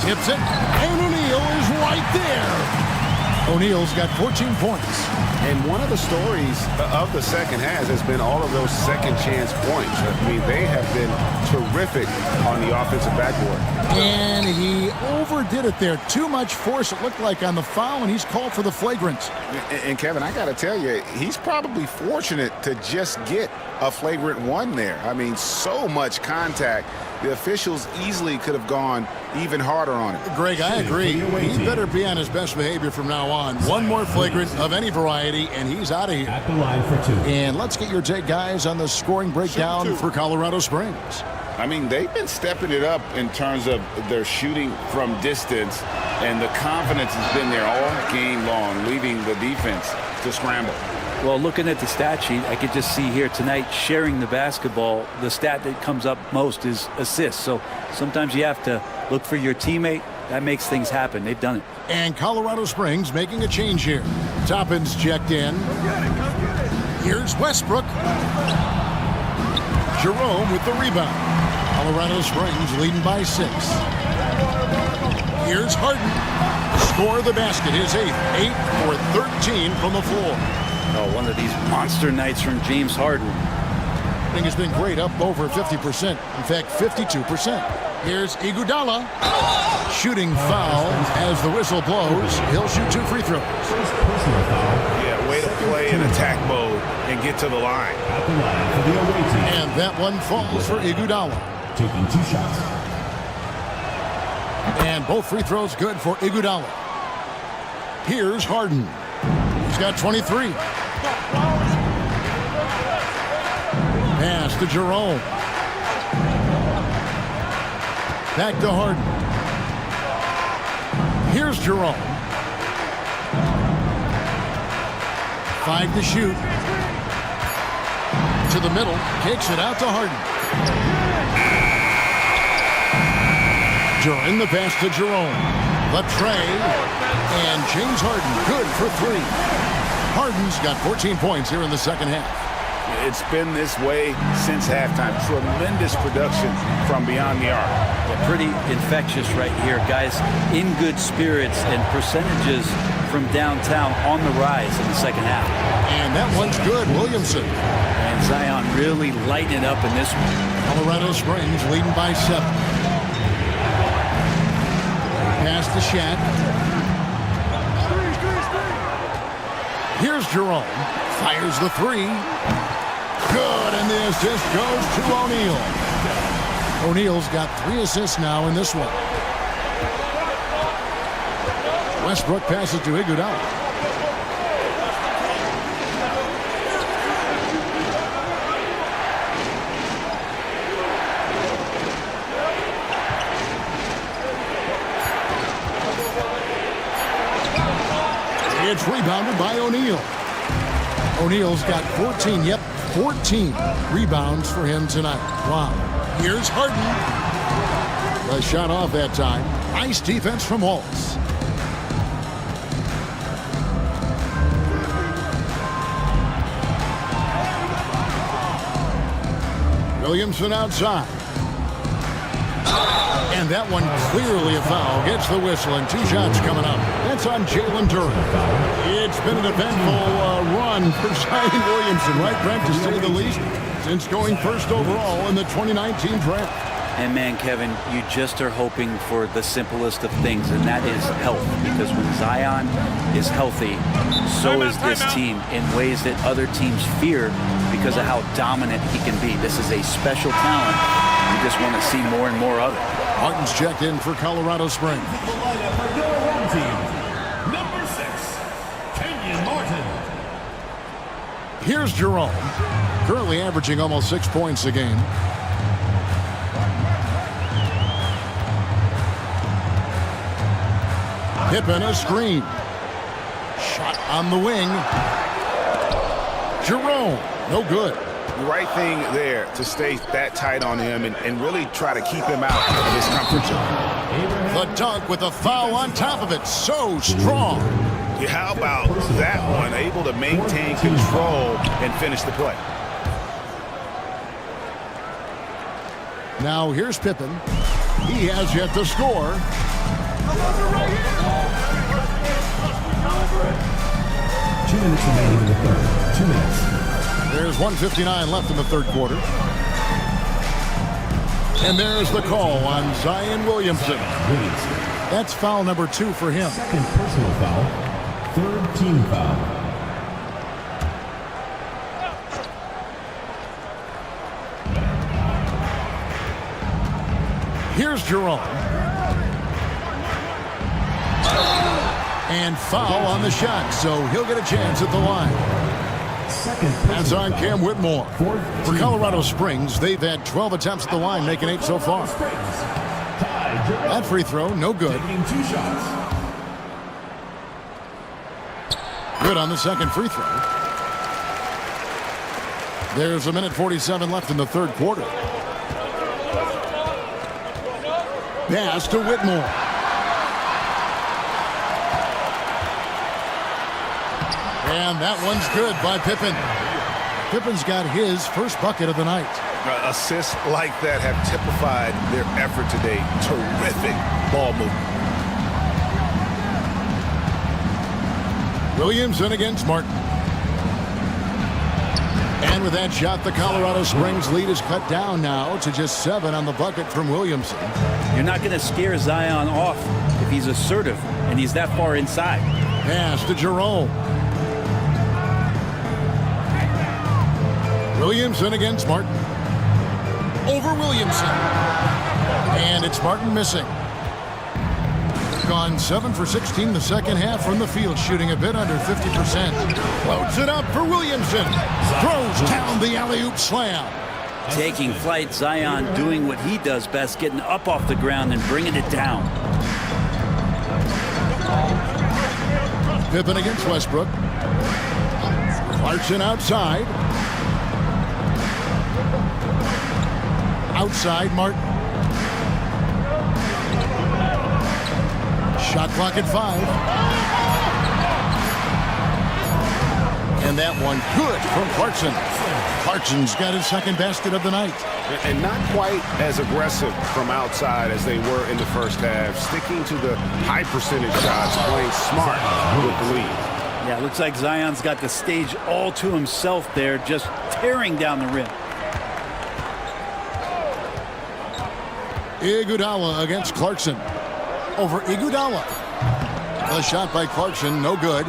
Tips it. And O'Neal is right there. O'Neal's got 14 points. And one of the stories of the second half has been all of those second chance points. I mean, they have been terrific on the offensive backboard. And he overdid it there. Too much force, it looked like, on the foul, and he's called for the flagrant. And Kevin, I got to tell you, he's probably fortunate to just get a flagrant 1 there. I mean, so much contact. The officials easily could have gone even harder on it. Greg, I agree. He better be on his best behavior from now on. One more flagrant of any variety, and he's out of here. At the line for 2. And let's get your take, guys, on the scoring breakdown for Colorado Springs. I mean, they've been stepping it up in terms of their shooting from distance, and the confidence has been there all game long, leaving the defense to scramble. Well, looking at the stat sheet, I could just see here tonight sharing the basketball. The stat that comes up most is assists. So sometimes you have to look for your teammate. That makes things happen. They've done it. And Colorado Springs making a change here. Toppin's checked in. Here's Westbrook. Jerome with the rebound. Colorado Springs leading by 6. Here's Harden. Score the basket. His 8th. 8 for 13 from the floor. Oh, one of these monster nights from James Harden. Shooting has been great, up over 50%. In fact, 52%. Here's Iguodala. Shooting foul as the whistle blows. He'll shoot 2 free throws. Yeah, way to play in attack mode and get to the line. And that one falls for Iguodala. Taking 2 shots. And both free throws good for Iguodala. Here's Harden. He's got 23. Pass to Jerome. Back to Harden. Here's Jerome. 5 to shoot. To the middle. Kicks it out to Harden. During the pass to Jerome. The tray. And James Harden good for 3. Harden's got 14 points here in the second half. It's been this way since halftime. Tremendous production from beyond the arc. Yeah, pretty infectious right here. Guys in good spirits and percentages from downtown on the rise in the second half. And that one's good. Williamson. And Zion really lighting up in this one. Colorado Springs leading by 7. Pass to Shaq. Here's Jerome. Fires the 3. Good, and the assist goes to O'Neal. O'Neal's got 3 assists now in this one. Westbrook passes to Iguodala. It's rebounded by O'Neal. O'Neal's got 14, 14 rebounds for him tonight. Wow. Here's Harden. The shot off that time. Nice defense from Holtz. Williamson outside. And that one clearly a foul. Gets the whistle and 2 shots coming up. That's on Jalen Duren. It's been an eventful run for Zion Williamson, right, Brent, to say the least, since going first overall in the 2019 draft. And man, Kevin, you just are hoping for the simplest of things, and that is health. Because when Zion is healthy, so is this team in ways that other teams fear because of how dominant he can be. This is a special talent. You just want to see more and more of it. Martin's checked in for Colorado Springs. Number 6, Kenyon Martin. Here's Jerome. Currently averaging almost 6 points a game. Pippen a screen. Shot on the wing. Jerome, no good. The right thing there to stay that tight on him and really try to keep him out of his comfort zone. The dunk with a foul on top of it. So strong. Yeah, how about that one? Able to maintain control and finish the play. Now here's Pippen. He has yet to score. 2 minutes remaining in the third. 2 minutes. There's 1:59 left in the third quarter. And there's the call on Zion Williamson. That's foul number 2 for him. Second personal foul. Third team foul. Here's Jerome. And foul on the shot, so he'll get a chance at the line. That's on Cam Whitmore. For Colorado Springs, they've had 12 attempts at the line, making 8 so far. That free throw, no good. Good on the second free throw. There's 1:47 left in the third quarter. Pass to Whitmore. And that one's good by Pippen. Pippen's got his first bucket of the night. Assists like that have typified their effort today. Terrific ball movement. Williamson against Martin. And with that shot, the Colorado Springs lead is cut down now to just 7 on the bucket from Williamson. You're not going to scare Zion off if he's assertive and he's that far inside. Pass to Jerome. Williamson against Martin. Over Williamson. And it's Martin missing. Gone 7 for 16 the second half from the field, shooting a bit under 50%. Floats it up for Williamson. Throws down the alley-oop slam. Taking flight, Zion doing what he does best, getting up off the ground and bringing it down. Pippen against Westbrook. Clarkson outside. Outside, Martin. Shot clock at 5. And that one good from Clarkson. Clarkson's got his second basket of the night. And not quite as aggressive from outside as they were in the first half. Sticking to the high percentage shots, playing smart with the lead. Yeah, it looks like Zion's got the stage all to himself there, just tearing down the rim. Iguodala against Clarkson. Over Iguodala. The shot by Clarkson, no good.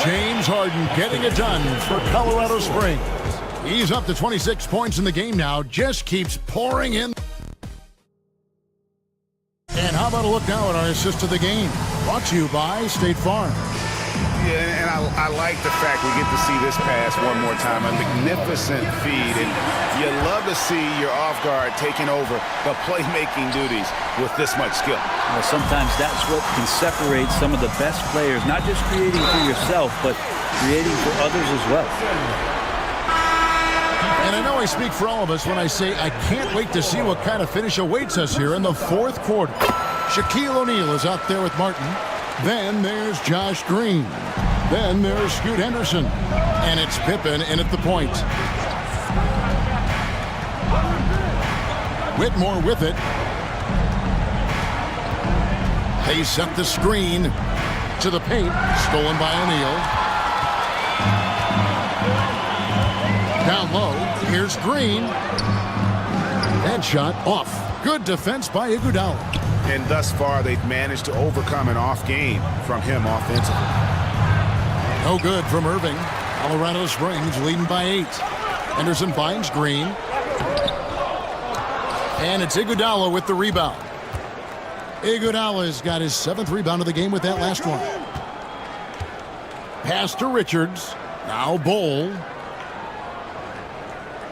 James Harden getting it done for Colorado Springs. He's up to 26 points in the game now. Just keeps pouring in. And how about a look now at our assist of the game? Brought to you by State Farm. Yeah, and I like the fact we get to see this pass one more time. A magnificent feed, and you love to see your off guard taking over the playmaking duties with this much skill. Well, sometimes that's what can separate some of the best players, not just creating for yourself, but creating for others as well. And I know I speak for all of us when I say I can't wait to see what kind of finish awaits us here in the fourth quarter. Shaquille O'Neal is out there with Martin. Then there's Josh Green. Then there's Scoot Henderson. And it's Pippen in at the point. Whitmore with it. They set the screen to the paint. Stolen by O'Neal. Down low. Here's Green. That shot off. Good defense by Iguodala. And thus far, they've managed to overcome an off game from him offensively. No good from Irving. Colorado Springs leading by 8. Henderson finds Green. And it's Iguodala with the rebound. Iguodala's got his 7th rebound of the game with that last one. Pass to Richards. Now Bol.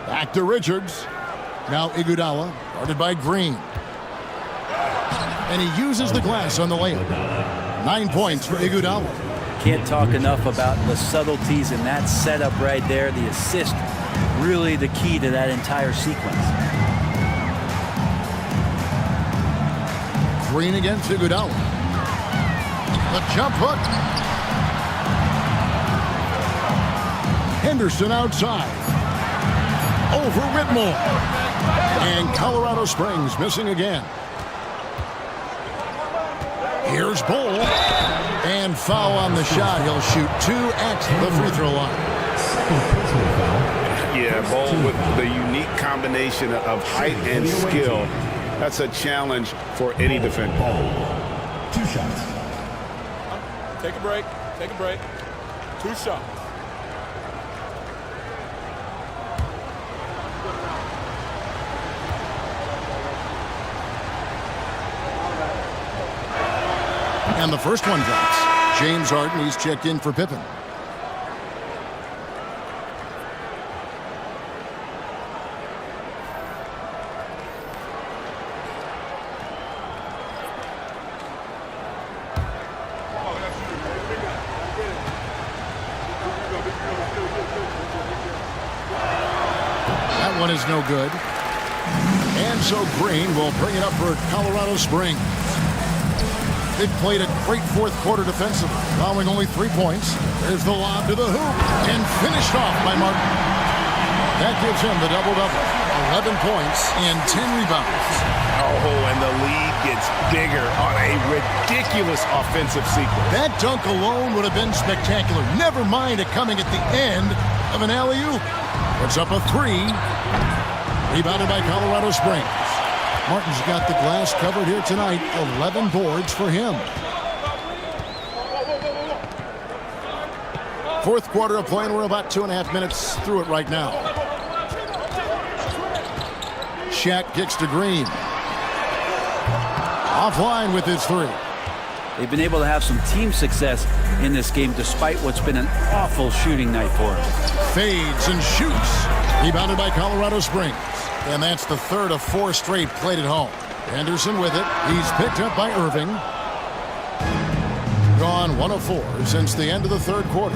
Back to Richards. Now Iguodala, guarded by Green. And he uses the glass on the layup. 9 points for Iguodala. Can't talk enough about the subtleties in that setup right there. The assist, really the key to that entire sequence. Green against Iguodala. The jump hook. Henderson outside. Over Whitmore. And Colorado Springs missing again. Here's Bol. And foul on the shot. He'll shoot 2 at the free throw line. Yeah, Bol with the unique combination of height and skill. That's a challenge for any defender. 2 shots. Take a break. Take a break. 2 shots. And the first one drops. James Harden, he's checked in for Pippen. That one is no good. And so Green will bring it up for Colorado Springs. They've played a great fourth quarter defensively, allowing only 3 points. There's the lob to the hoop, and finished off by Martin. That gives him the double-double, 11 points and 10 rebounds. Oh, and the lead gets bigger on a ridiculous offensive sequence. That dunk alone would have been spectacular. Never mind it coming at the end of an alley-oop. Puts up a 3. Rebounded by Colorado Springs. Martin's got the glass covered here tonight. 11 boards for him. Fourth quarter of play, and we're about 2.5 minutes through it right now. Shaq kicks to Green. Offline with his 3. They've been able to have some team success in this game despite what's been an awful shooting night for them. Fades and shoots. Rebounded by Colorado Springs. And that's the third of 4 straight played at home. Anderson with it. He's picked up by Irving. Gone 1 of 4 since the end of the third quarter.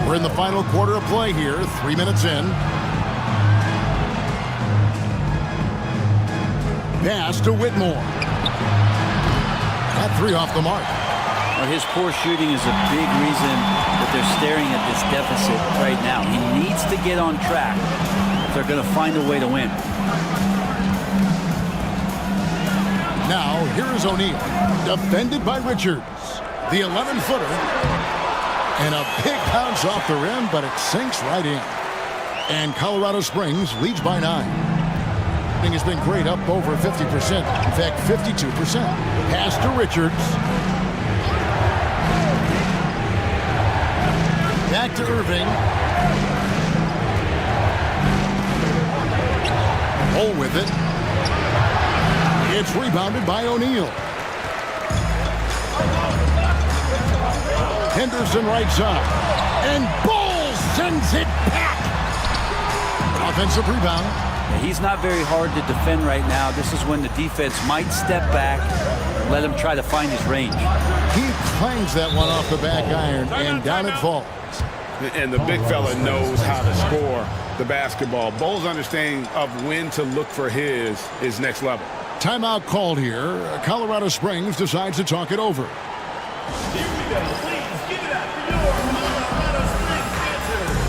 We're in the final quarter of play here. 3 minutes in. Pass to Whitmore. That 3 off the mark. Well, his poor shooting is a big reason that they're staring at this deficit right now. He needs to get on track if they're going to find a way to win. Now, here is O'Neal, defended by Richards. The 11-footer. And a big bounce off the rim, but it sinks right in. And Colorado Springs leads by 9. Has been great, up over 50%. In fact, 52%. Pass to Richards. Back to Irving. Hole with it. It's rebounded by O'Neal. Henderson right side. And Bull sends it back. Offensive rebound. He's not very hard to defend right now. This is when the defense might step back and let him try to find his range. He clangs that one off the back iron, and down it falls. And the big fella knows how to score the basketball. Bull's understanding of when to look for his is next level. Timeout called here. Colorado Springs decides to talk it over. Here we go. Please give it up for your Colorado Springs dancers.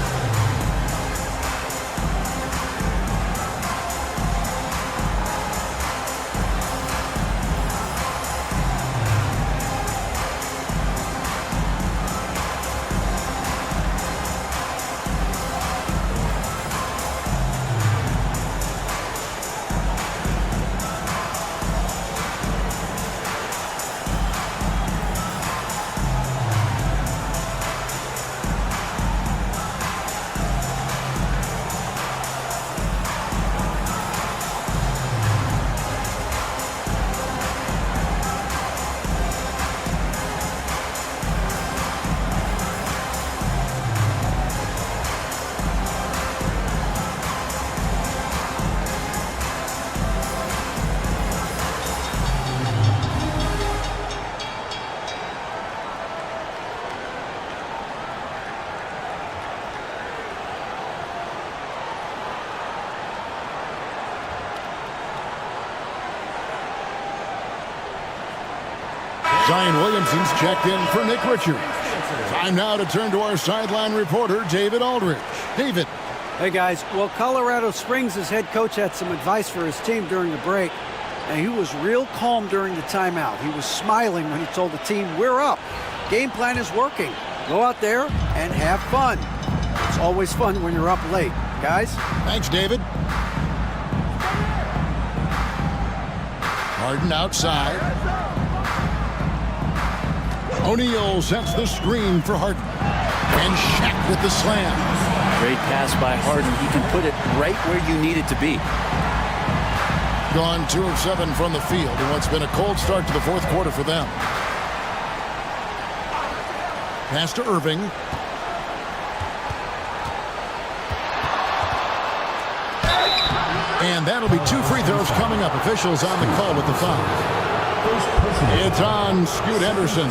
Zion Williamson's checked in for Nick Richards. Time now to turn to our sideline reporter, David Aldridge. David. Hey, guys. Well, Colorado Springs' head coach had some advice for his team during the break, and he was real calm during the timeout. He was smiling when he told the team, we're up. Game plan is working. Go out there and have fun. It's always fun when you're up late. Guys? Thanks, David. Harden outside. O'Neal sets the screen for Harden. And Shaq with the slam. Great pass by Harden. He can put it right where you need it to be. Gone 2 of 7 from the field in what's been a cold start to the fourth quarter for them. Pass to Irving. And that'll be 2 free throws coming up. Officials on the call with the foul. It's on Scoot Henderson.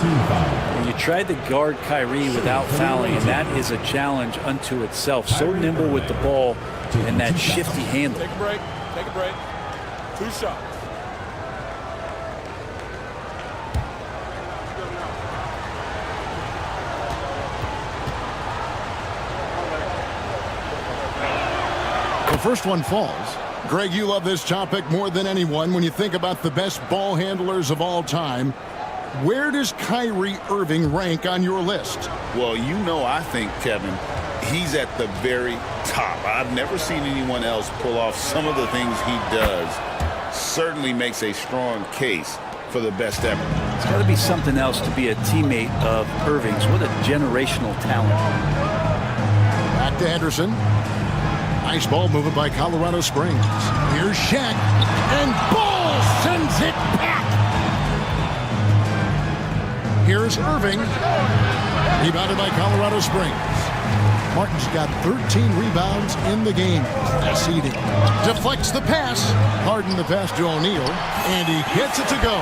You tried to guard Kyrie without fouling, and that is a challenge unto itself. So nimble with the ball and that shifty handle. Take a break. Take a break. 2 shots. The first one falls. Greg, you love this topic more than anyone. When you think about the best ball handlers of all time, where does Kyrie Irving rank on your list? Well, you know, I think, Kevin, he's at the very top. I've never seen anyone else pull off some of the things he does. Certainly makes a strong case for the best ever. It's got to be something else to be a teammate of Irving's. What a generational talent. Back to Henderson. Nice ball movement by Colorado Springs. Here's Shaq. And Ball sends it back. Here's Irving. Rebounded by Colorado Springs. Martin's got 13 rebounds in the game. That's eating. Deflects the pass. Harden the pass to O'Neal. And he gets it to go.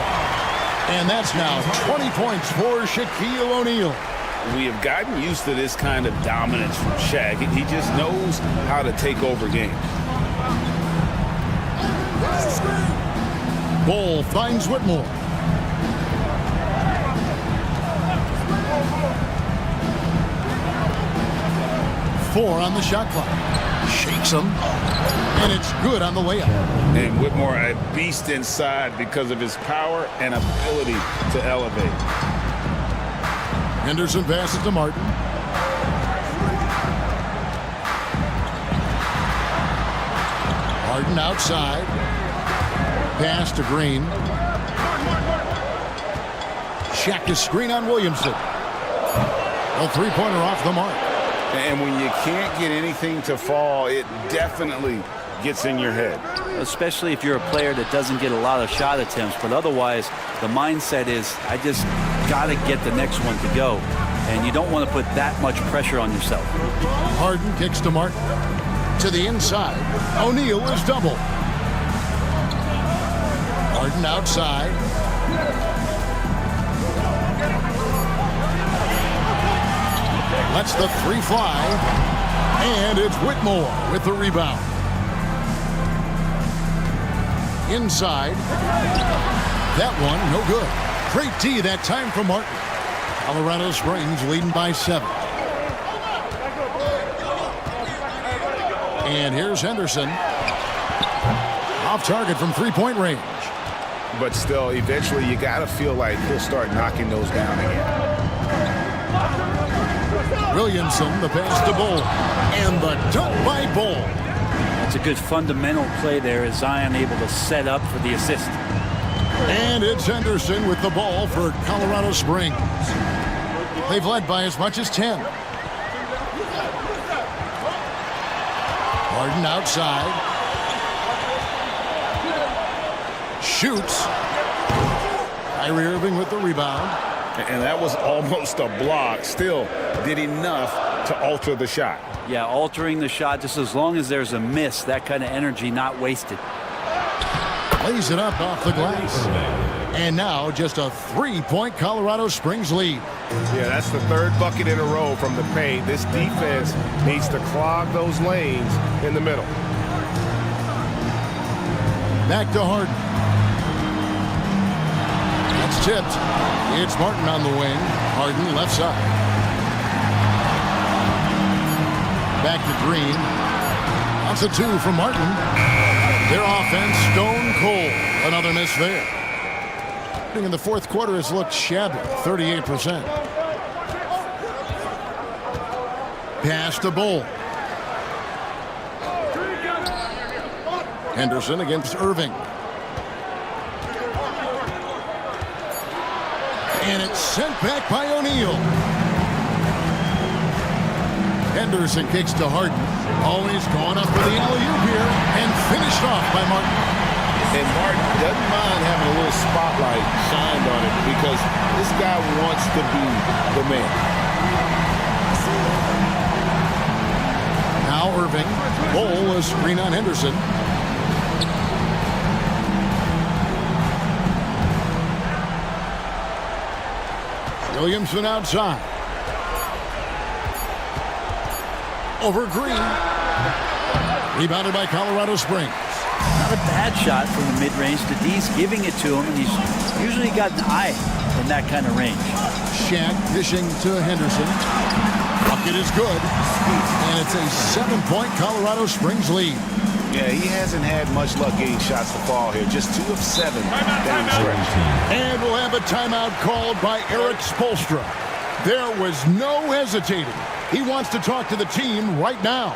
And that's now 20 points for Shaquille O'Neal. We have gotten used to this kind of dominance from Shaq. He just knows how to take over games. Ball finds Whitmore. Four on the shot clock. Shakes him. And it's good on the layup. And Whitmore, a beast inside because of his power and ability to elevate. Henderson passes to Martin. Harden outside. Pass to Green. Shaq to screen on Williamson. A three-pointer off the mark. And when you can't get anything to fall, it definitely gets in your head. Especially if you're a player that doesn't get a lot of shot attempts. But otherwise, the mindset is, I just got to get the next one to go. And you don't want to put that much pressure on yourself. Harden kicks to Martin. To the inside. O'Neal is double. Harden outside. Lets the three fly. And it's Whitmore with the rebound. Inside. That one, no good. Great D that time from Martin. Colorado Springs leading by 7. And here's Henderson. Off target from three-point range. But still, eventually you got to feel like he'll start knocking those down again. Williamson, the pass to Bull. And the dunk by Bull. That's a good fundamental play there as Zion able to set up for the assist. And it's Henderson with the ball for Colorado Springs. They've led by as much as 10. Harden outside. Shoots. Kyrie Irving with the rebound. And that was almost a block. Still did enough to alter the shot. Yeah, altering the shot just as long as there's a miss. That kind of energy not wasted. Lays it up off the glass. And now just a three-point Colorado Springs lead. Yeah, that's the third bucket in a row from the paint. This defense needs to clog those lanes in the middle. Back to Harden. That's tipped. It's Martin on the wing. Harden left side. Back to Green. That's a two from Martin. Their offense stone cold. Another miss there. In the fourth quarter has looked shabby, 38%. Pass to Bull. Henderson against Irving. And it's sent back by O'Neal. Henderson kicks to Harden. Always going up for the alley-oop here. And finished off by Martin. And Martin doesn't mind having a little spotlight shined on it because this guy wants to be the man. Now Irving. Bull, a screen on Henderson. Williamson outside. Over Green. Rebounded by Colorado Springs. Not a bad shot from the mid-range. D's giving it to him, and he's usually got an eye in that kind of range. Shaq dishing to Henderson. Bucket is good. And it's a 7-point Colorado Springs lead. Yeah, he hasn't had much luck getting shots to fall here. Just 2 of 7 down the stretch. And we'll have a timeout called by Eric Spoelstra. There was no hesitating. He wants to talk to the team right now.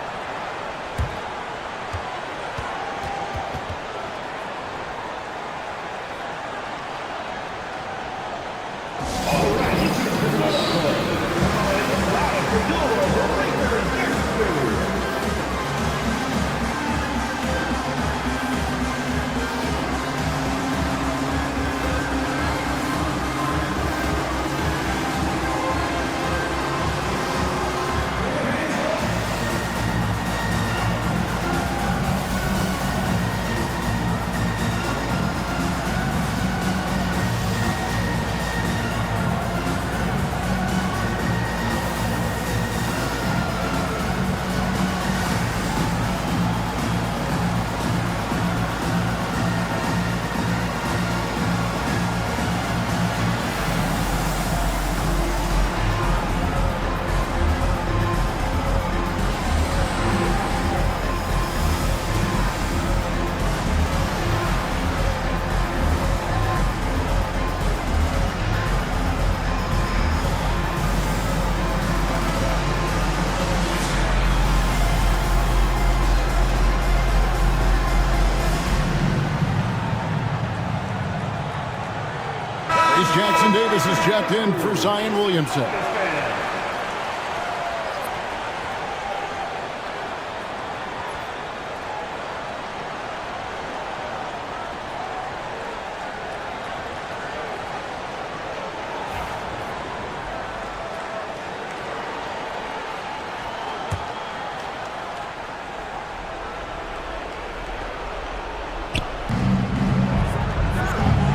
Jackson Davis is checked in for Zion Williamson.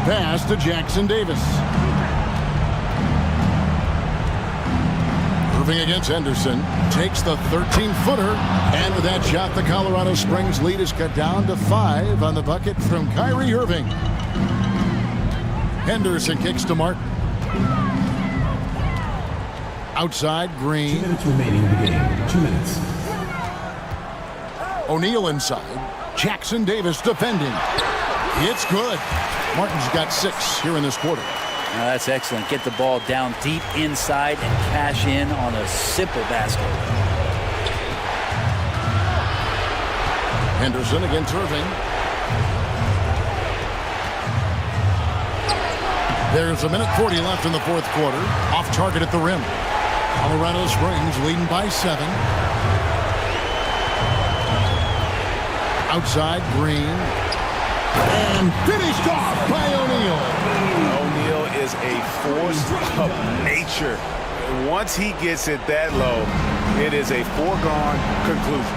Pass to Jackson Davis. Irving against Henderson. Takes the 13-footer. And with that shot, the Colorado Springs lead is cut down to 5 on the bucket from Kyrie Irving. Henderson kicks to Martin. Outside, Green. 2 minutes remaining in the game. 2 minutes. O'Neal inside. Jackson Davis defending. It's good. Martin's got 6 here in this quarter. Now that's excellent. Get the ball down deep inside and cash in on a simple basket. Henderson against Irving. There's 1:40 left in the fourth quarter. Off target at the rim. Colorado Springs leading by 7. Outside, Green. And finished off by O'Neal. O'Neal is a force of nature. Once he gets it that low, it is a foregone conclusion.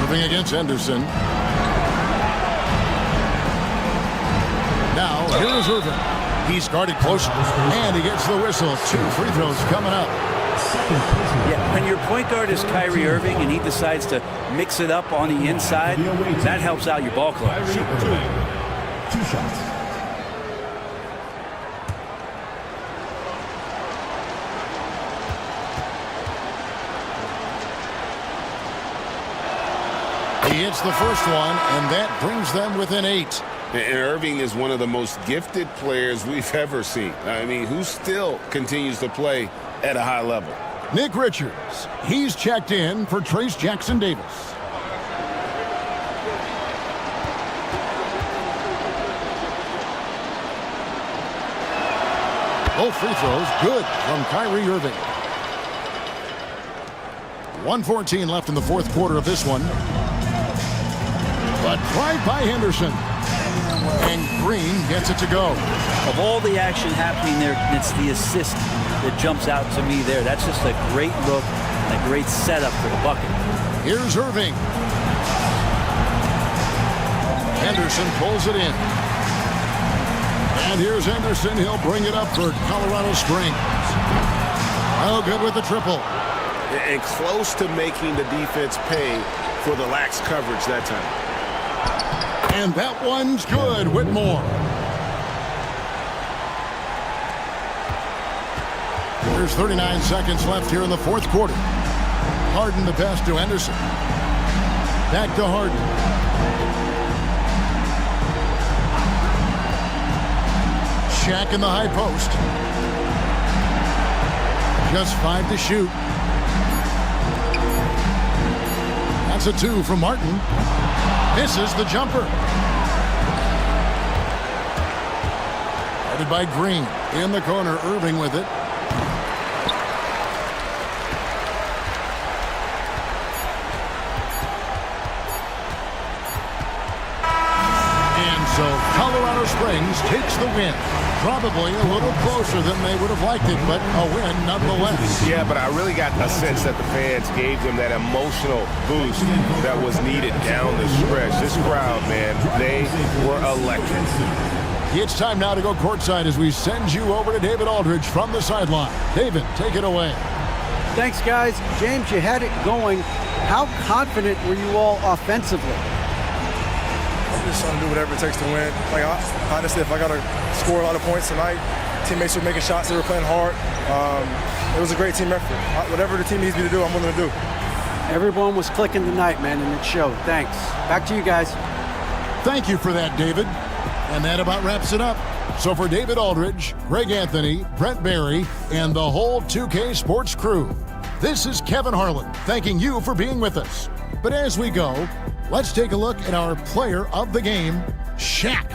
Moving against Henderson. Now, here's Irving. He's guarded close, and he gets the whistle. 2 free throws coming up. Yeah, when your point guard is Kyrie Irving and he decides to mix it up on the inside, that helps out your ball club. 2 shots. He hits the first one, and that brings them within 8. And Irving is one of the most gifted players we've ever seen. I mean, who still continues to play at a high level. Nick Richards, he's checked in for Trace Jackson Davis. Both free throws good from Kyrie Irving. 1:14 left in the fourth quarter of this one. But right by Henderson. And Green gets it to go. Of all the action happening there, it's the assist that jumps out to me there. That's just a great look, a great setup for the bucket. Here's Irving. Henderson pulls it in. And here's Henderson. He'll bring it up for Colorado Springs. Oh, good with the triple. and close to making the defense pay for the lax coverage that time. And that one's good, Whitmore. There's 39 seconds left here in the fourth quarter. Harden the pass to Henderson. Back to Harden. Shaq in the high post. Just 5 to shoot. That's a 2 from Martin. Misses the jumper. Headed by Green. In the corner, Irving with it. And so Colorado Springs takes the win. Probably a little closer than they would have liked it, but a win nonetheless. Yeah, but I really got the sense that the fans gave them that emotional boost that was needed down the stretch. This crowd, man, they were electric. It's time now to go courtside as we send you over to David Aldridge from the sideline. David, take it away. Thanks, guys. James, you had it going. How confident were you all offensively? I'm just trying to do whatever it takes to win. Like, honestly, if I got to score a lot of points tonight, teammates were making shots, they were playing hard. It was a great team effort. Whatever the team needs me to do, I'm willing to do. Everyone was clicking tonight, man, and it showed. Thanks. Back to you guys. Thank you for that, David. And that about wraps it up. So for David Aldridge, Greg Anthony, Brent Barry, and the whole 2K Sports crew, this is Kevin Harlan thanking you for being with us. But as we go, let's take a look at our player of the game, Shaq.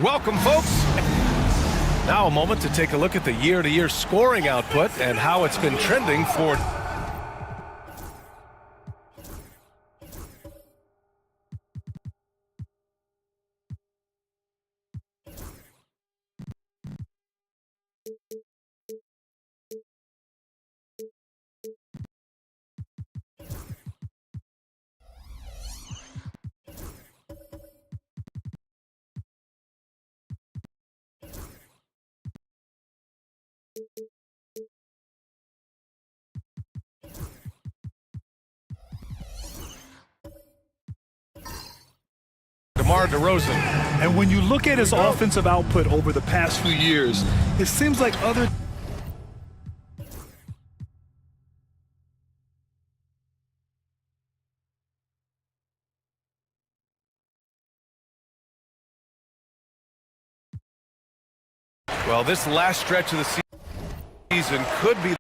Welcome, folks. Now a moment to take a look at the year-to-year scoring output and how it's been trending for... DeMar DeRozan. And when you look at his offensive output over the past few years, it seems like other... Well, this last stretch of the season could be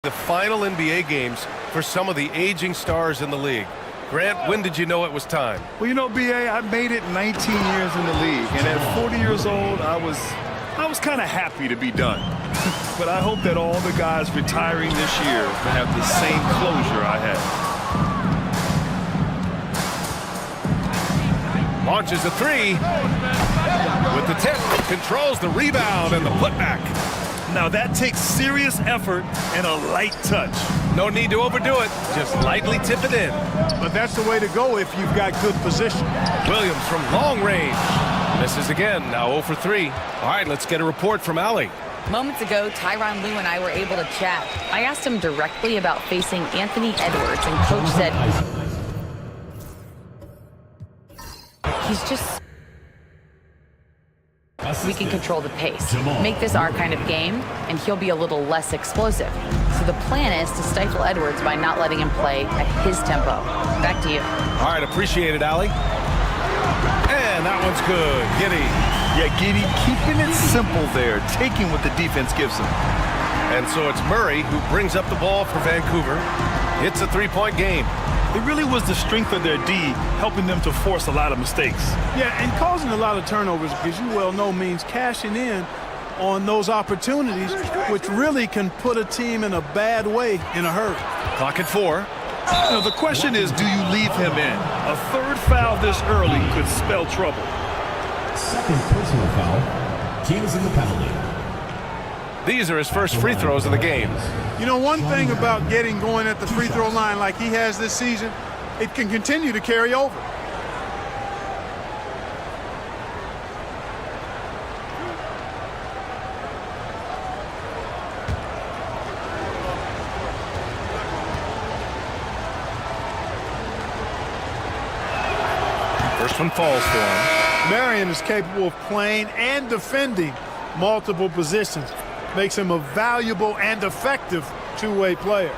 the final NBA games for some of the aging stars in the league. Grant, when did you know it was time? Well, you know, B.A., I made it 19 years in the league, and at 40 years old, I was kind of happy to be done. But I hope that all the guys retiring this year will have the same closure I had. Launches a three with the tip, controls the rebound and the putback. Now that takes serious effort and a light touch. No need to overdo it, just lightly tip it in. But that's the way to go if you've got good position. Williams from long range. Misses again, now 0 for 3. All right, let's get a report from Allie. Moments ago, Tyronn Lue and I were able to chat. I asked him directly about facing Anthony Edwards, and Coach said he's just... We can control the pace, make this our kind of game, and he'll be a little less explosive. So the plan is to stifle Edwards by not letting him play at his tempo. Back to you. All right, appreciate it, Allie. And that one's good. Giddey. Yeah, Giddey keeping it simple there, taking what the defense gives him. And so it's Murray who brings up the ball for Vancouver. It's a three-point game. It really was the strength of their D helping them to force a lot of mistakes. Yeah, and causing a lot of turnovers, because you well know means cashing in on those opportunities, which really can put a team in a bad way in a hurry. Clock at 4. Now, the question is, do you leave him in? A third foul this early could spell trouble. Second personal foul. Team is in the penalty. These are his first free throws of the game. You know, one thing about getting going at the free throw line like he has this season, it can continue to carry over. First one falls for him. Marion is capable of playing and defending multiple positions. Makes him a valuable and effective two-way player.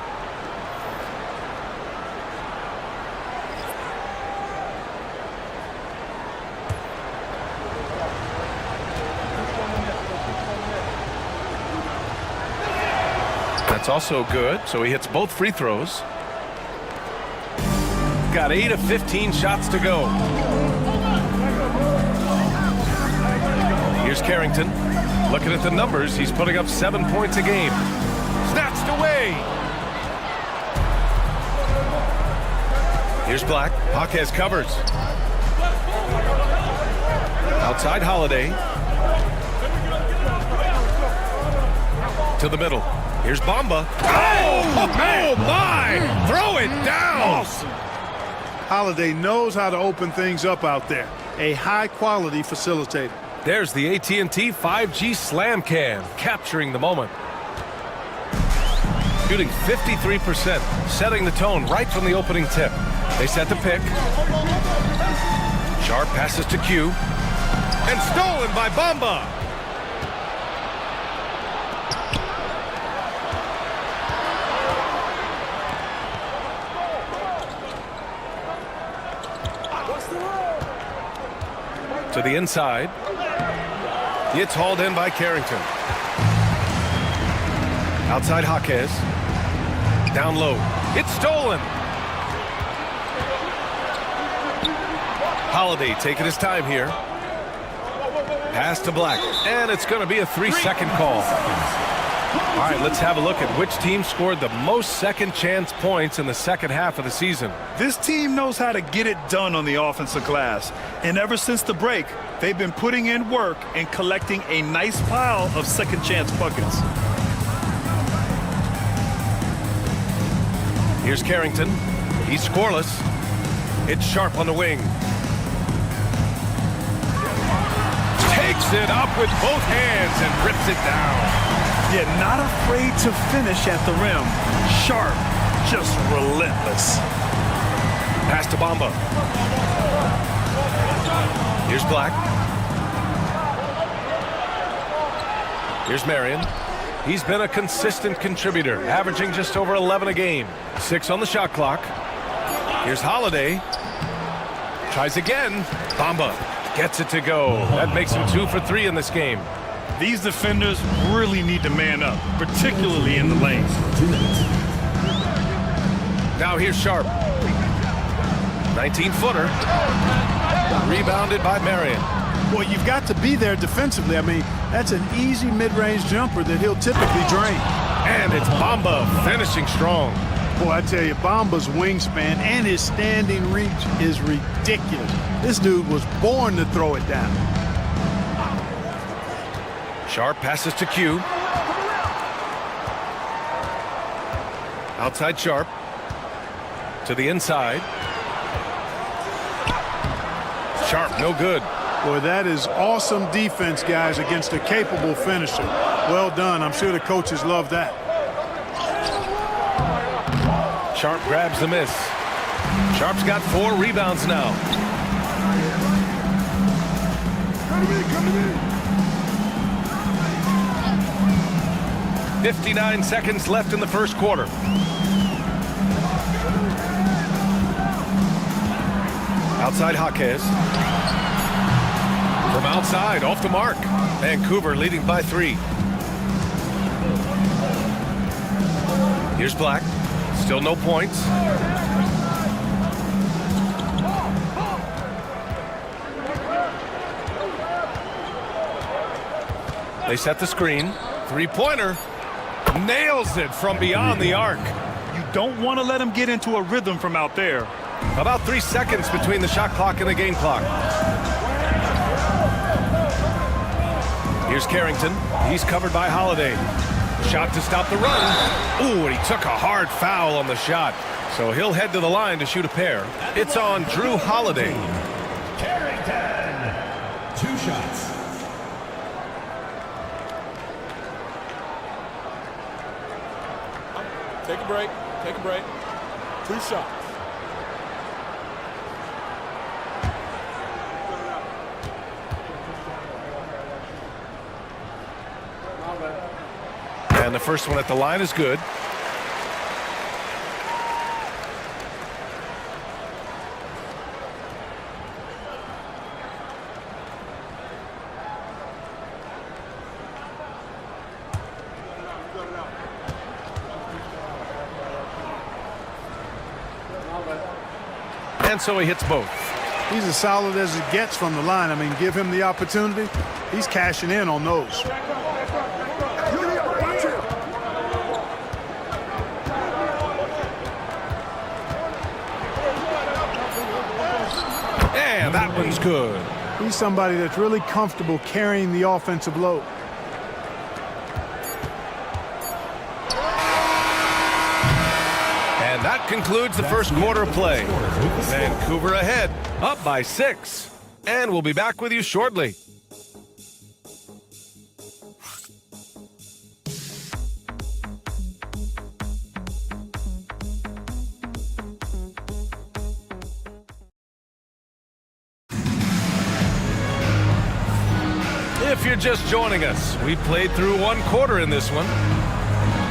That's also good, so he hits both free throws. Got 8 of 15 shots to go. Here's Carrington. Looking at the numbers, he's putting up 7 points a game. Snatched away. Here's Black. Jaquez covers. Outside Holiday. To the middle. Here's Bamba. Oh, man. Oh, my! Throw it down! Awesome. Holiday knows how to open things up out there. A high-quality facilitator. There's the AT&T 5G Slam Can, capturing the moment. Shooting 53%, setting the tone right from the opening tip. They set the pick. Sharp passes to Q. And stolen by Bamba. To the inside. It's hauled in by Carrington. Outside Jaquez. Down low. It's stolen. Holiday taking his time here. Pass to Black. And it's going to be a 3-second call. All right, let's have a look at which team scored the most second chance points in the second half of the season. This team knows how to get it done on the offensive glass. And ever since the break, they've been putting in work and collecting a nice pile of second chance buckets. Here's Carrington. He's scoreless. It's Sharp on the wing. Takes it up with both hands and rips it down. Yeah, not afraid to finish at the rim. Sharp, just relentless. Pass to Bamba. Here's Black. Here's Marion. He's been a consistent contributor, averaging just over 11 a game. 6 on the shot clock. Here's Holiday. Tries again. Bamba gets it to go. That makes him 2 for 3 in this game. These defenders really need to man up, particularly in the lane. Now here's Sharp. 19-footer. Rebounded by Marion. Well, you've got to be there defensively. I mean, that's an easy mid-range jumper that he'll typically drain. And it's Bamba finishing strong. Boy, I tell you, Bamba's wingspan and his standing reach is ridiculous. This dude was born to throw it down. Sharp passes to Q. Outside Sharp. To the inside. Sharp, no good. Boy, that is awesome defense, guys, against a capable finisher. Well done. I'm sure the coaches love that. Sharp grabs the miss. Sharp's got 4 rebounds now. 59 seconds left in the first quarter. Outside Jaquez. From outside, off the mark. Vancouver leading by 3. Here's Black. Still no points. They set the screen. 3-pointer. Nails it from beyond the arc. You don't want to let him get into a rhythm from out there. About 3 seconds between the shot clock and the game clock. Here's Carrington. He's covered by Holiday. Shot to stop the run. Ooh, and he took a hard foul on the shot. So he'll head to the line to shoot a pair. It's on Drew Holiday. Carrington. 2 shots. Take a break. Take a break. 2 shots. And the first one at the line is good. And so he hits both. He's as solid as it gets from the line. I mean, give him the opportunity. He's cashing in on those. And that one's good. He's somebody that's really comfortable carrying the offensive load. And that concludes the first quarter of play. Vancouver ahead, up by 6. And we'll be back with you shortly. If you're just joining us, we played through 1 quarter in this one.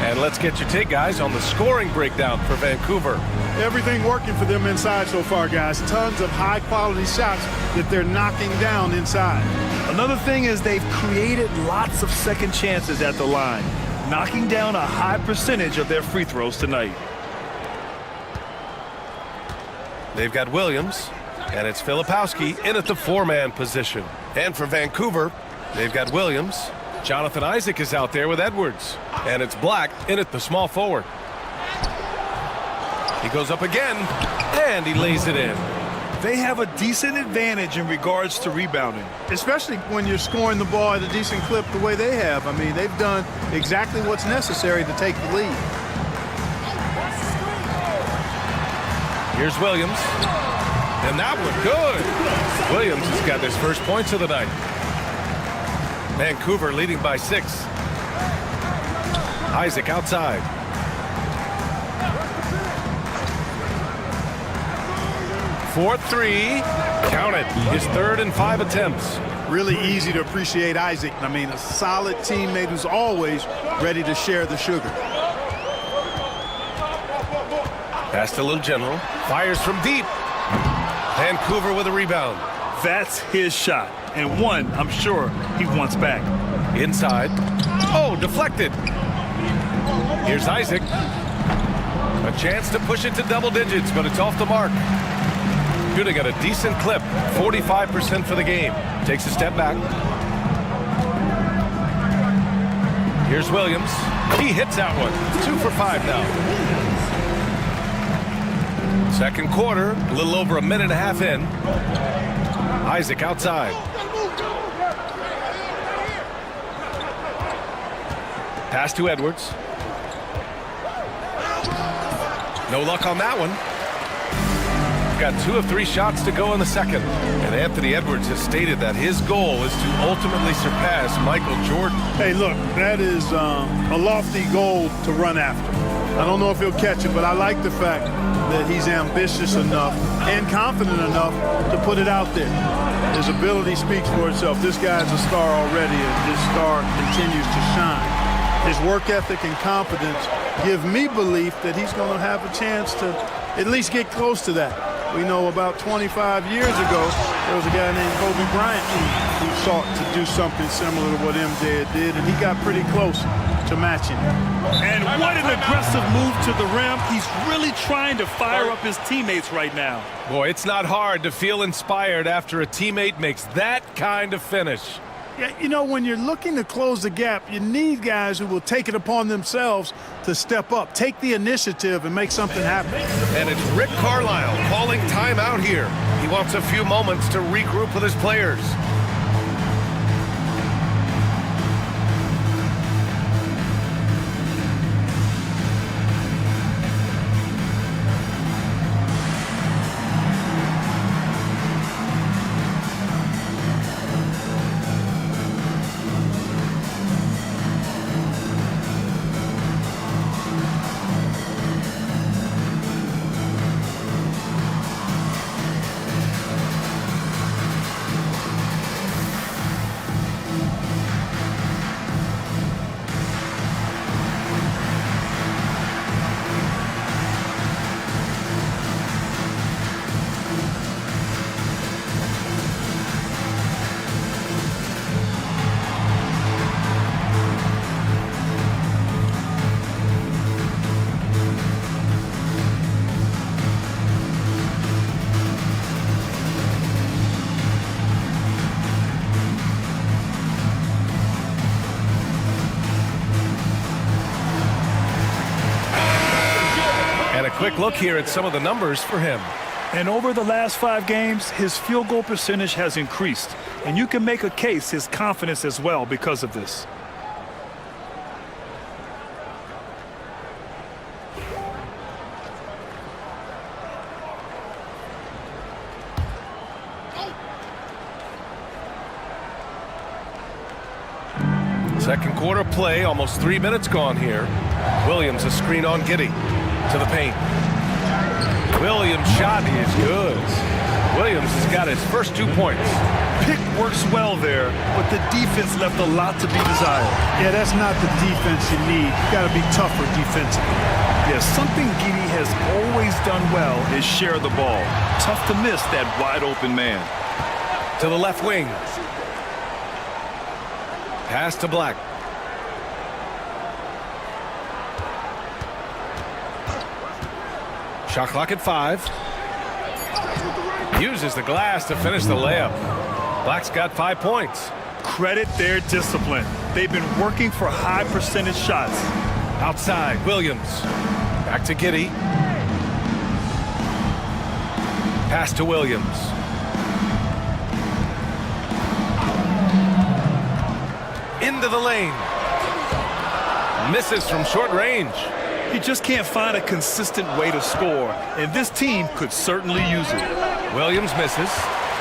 And let's get your take, guys, on the scoring breakdown for Vancouver. Everything working for them inside so far, guys. Tons of high-quality shots that they're knocking down inside. Another thing is they've created lots of second chances at the line, knocking down a high percentage of their free throws tonight. They've got Williams, and it's Filipowski in at the 4-man position. And for Vancouver, they've got Williams. Jonathan Isaac is out there with Edwards. And it's Black in at the small forward. He goes up again, and he lays it in. They have a decent advantage in regards to rebounding. Especially when you're scoring the ball at a decent clip the way they have. I mean, they've done exactly what's necessary to take the lead. Here's Williams. And that one, good. Williams has got his first points of the night. Vancouver leading by 6. Isaac outside. Fourth 3. Count it. His 3rd and 5 attempts. Really easy to appreciate Isaac. I mean, a solid teammate who's always ready to share the sugar. Pass to Little General. Fires from deep. Vancouver with a rebound. That's his shot. And one, I'm sure, he wants back. Inside. Oh, deflected. Here's Isaac. A chance to push it to double digits, but it's off the mark. Shooting at a decent clip. 45% for the game. Takes a step back. Here's Williams. He hits that one. 2 for 5 now. Second quarter, a little over a minute and a half in. Isaac outside. Pass to Edwards. No luck on that one. Got 2 of 3 shots to go in the second. And Anthony Edwards has stated that his goal is to ultimately surpass Michael Jordan. Hey, look, that is a lofty goal to run after. I don't know if he'll catch it, but I like the fact that he's ambitious enough and confident enough to put it out there. His ability speaks for itself. This guy's a star already, and this star continues to shine. His work ethic and confidence give me belief that he's going to have a chance to at least get close to that. We know about 25 years ago, there was a guy named Kobe Bryant who sought to do something similar to what MJ did, and he got pretty close to matching it. And what an aggressive move to the rim. He's really trying to fire up his teammates right now. Boy, it's not hard to feel inspired after a teammate makes that kind of finish. Yeah, you know, when you're looking to close the gap, you need guys who will take it upon themselves to step up, take the initiative, and make something happen. And it's Rick Carlisle calling timeout here. He wants a few moments to regroup with his players. And a quick look here at some of the numbers for him. And over the last 5 games, his field goal percentage has increased. And you can make a case his confidence as well because of this. Second quarter play, almost 3 minutes gone here. Williams, a screen on Giddey to the paint. Williams' shot is good. Williams has got his first 2 points. Pick works well there, but the defense left a lot to be desired. Yeah, that's not the defense you need. You got to be tougher defensively. Yeah, something Giddey has always done well is share the ball. Tough to miss that wide open man. To the left wing. Pass to Black. Shot clock at 5. Uses the glass to finish the layup. Black's got 5 points. Credit their discipline. They've been working for high percentage shots. Outside, Williams. Back to Giddey. Pass to Williams. Into the lane. Misses from short range. He just can't find a consistent way to score, and this team could certainly use it. Williams misses.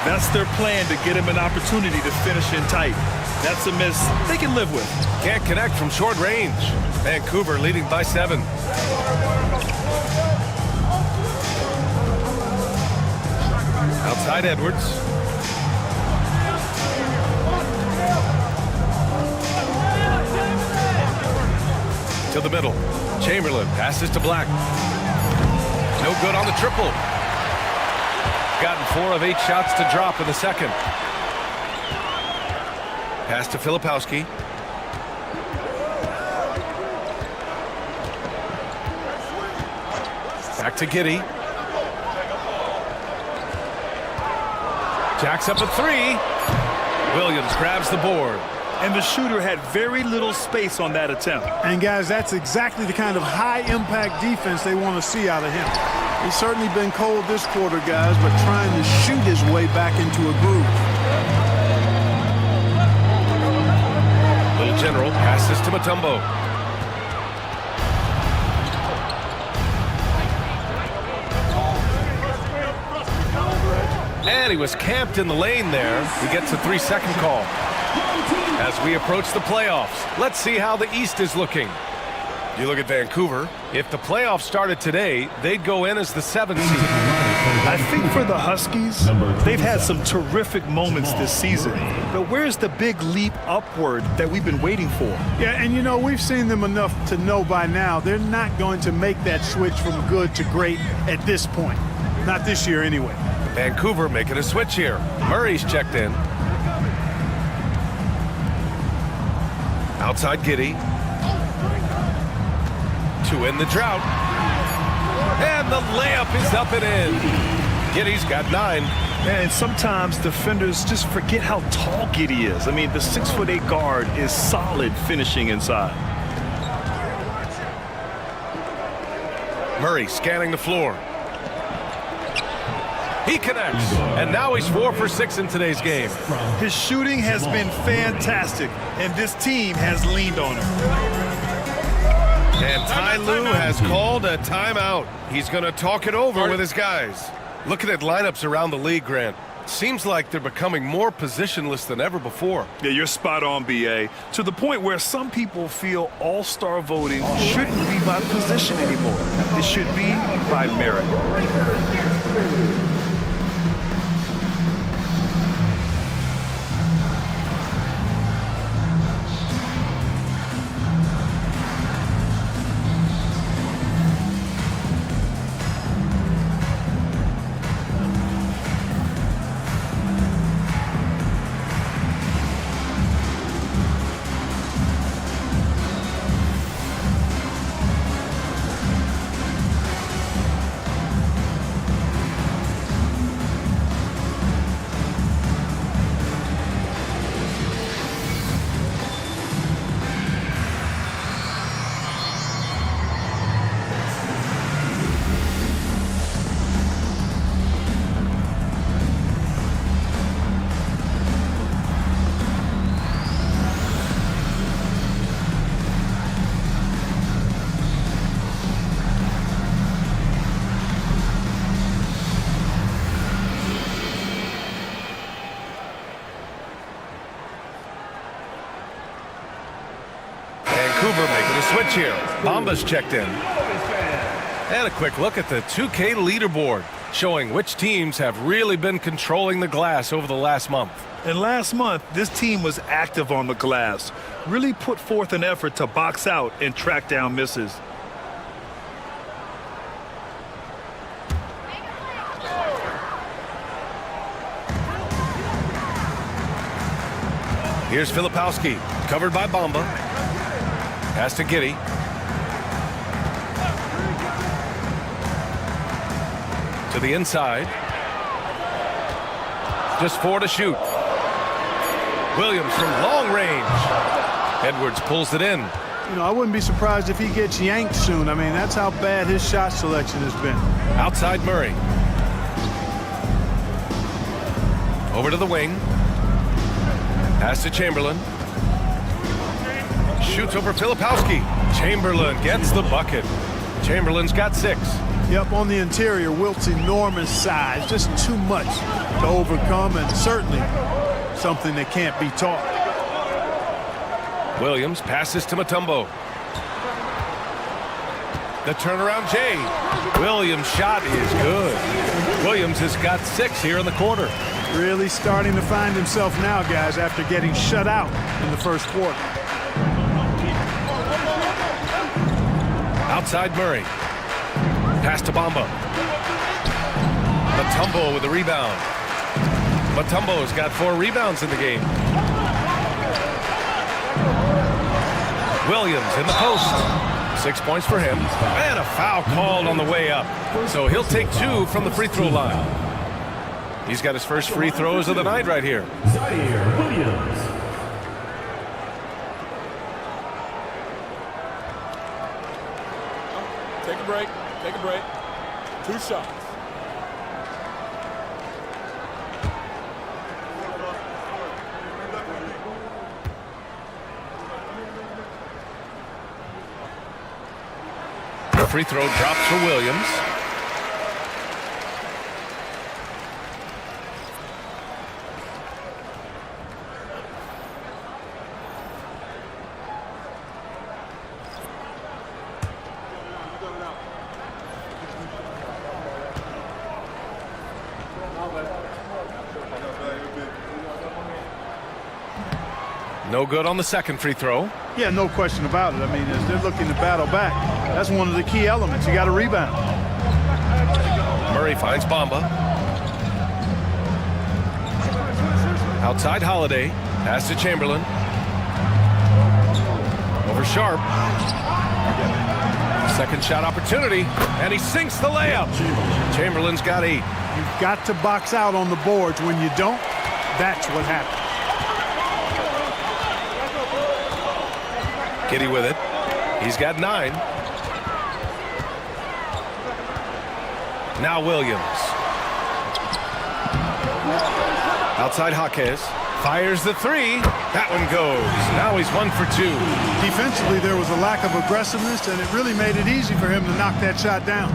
That's their plan to get him an opportunity to finish in tight. That's a miss they can live with. Can't connect from short range. Vancouver leading by 7. Outside Edwards. To the middle. Chamberlain passes to Black. No good on the triple. Gotten 4 of 8 shots to drop in the second. Pass to Filipowski. Back to Giddey. Jacks up a 3. Williams grabs the board. And the shooter had very little space on that attempt. And guys, that's exactly the kind of high-impact defense they want to see out of him. He's certainly been cold this quarter, guys, but trying to shoot his way back into a groove. Little General passes to Mutombo. And he was camped in the lane there. He gets a 3-second call. As we approach the playoffs, let's see how the East is looking. You look at Vancouver. If the playoffs started today, they'd go in as the 7th seed. I think for the Huskies, they've had some terrific moments this season. But where's the big leap upward that we've been waiting for? Yeah, and you know, we've seen them enough to know by now they're not going to make that switch from good to great at this point. Not this year anyway. Vancouver making a switch here. Murray's checked in. Outside Giddey. To end the drought. And the layup is up and in. Giddey's got 9. And sometimes defenders just forget how tall Giddey is. I mean, the 6'8" guard is solid finishing inside. Murray scanning the floor. He connects, and now he's 4 for 6 in today's game. His shooting has been fantastic, and this team has leaned on him. And Ty Lue has called a timeout. He's going to talk it over with his guys. Looking at lineups around the league, Grant, seems like they're becoming more positionless than ever before. Yeah, you're spot on, B.A. To the point where some people feel all-star voting shouldn't be by position anymore. It should be by merit. a switch here. Bomba's checked in. And a quick look at the 2K leaderboard, showing which teams have really been controlling the glass over the last month. And last month, this team was active on the glass, really put forth an effort to box out and track down misses. Here's Filipowski, covered by Bamba. Pass to Giddey. To the inside. Just 4 to shoot. Williams from long range. Edwards pulls it in. You know, I wouldn't be surprised if he gets yanked soon. I mean, that's how bad his shot selection has been. Outside Murray. Over to the wing. Pass to Chamberlain. Shoots over Filipowski. Chamberlain gets the bucket. Chamberlain's got 6. Yep, on the interior, Wilt's enormous size, just too much to overcome, and certainly something that can't be taught. Williams passes to Mutombo. The turnaround Jay. Williams' shot is good. Williams has got 6 here in the quarter. Really starting to find himself now, guys, after getting shut out in the first quarter. Outside Murray. Pass to Bamba. Mutombo with the rebound. Mutombo's got 4 rebounds in the game. Williams in the post. 6 points for him. And a foul called on the way up. So he'll take 2 from the free throw line. He's got his first free throws of the night right here. Williams. Take a break. Take a break. 2 shots. The free throw drops for Williams. No good on the second free throw. Yeah, no question about it. I mean, as they're looking to battle back, that's one of the key elements. You got to rebound. Murray finds Bamba. Outside Holiday. Pass to Chamberlain. Over Sharp. Second shot opportunity, and he sinks the layup. Chamberlain's got 8. You've got to box out on the boards. When you don't, that's what happens. Giddey with it. He's got 9. Now Williams. Outside Jaquez. Fires the 3. That one goes. Now he's 1 for 2. Defensively, there was a lack of aggressiveness, and it really made it easy for him to knock that shot down.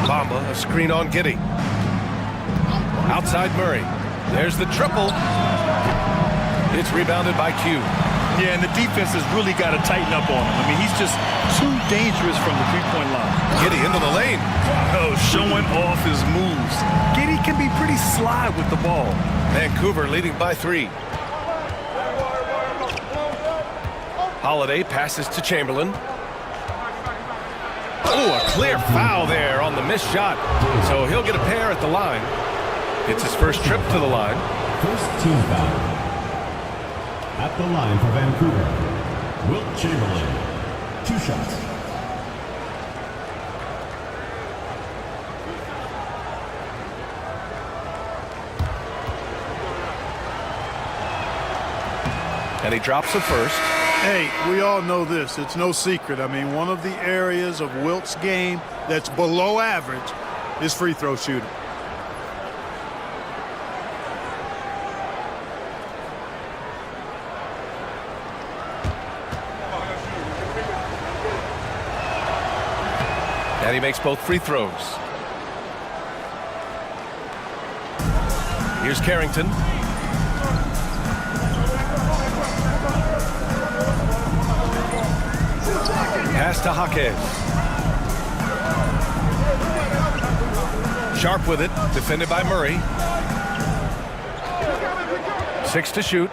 Bamba, a screen on Giddey. Outside Murray. There's the triple. It's rebounded by Q. Yeah, and the defense has really got to tighten up on him. I mean, he's just too dangerous from the three-point line. Giddey into the lane. Oh, showing off his moves. Giddey can be pretty sly with the ball. Vancouver leading by 3. Holiday passes to Chamberlain. Oh, a clear foul there on the missed shot. So he'll get a pair at the line. It's his first trip to the line. First team foul. At the line for Vancouver, Wilt Chamberlain. 2 shots. And he drops the first. Hey, we all know this. It's no secret. I mean, one of the areas of Wilt's game that's below average is free throw shooting. And he makes both free throws. Here's Carrington. pass to Jaquez. Sharp with it, defended by Murray. 6 to shoot.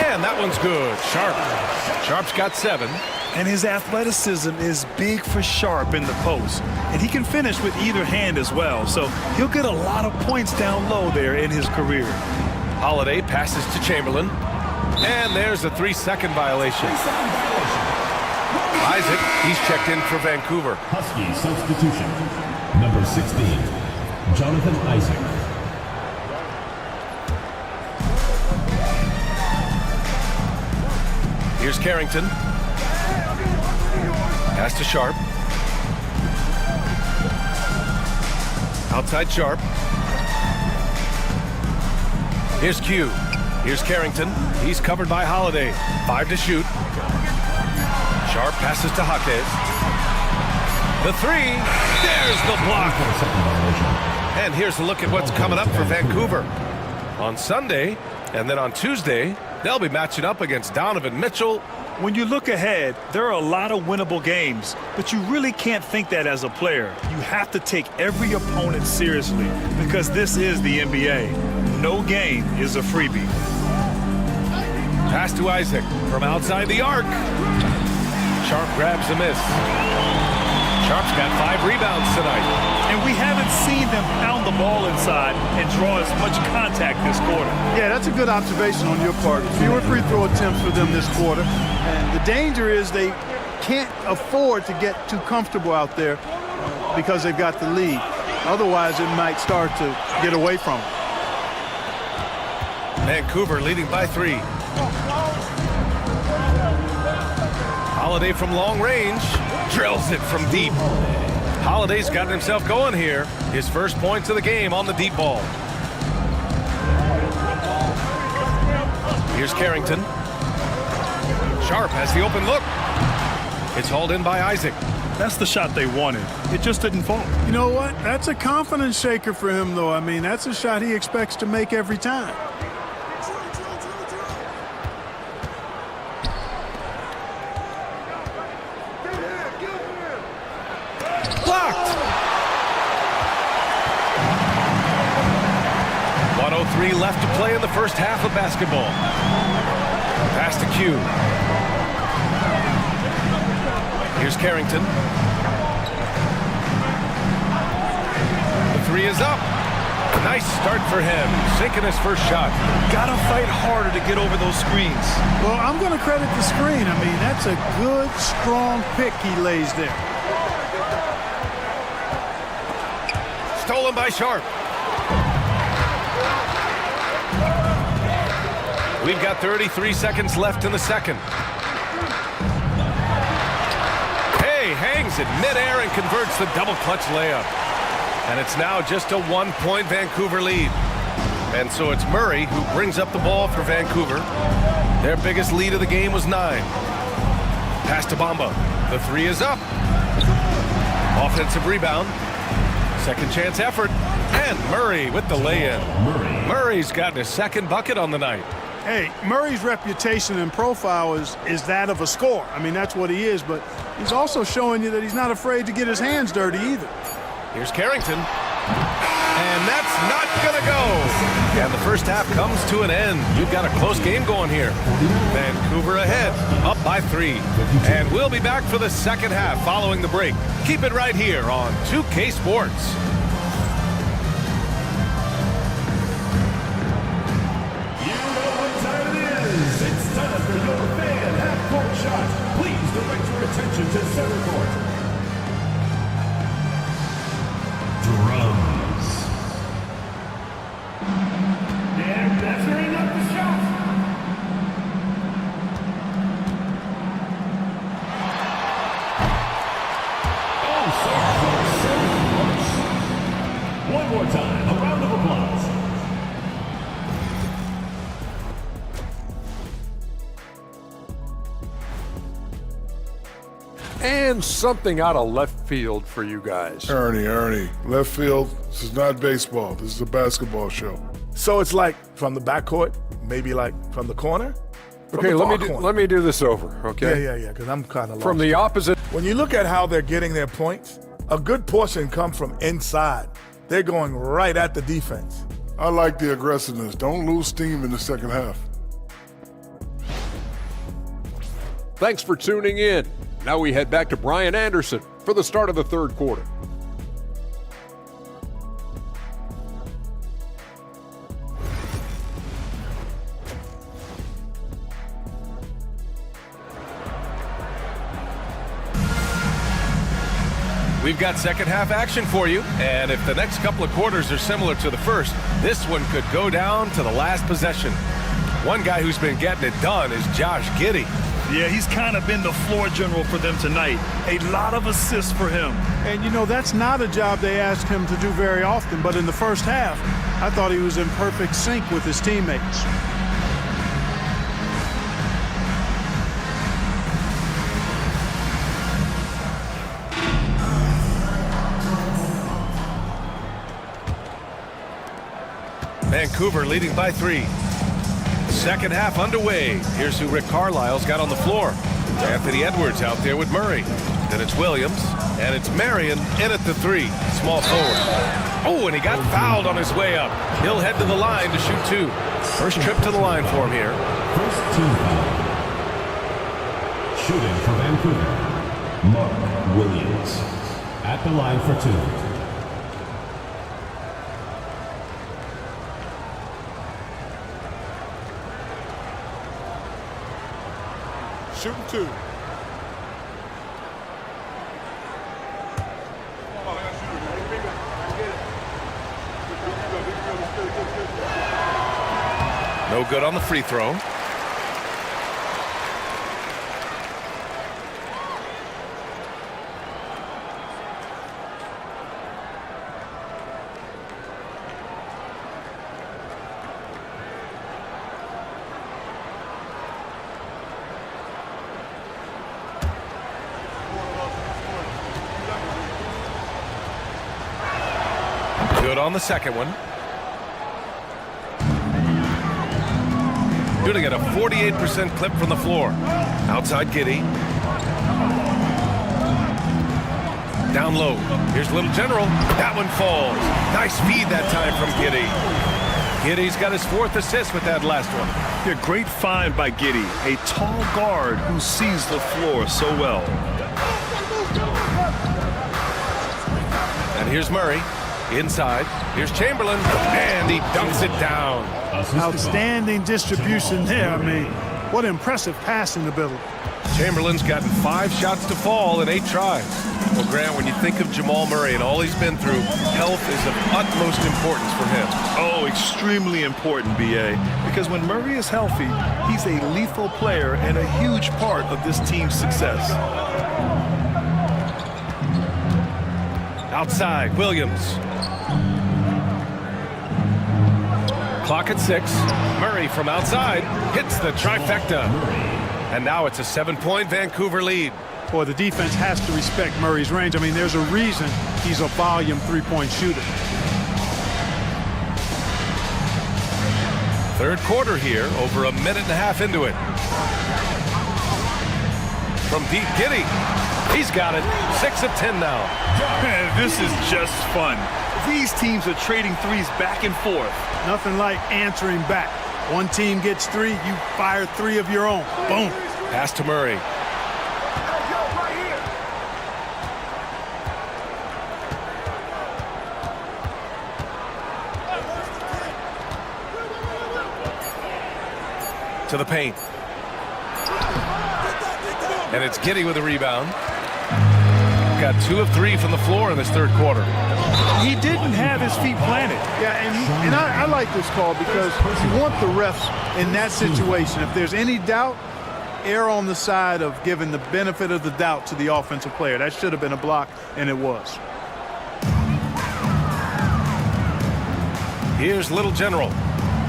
And that one's good. Sharp's got 7. And his athleticism is big for Sharp in the post. And he can finish with either hand as well. So he'll get a lot of points down low there in his career. Holiday passes to Chamberlain. And there's a 3-second violation. Isaac, he's checked in for Vancouver. Husky substitution. Number 16, Jonathan Isaac. Here's Carrington. Pass to Sharp. Outside Sharp. Here's Q. Here's Carrington. He's covered by Holiday. 5 to shoot. Sharp passes to Jaquez. The 3. There's the block. And here's a look at what's coming up for Vancouver. On Sunday, and then on Tuesday, they'll be matching up against Donovan Mitchell. When you look ahead, there are a lot of winnable games, but you really can't think that as a player. You have to take every opponent seriously because this is the NBA. No game is a freebie. Pass to Isaac from outside the arc. Sharp grabs a miss. Sharp's got 5 rebounds tonight. And we haven't seen them pound the ball inside and draw as much contact this quarter. Yeah, that's a good observation on your part. Fewer free throw attempts for them this quarter. And the danger is they can't afford to get too comfortable out there because they've got the lead. Otherwise, it might start to get away from them. Vancouver leading by 3. Holiday from long range. Drills it from deep. Holiday's gotten himself going here. His first points of the game on the deep ball. Here's Carrington. Sharp has the open look. It's hauled in by Isaac. That's the shot they wanted. It just didn't fall. You know what? That's a confidence shaker for him, though. I mean, that's a shot he expects to make every time. Blocked. 1:03 left to play in the first half of basketball. Pass to Q. Here's Carrington. The 3 is up. Nice start for him. Sinking his first shot. Gotta fight harder to get over those screens. Well, I'm going to credit the screen. I mean, that's a good, strong pick he lays there. Stolen by Sharp. We've got 33 seconds left in the second. Hay hangs in midair and converts the double clutch layup. And it's now just a 1-point Vancouver lead. And so it's Murray who brings up the ball for Vancouver. Their biggest lead of the game was 9. Pass to Bamba. The 3 is up. Offensive rebound. Second chance effort. And Murray with the lay-in. Murray's gotten his second bucket on the night. Hey, Murray's reputation and profile is that of a scorer. I mean, that's what he is, but he's also showing you that he's not afraid to get his hands dirty either. Here's Carrington. And that's not going to go. And the first half comes to an end. You've got a close game going here. Vancouver ahead, up by 3. And we'll be back for the second half following the break. Keep it right here on 2K Sports. It's time for your fan half-court shot. Please direct your attention to center court. Drums. And measuring up the shot. Oh, sorry. One more time. A round of applause. And something out of left field for you guys. Ernie, left field, this is not baseball. This is a basketball show. So it's like from the backcourt, maybe like from the corner? Okay, let me do this over, okay? Yeah, because I'm kind of lost. From the opposite. When you look at how they're getting their points, a good portion comes from inside. They're going right at the defense. I like the aggressiveness. Don't lose steam in the second half. Thanks for tuning in. Now we head back to Brian Anderson for the start of the third quarter. We've got second half action for you, and if the next couple of quarters are similar to the first, this one could go down to the last possession. One guy who's been getting it done is Josh Giddey. Yeah, he's kind of been the floor general for them tonight. A lot of assists for him. And, you know, that's not a job they ask him to do very often, but in the first half, I thought he was in perfect sync with his teammates. Vancouver leading by 3. Second half underway. Here's who Rick Carlisle's got on the floor. Anthony Edwards out there with Murray. Then it's Williams, and it's Marion in at the 3. Small forward. Oh, and he got fouled on his way up. He'll head to the line to shoot 2. First trip to the line for him here. First team foul. Shooting for Vancouver, Mark Williams. At the line for 2. Shooting 2. No good on the free throw. Good on the second one. Shooting at a 48% clip from the floor. Outside Giddey. Down low. Here's Little General. That one falls. Nice feed that time from Giddey. Giddey's got his 4th assist with that last one. Yeah, great find by Giddey. A tall guard who sees the floor so well. And here's Murray. Inside, here's Chamberlain, and he dunks it down. Outstanding distribution there. I mean, what impressive passing ability. Chamberlain's gotten 5 shots to fall in 8 tries. Well, Grant, when you think of Jamal Murray and all he's been through, health is of utmost importance for him. Oh, extremely important, B.A., because when Murray is healthy, he's a lethal player and a huge part of this team's success. Outside, Williams. Clock at 6. Murray from outside hits the trifecta. And now it's a 7-point Vancouver lead. Boy, the defense has to respect Murray's range. I mean, there's a reason he's a volume 3-point shooter. Third quarter here, over a minute and a half into it. From deep, Giddey. He's got it. 6 of 10 now. This is just fun. These teams are trading threes back and forth. Nothing like answering back. One team gets 3, you fire 3 of your own. Boom. Pass to Murray. To the paint. And it's Giddey with a rebound. Got 2 of 3 from the floor in this third quarter. He didn't have his feet planted. Yeah, and I like this call because you want the refs in that situation. If there's any doubt, err on the side of giving the benefit of the doubt to the offensive player. That should have been a block, and it was. Here's Little General.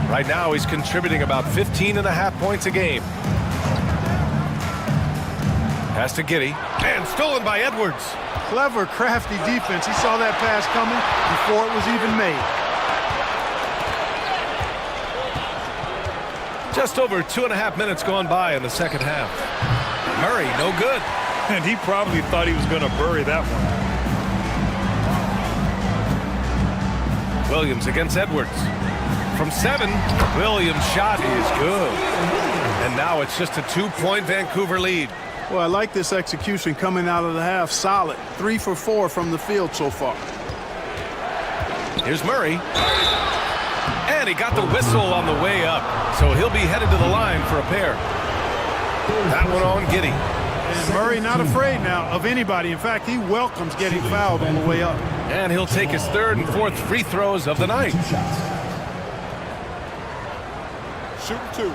Right now he's contributing about 15.5 points a game. Pass to Giddey, and stolen by Edwards. Clever, crafty defense. He saw that pass coming before it was even made. Just over 2.5 minutes gone by in the second half. Murray, no good. And he probably thought he was going to bury that one. Williams against Edwards. From 7, Williams' shot is good. And now it's just a 2-point Vancouver lead. Well, I like this execution coming out of the half. Solid. 3 for 4 from the field so far. Here's Murray. And he got the whistle on the way up. So he'll be headed to the line for a pair. That one on Giddey. And Murray not afraid now of anybody. In fact, he welcomes getting fouled on the way up. And he'll take his 3rd and 4th free throws of the night. Shoot 2.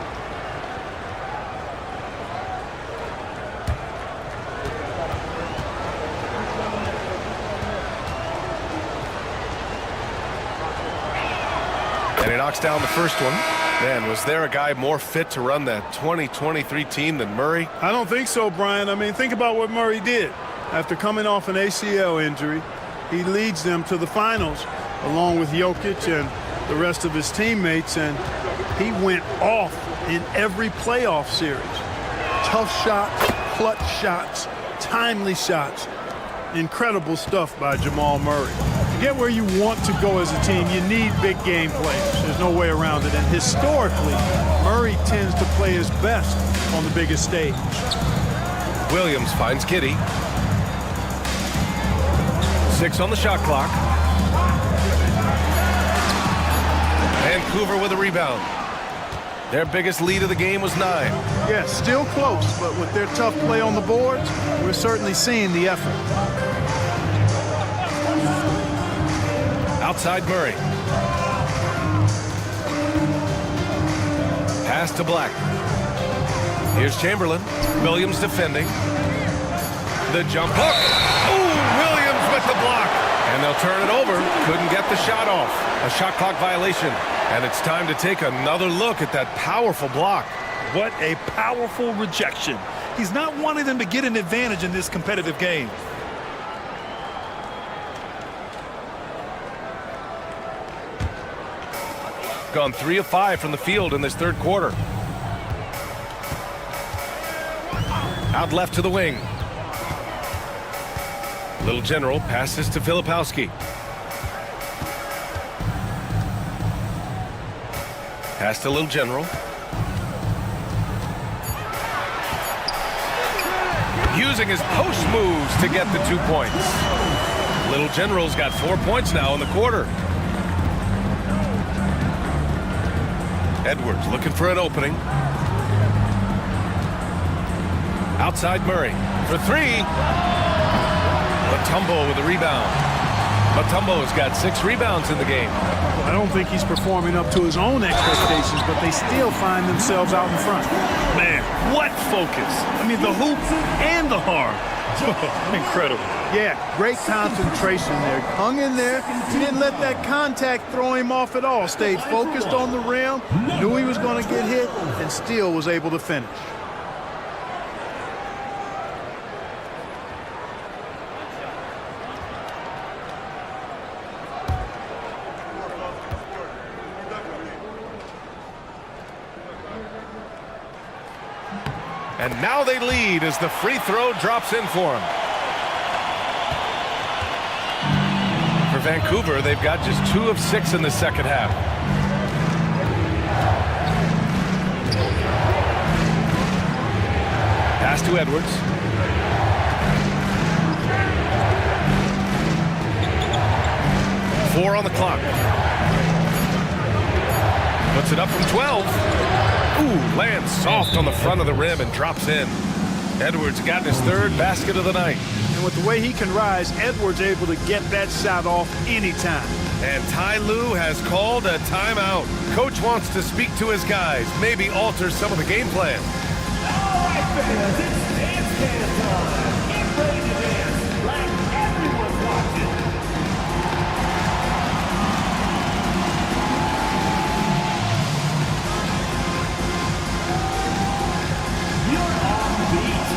And he knocks down the first one. Man, was there a guy more fit to run that 2023 team than Murray? I don't think so, Brian. I mean, think about what Murray did. After coming off an ACL injury, he leads them to the finals along with Jokic and the rest of his teammates, and he went off in every playoff series. Tough shots, clutch shots, timely shots. Incredible stuff by Jamal Murray. To get where you want to go as a team, you need big game players. There's no way around it. And historically, Murray tends to play his best on the biggest stage. Williams finds Giddey. 6 on the shot clock. Vancouver with a rebound. Their biggest lead of the game was 9. Yeah, still close, but with their tough play on the boards, we're certainly seeing the effort. Outside Murray. Pass to Black. Here's Chamberlain. Williams defending. The jump hook. Ooh, Williams with the block. And they'll turn it over. Couldn't get the shot off. A shot clock violation. And it's time to take another look at that powerful block. What a powerful rejection. He's not wanting them to get an advantage in this competitive game. Gone 3 of 5 from the field in this 3rd quarter. Out left to the wing. Little General passes to Filipowski. Pass to Little General. Using his post moves to get the 2 points. Little General's got 4 points now in the quarter. Edwards looking for an opening. Outside Murray for 3. Mutombo with a rebound. Mutombo's got 6 rebounds in the game. I don't think he's performing up to his own expectations, but they still find themselves out in front. Man, what focus. I mean, the hoop and the harm. Incredible. Yeah, great concentration there. Hung in there. He didn't let that contact throw him off at all. Stayed focused on the rim, knew he was going to get hit, and still was able to finish. And now they lead as the free throw drops in for them. For Vancouver, they've got just 2 of 6 in the second half. Pass to Edwards. Four on the clock. Puts it up from 12. Ooh, lands soft on the front of the rim and drops in. Edwards got his 3rd basket of the night. And with the way he can rise, Edwards able to get that shot off anytime. And Ty Lue has called a timeout. Coach wants to speak to his guys, maybe alter some of the game plan. All right, fans, it's dance time. Get ready to dance like everyone's watching. You're on beat.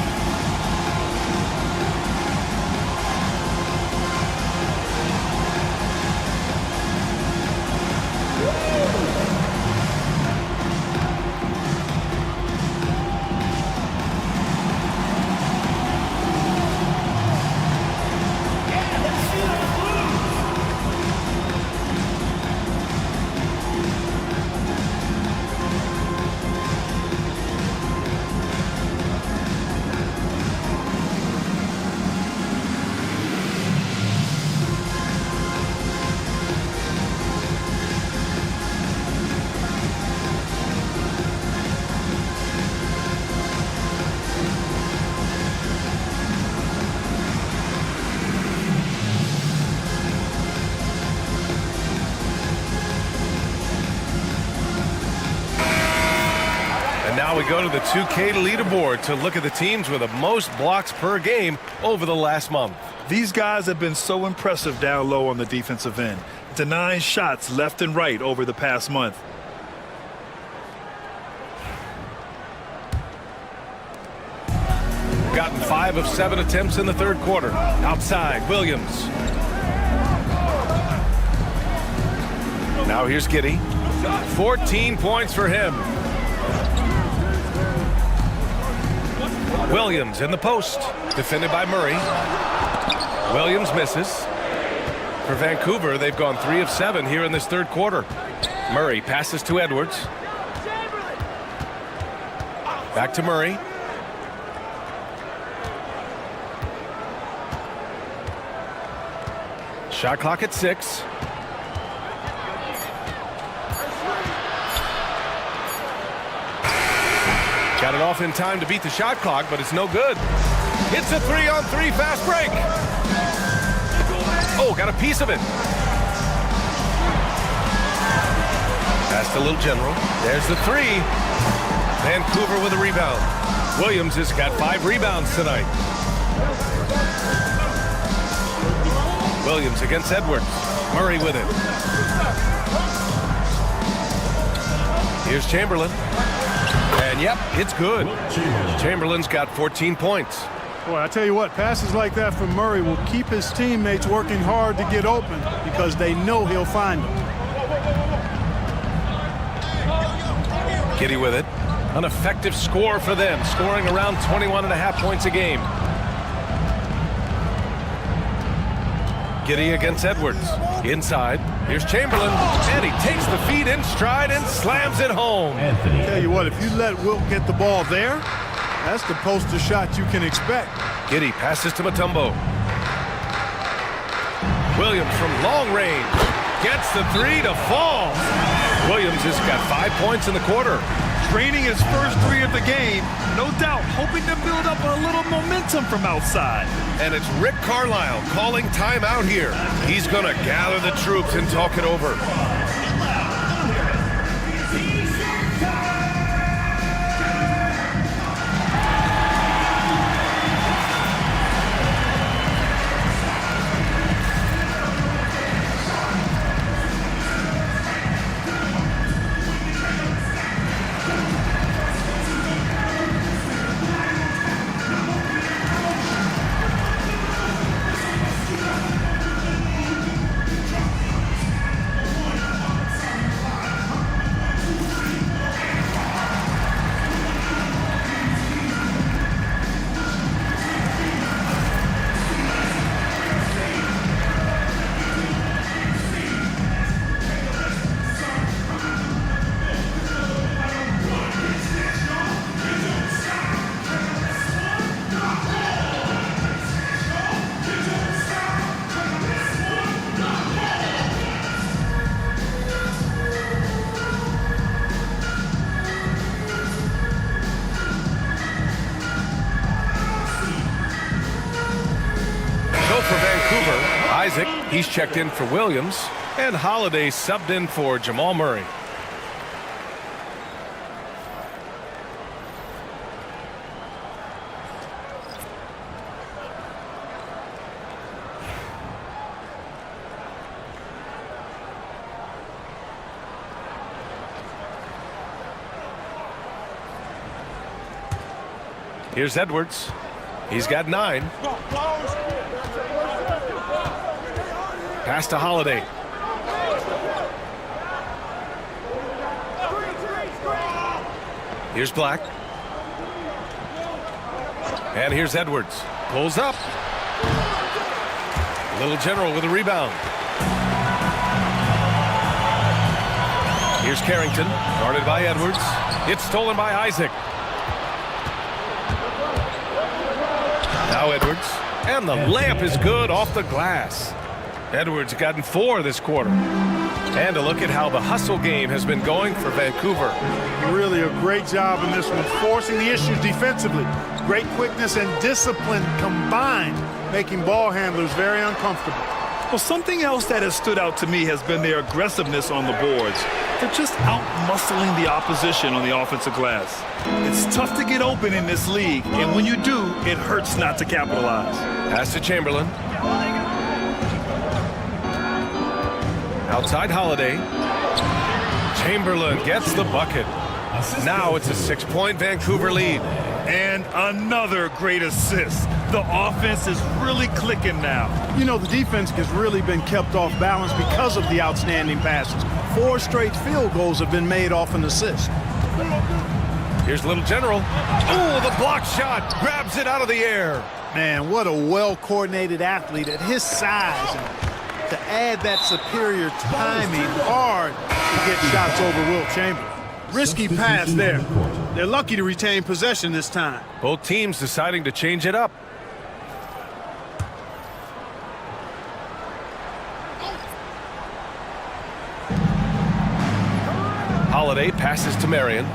go to the 2K leaderboard to look at the teams with the most blocks per game over the last month. These guys have been so impressive down low on the defensive end, denying shots left and right over the past month. Gotten 5 of 7 attempts in the third quarter. Outside, Williams. Now here's Giddey. 14 points for him. Williams in the post. Defended by Murray. Williams misses. For Vancouver, they've gone 3 of 7 here in this third quarter. Murray passes to Edwards. Back to Murray. Shot clock at 6. Got it off in time to beat the shot clock, but it's no good. It's a 3-on-3 fast break. Oh, got a piece of it. Pass to Little General. There's the 3. Vancouver with a rebound. Williams has got 5 rebounds tonight. Williams against Edwards. Murray with it. Here's Chamberlain. And yep, it's good. Chamberlain's got 14 points. Boy, I tell you what, passes like that from Murray will keep his teammates working hard to get open because they know he'll find them. Giddey with it. An effective score for them, scoring around 21.5 points a game. Giddey against Edwards. Inside. Here's Chamberlain. And he takes the feed in stride and slams it home. I tell you what, if you let Wilt get the ball there, that's the poster shot you can expect. Giddey passes to Mutombo. Williams from long range. Gets the 3 to fall. Williams has got 5 points in the quarter. Draining his first 3 of the game, no doubt hoping to build up a little momentum from outside. And it's Rick Carlisle calling timeout here. He's going to gather the troops and talk it over. He's checked in for Williams, and Holiday subbed in for Jamal Murray. Here's Edwards. He's got 9. Pass to Holiday. Here's Black. And here's Edwards. Pulls up. Little General with a rebound. Here's Carrington. Guarded by Edwards. It's stolen by Isaac. Now Edwards. And the layup is good off the glass. Edwards gotten 4 this quarter. And a look at how the hustle game has been going for Vancouver. Really a great job in this one, forcing the issues defensively. Great quickness and discipline combined, making ball handlers very uncomfortable. Well, something else that has stood out to me has been their aggressiveness on the boards. They're just out-muscling the opposition on the offensive glass. It's tough to get open in this league, and when you do, it hurts not to capitalize. Pass to Chamberlain. Outside Holiday. Chamberlain gets the bucket. Now it's a 6-point Vancouver lead. And another great assist. The offense is really clicking now. You know, the defense has really been kept off balance because of the outstanding passes. 4 straight field goals have been made off an assist. Here's Little General. Oh, the block shot. Grabs it out of the air. Man, what a well-coordinated athlete at his size. And to add that superior timing, hard to get shots over Wilt Chamberlain. Risky pass there. They're lucky to retain possession this time. Both teams deciding to change it up. Holiday passes to Marion.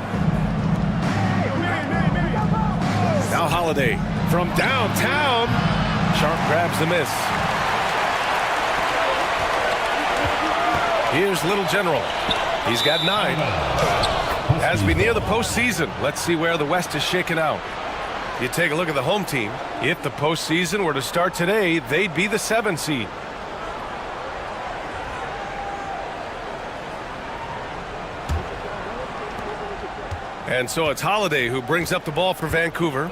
Now Holiday from downtown. Sharp grabs the miss. Here's Little General. He's got 9. As we near the postseason, let's see where the West is shaken out. You take a look at the home team. If the postseason were to start today, they'd be the 7 seed. And so it's Holiday who brings up the ball for Vancouver.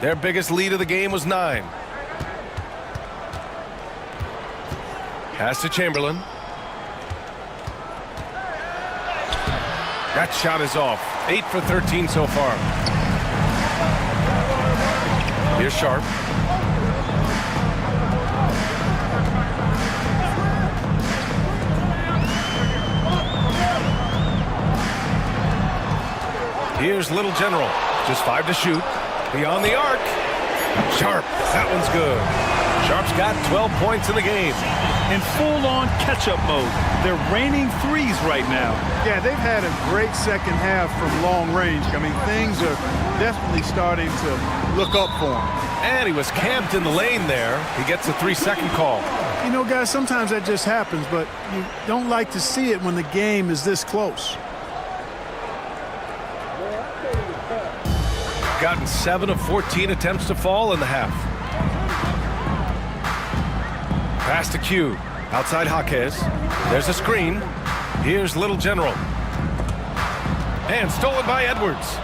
Their biggest lead of the game was 9. Pass to Chamberlain. That shot is off. 8 for 13 so far. Here's Sharp. Here's Little General. Just 5 to shoot. Beyond the arc. Sharp. That one's good. Sharp's got 12 points in the game. In full-on catch-up mode. They're raining threes right now. Yeah, they've had a great second half from long range. I mean, things are definitely starting to look up for him. And he was camped in the lane there. He gets a 3-second call. You know, guys, sometimes that just happens, but you don't like to see it when the game is this close. Gotten 7 of 14 attempts to fall in the half. Pass to Q. Outside Jaquez. There's a screen. Here's Little General. And stolen by Edwards.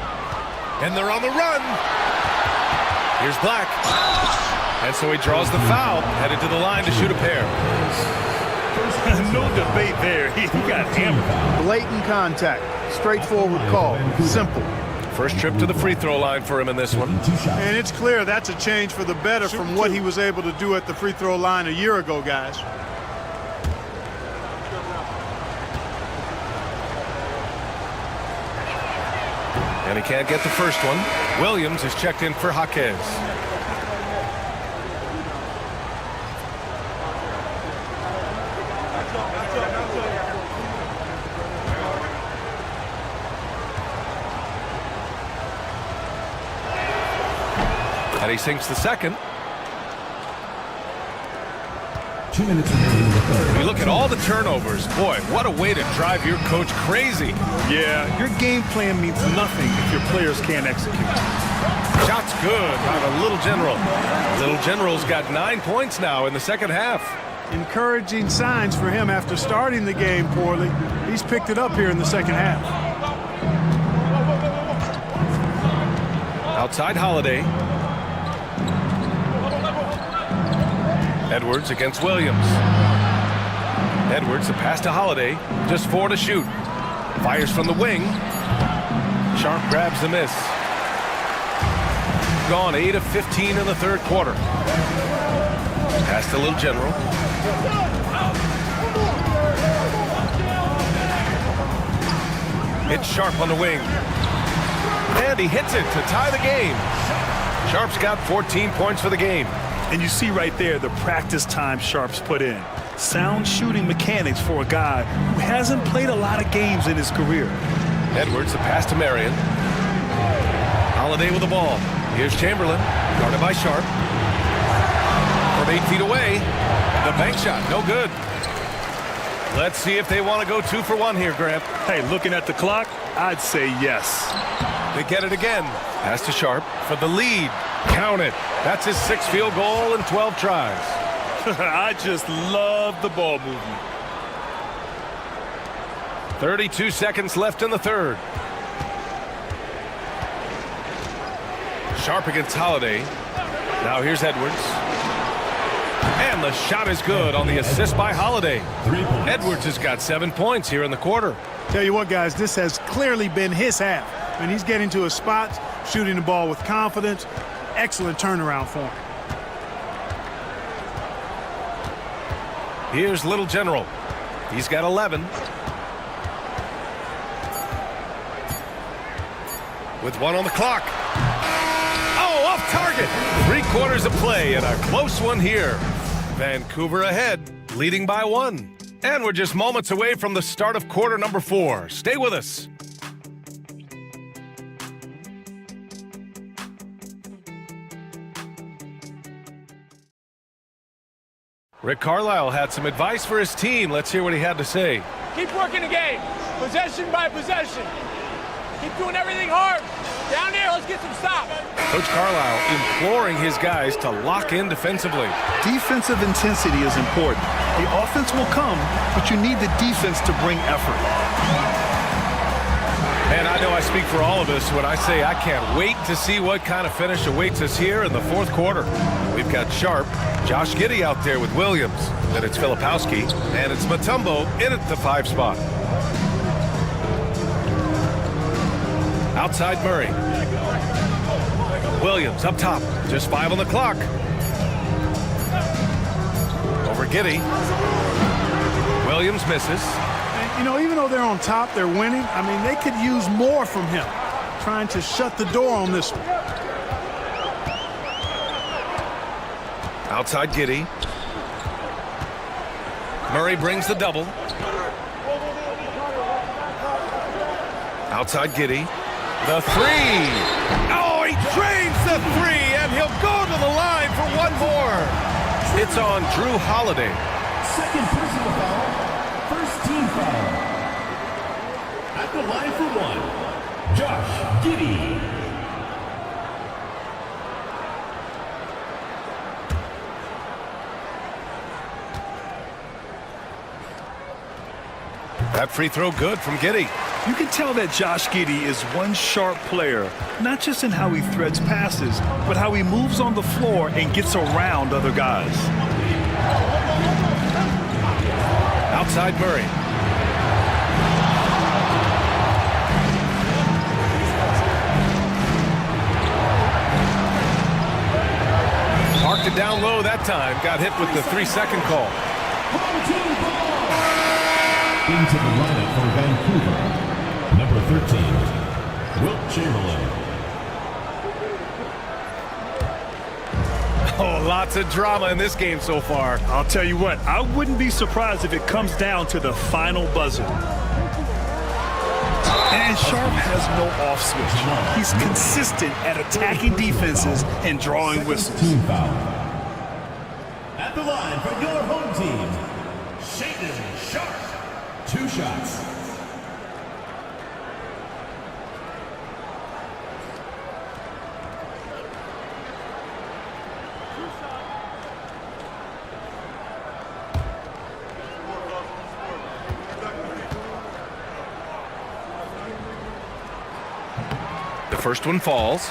And they're on the run. Here's Black. And so he draws the foul, headed to the line to shoot a pair. No debate there. He got hammered. Blatant contact. Straightforward call. Simple. First trip to the free throw line for him in this one. And it's clear that's a change for the better from what he was able to do at the free throw line a year ago, guys. And he can't get the first one. Williams is checked in for Jaquez. And he sinks the second. 2 minutes remaining in the third. You look at all the turnovers. Boy, what a way to drive your coach crazy. Yeah, your game plan means nothing if your players can't execute. Shot's good by the Little General. Little General's got 9 points now in the second half. Encouraging signs for him after starting the game poorly. He's picked it up here in the second half. Outside Holiday. Edwards against Williams. Edwards, a pass to Holiday. Just 4 to shoot. Fires from the wing. Sharp grabs the miss. Gone 8 of 15 in the third quarter. Pass to Little General. It's Sharp on the wing. And he hits it to tie the game. Sharp's got 14 points for the game. And you see right there the practice time Sharp's put in. Sound shooting mechanics for a guy who hasn't played a lot of games in his career. Edwards, the pass to Marion. Holiday with the ball. Here's Chamberlain, guarded by Sharp. From 8 feet away, the bank shot, no good. Let's see if they want to go 2 for 1 here, Grant. Hey, looking at the clock, I'd say yes. They get it again. Pass to Sharp for the lead. Count it. That's his 6th field goal in 12 tries. I just love the ball movement. 32 seconds left in the third. Sharp against Holiday. Now here's Edwards. And the shot is good on the assist by Holiday. Edwards has got 7 points here in the quarter. Tell you what, guys, this has clearly been his half. When he's getting to his spots, shooting the ball with confidence, excellent turnaround for him. Here's Little General. He's got 11. With 1 on the clock. Oh, off target. 3/4 of play and a close one here. Vancouver ahead, leading by 1. And we're just moments away from the start of quarter number 4. Stay with us. Rick Carlisle had some advice for his team. Let's hear what he had to say. Keep working the game, possession by possession. Keep doing everything hard. Down there, let's get some stops. Coach Carlisle imploring his guys to lock in defensively. Defensive intensity is important. The offense will come, but you need the defense to bring effort. And I know I speak for all of us when I say I can't wait to see what kind of finish awaits us here in the 4th quarter. We've got Sharp, Josh Giddey out there with Williams. Then it's Filipowski, and it's Mutombo in at the 5 spot. Outside Murray. Williams up top. Just 5 on the clock. Over Giddey. Williams misses. And, you know, even though they're on top, they're winning. I mean, they could use more from him. Trying to shut the door on this one. Outside Giddey. Murray brings the double. Outside Giddey. The 3. Oh, he drains the 3, and he'll go to the line for 1 more. It's on Drew Holiday. Second personal foul. First team foul. At the line for 1, Josh Giddey. That free throw good from Giddey. You can tell that Josh Giddey is one sharp player, not just in how he threads passes, but how he moves on the floor and gets around other guys. Outside Murray. Parked it down low that time. Got hit with the 3-second call. Into the lineup for Vancouver. Number 13, Wilt Chamberlain. Oh, lots of drama in this game so far. I'll tell you what, I wouldn't be surprised if it comes down to the final buzzer. And Sharp has no off switch. He's consistent at attacking defenses and drawing whistles. Team foul. At the line for your home team, Shaedon Sharp. 2 shots. The first one falls.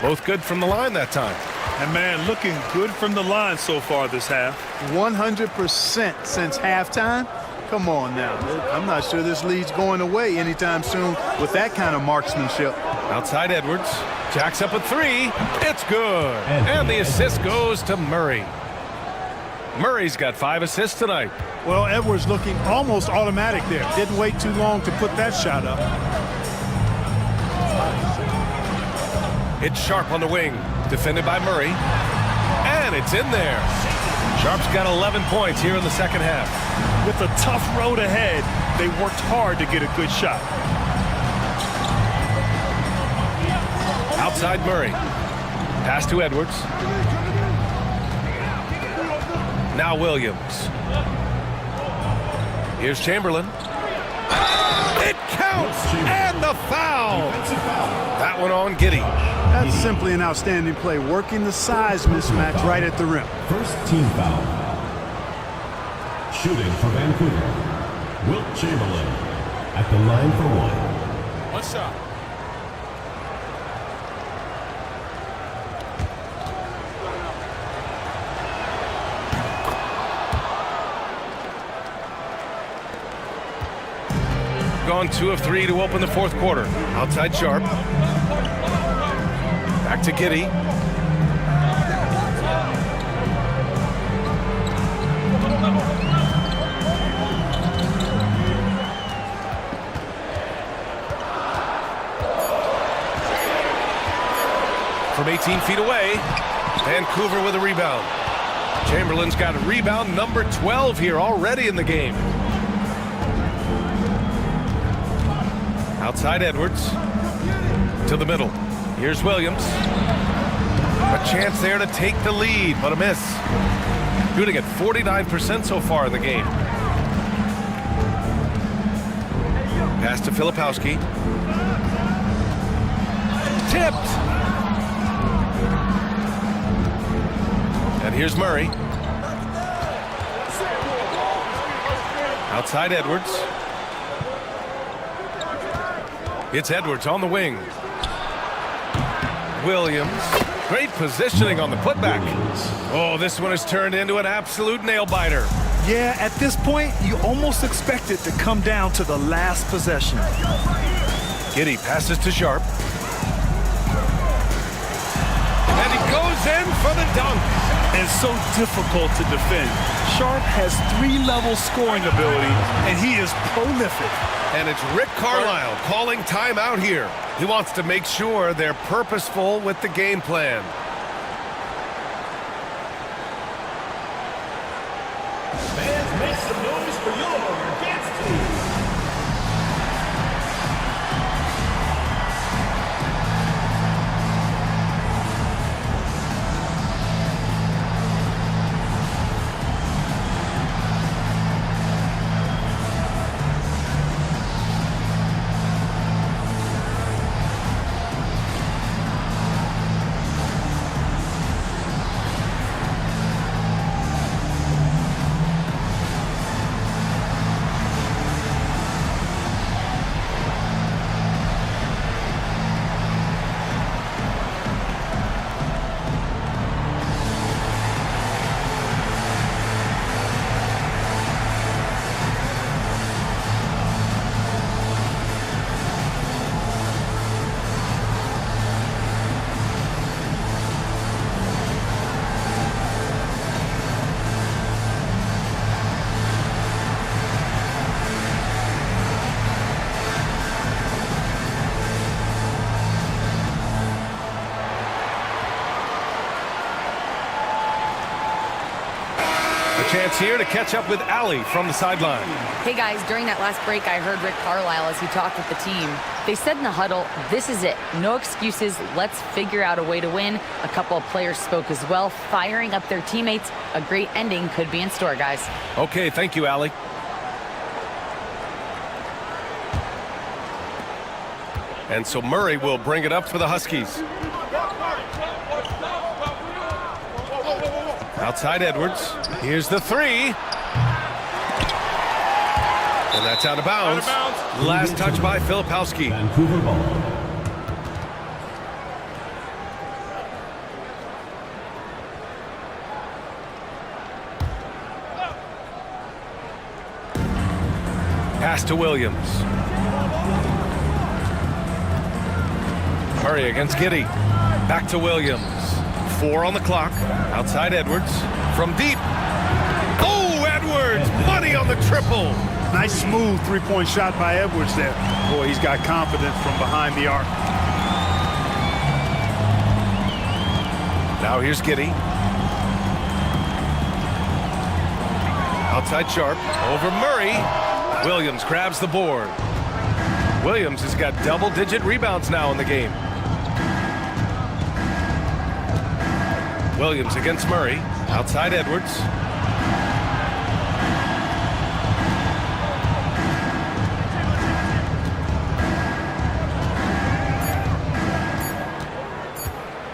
Both good from the line that time. And man, looking good from the line so far this half. 100% since halftime. Come on now. I'm not sure this lead's going away anytime soon with that kind of marksmanship. Outside Edwards. Jacks up a 3. It's good. And the assist goes to Murray. Murray's got 5 assists tonight. Well, Edwards looking almost automatic there. Didn't wait too long to put that shot up. It's Sharp on the wing. Defended by Murray. And it's in there. Sharp's got 11 points here in the second half. With a tough road ahead, they worked hard to get a good shot. Outside Murray. Pass to Edwards. Now Williams. Here's Chamberlain. It counts! And the foul! That one on Giddey. That's simply an outstanding play, working the size mismatch right at the rim. First team foul. Shooting for Vancouver, Wilt Chamberlain at the line for one. One shot. Gone 2 of 3 to open the fourth quarter. Outside Sharp. Back to Giddey. From 18 feet away, Vancouver with a rebound. Chamberlain's got a rebound number 12 here already in the game. Outside Edwards to the middle. Here's Williams. A chance there to take the lead, but a miss. Shooting at 49% so far in the game. Pass to Filipowski. Tipped. And here's Murray. Outside Edwards. It's Edwards on the wing. Williams. Great positioning on the putback. Oh, this one has turned into an absolute nail-biter. Yeah, at this point, you almost expect it to come down to the last possession. Giddey passes to Sharp. And he goes in for the dunk. And so difficult to defend. Sharp has 3-level scoring ability, and he is prolific. And it's Rick Carlisle calling timeout here. He wants to make sure they're purposeful with the game plan. Fans, make some noise for your dance team. Chance here to catch up with Allie from the sideline. Hey guys, during that last break, I heard Rick Carlisle as he talked with the team. They said in the huddle, this is it. No excuses. Let's figure out a way to win. A couple of players spoke as well, firing up their teammates. A great ending could be in store, guys. Okay, thank you, Allie. And so Murray will bring it up for the Huskies. Outside Edwards. Here's the three. And that's out of bounds. Last touch by Filipowski. Vancouver ball. Pass to Williams. Murray against Giddey. Back to Williams. 4 on the clock. Outside Edwards. From deep. Oh, Edwards! Money on the triple. Nice smooth three-point shot by Edwards there. Boy, he's got confidence from behind the arc. Now here's Giddey. Outside Sharp. Over Murray. Williams grabs the board. Williams has got double-digit rebounds now in the game. Williams against Murray. Outside Edwards.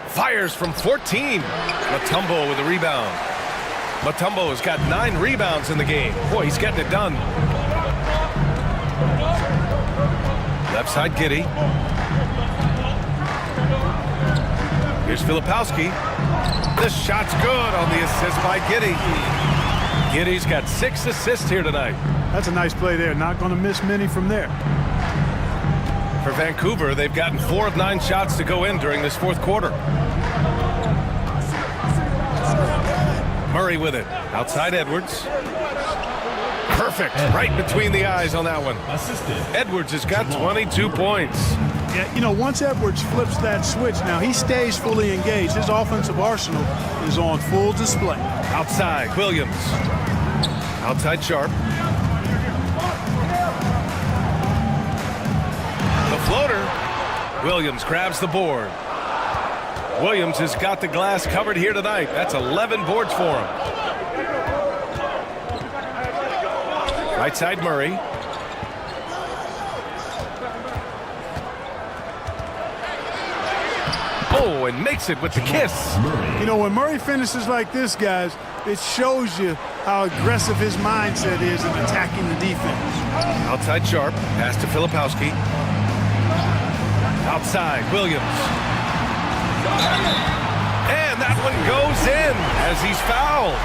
Fires from 14. Mutombo with a rebound. Mutombo has got 9 rebounds in the game. Boy, he's getting it done. Left side, Giddey. Here's Filipowski. This shot's good on the assist by Giddey. Giddey's got 6 assists here tonight. That's a nice play there. Not going to miss many from there. For Vancouver, they've gotten 4 of 9 shots to go in during this fourth quarter. Murray with it. Outside Edwards. Perfect. Right between the eyes on that one. Edwards has got 22 points. Yeah, you know, once Edwards flips that switch, now he stays fully engaged. His offensive arsenal is on full display. Outside, Williams. Outside Sharp. The floater. Williams grabs the board. Williams has got the glass covered here tonight. That's 11 boards for him. Right side, Murray. Oh, and makes it with the kiss. You know, when Murray finishes like this, guys, it shows you how aggressive his mindset is in attacking the defense. Outside Sharp. Pass to Filipowski. Outside, Williams. And that one goes in as he's fouled.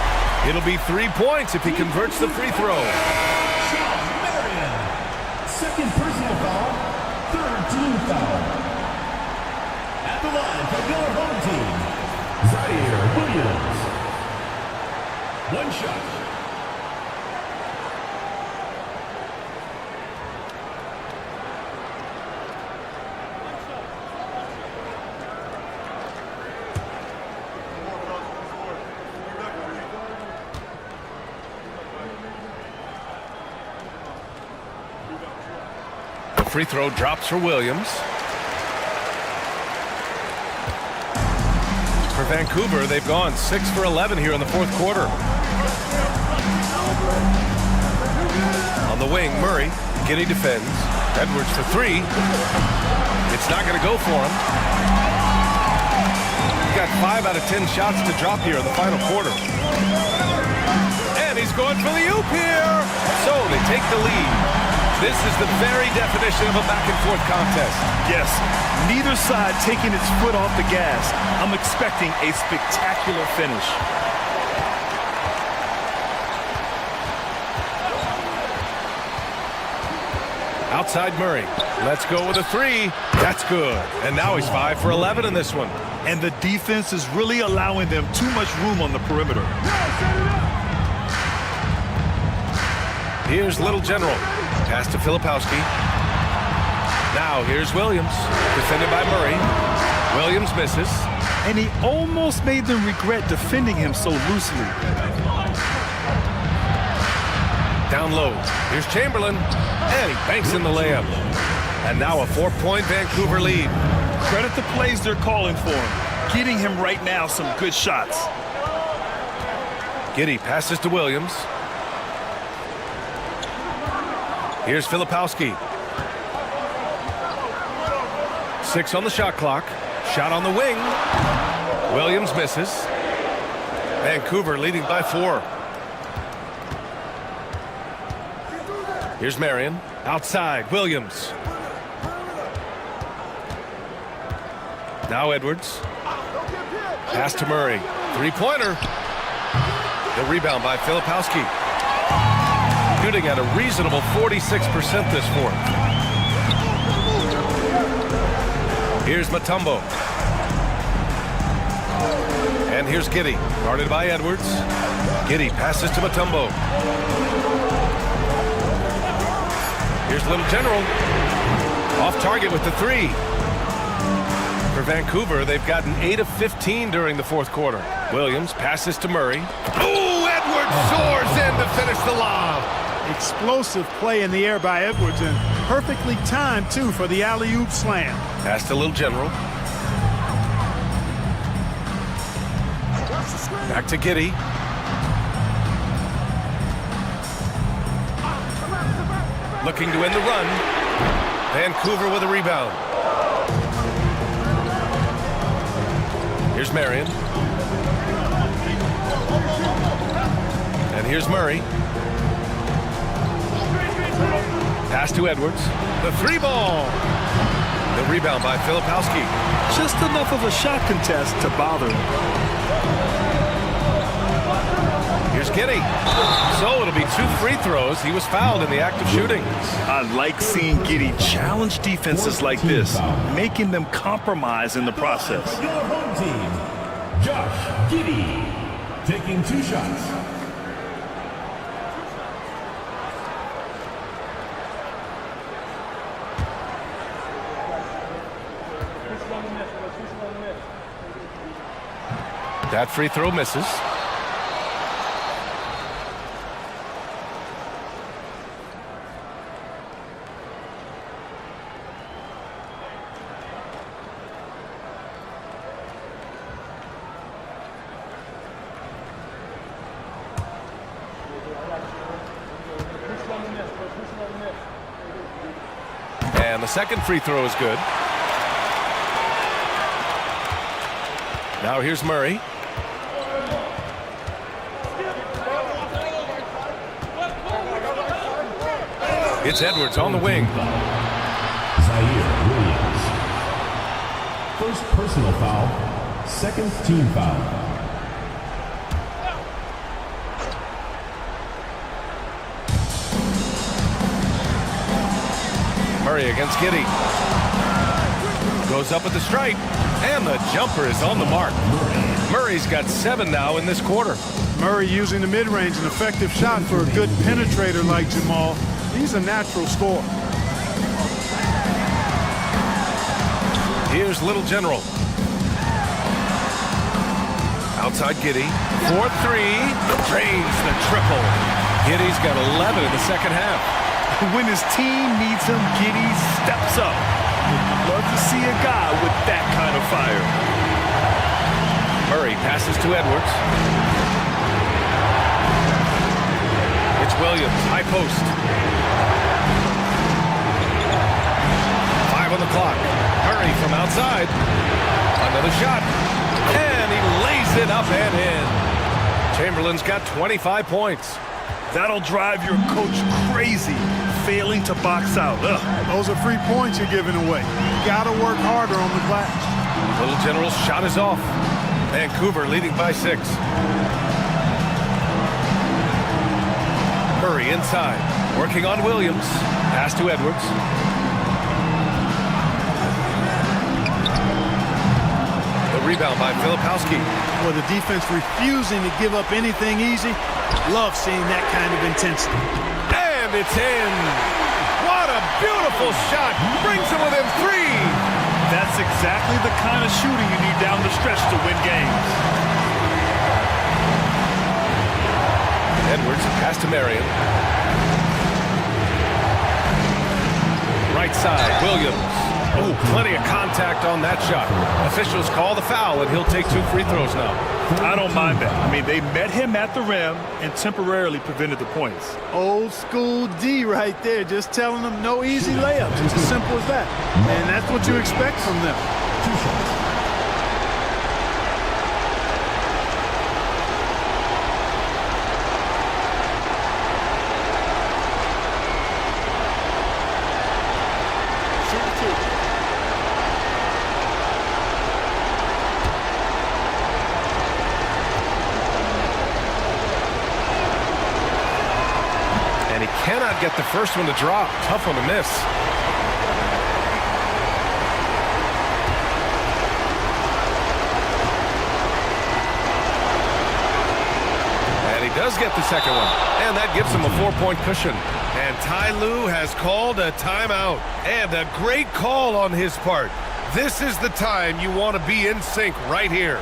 It'll be 3 points if he converts the free throw. Second personal foul, third team foul. At the line for your home team, Zaire Williams. 1 shot. Free throw drops for Williams. For Vancouver, they've gone 6 for 11 here in the fourth quarter. On the wing, Murray. Giddey defends. Edwards for 3. It's not going to go for him. He's got 5 out of 10 shots to drop here in the final quarter. And he's going for the oop here. So they take the lead. This is the very definition of a back-and-forth contest. Yes, neither side taking its foot off the gas. I'm expecting a spectacular finish. Outside Murray. Let's go with a 3. That's good. And now he's 5 for 11 in this one. And the defense is really allowing them too much room on the perimeter. Here's Little General. Pass to Filipowski. Now here's Williams. Defended by Murray. Williams misses. And he almost made them regret defending him so loosely. Down low. Here's Chamberlain. And he banks in the layup. And now a 4-point Vancouver lead. Credit the plays they're calling for him. Getting him right now some good shots. Giddey passes to Williams. Here's Filipowski. 6 on the shot clock. Shot on the wing. Williams misses. Vancouver leading by 4. Here's Marion. Outside, Williams. Now Edwards. Pass to Murray. 3-pointer. The rebound by Filipowski. Shooting at a reasonable 46% this fourth. Here's Mutombo. And here's Giddey. Guarded by Edwards. Giddey passes to Mutombo. Here's Little General. Off target with the 3. For For Vancouver, they've gotten 8 of 15 during the fourth quarter. Williams passes to Murray. Ooh, Edwards soars in to finish the lob. Explosive play in the air by Edwards, and perfectly timed, too, for the alley-oop slam. Pass to Little General. Back to Giddey. Looking to end the run. Vancouver with a rebound. Here's Marion. And here's Murray. Pass to Edwards. The three ball. The rebound by Filipowski. Just enough of a shot contest to bother him. Here's Giddey. So it'll be 2 free throws. He was fouled in the act of shooting. I like seeing Giddey challenge defenses like this, making them compromise in the process. Your home team, Josh Giddey, taking 2 shots. That free throw misses. And the second free throw is good. Now here's Murray. It's Edwards on the wing. Zaire Williams. First personal foul, second team foul. Murray against Giddey. Goes up at the stripe, and the jumper is on the mark. Murray's got 7 now in this quarter. Murray using the mid-range, an effective shot for a good penetrator like Jamal. He's a natural scorer. Here's Little General. Outside Giddey. 4-3. Drains the triple. Giddey's got 11 in the second half. When his team needs him, Giddey steps up. Love to see a guy with that kind of fire. Murray passes to Edwards. It's Williams, high post. 5 on the clock. Murray from outside. Another shot. And he lays it up and in. Chamberlain's got 25 points. That'll drive your coach crazy, failing to box out. Ugh. Those are free points you're giving away. You gotta work harder on the glass. Little General's shot is off. Vancouver leading by 6. Murray inside, working on Williams. Pass to Edwards. The rebound by Filipowski. Well, the defense refusing to give up anything easy. Love seeing that kind of intensity. And it's in. What a beautiful shot. Brings him within 3. That's exactly the kind of shooting you need down the stretch to win games. Edwards, pass to Marion. Right side, Williams. Oh, plenty of contact on that shot. Officials call the foul, and he'll take 2 free throws now. I don't mind that. I mean, they met him at the rim and temporarily prevented the points. Old school D right there, just telling them no easy layups. It's as simple as that. And that's what you expect from them. 2 shots. Cannot get the first one to drop. Tough one to miss. And he does get the second one. And that gives him a 4-point cushion. And Ty Lue has called a timeout. And a great call on his part. This is the time you want to be in sync right here.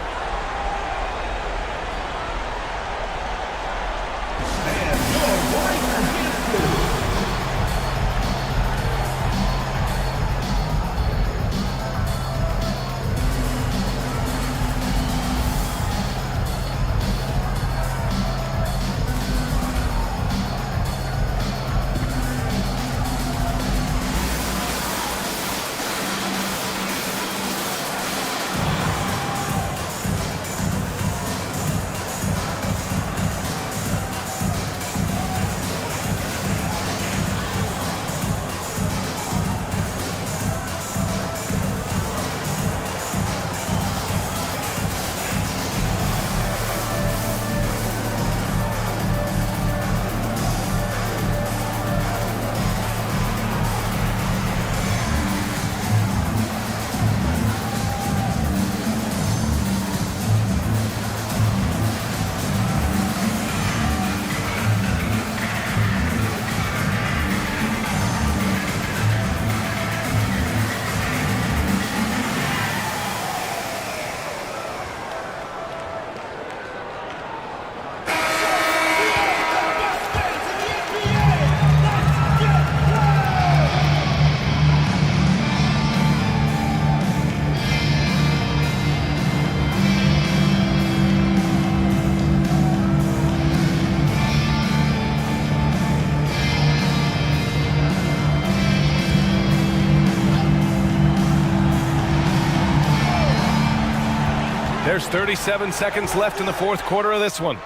There's 37 seconds left in the fourth quarter of this one.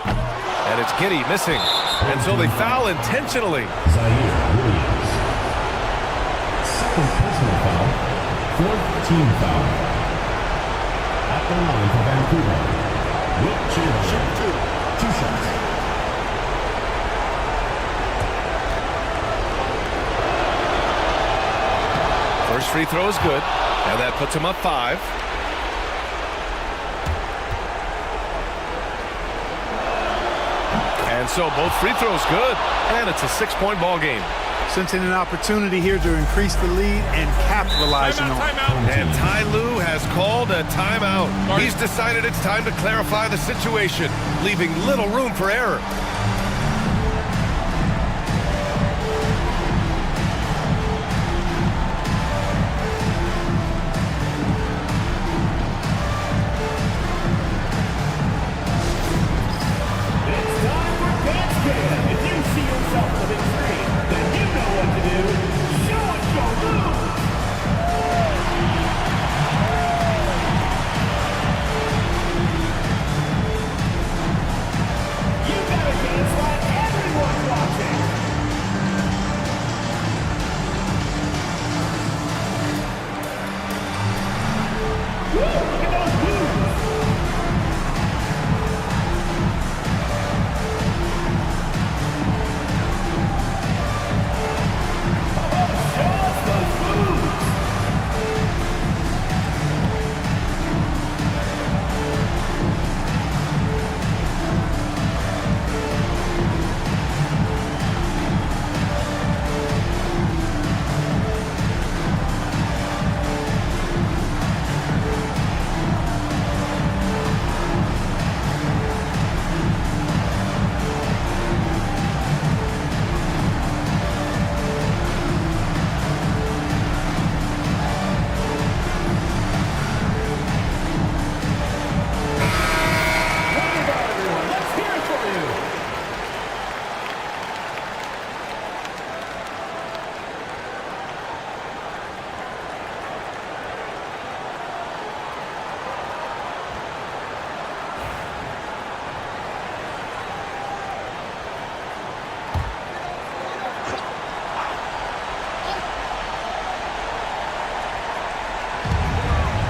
And it's Giddy missing. And so they foul intentionally. Second personal foul. Fourth team foul. At the line for Vancouver. Wilt Chamberlain. 2 shots. First free throw is good. And that puts him up 5. And so both free throws good, and it's a 6-point ball game. Sensing an opportunity here to increase the lead and capitalizing on it. And Ty Lue has called a timeout. He's decided it's time to clarify the situation, leaving little room for error.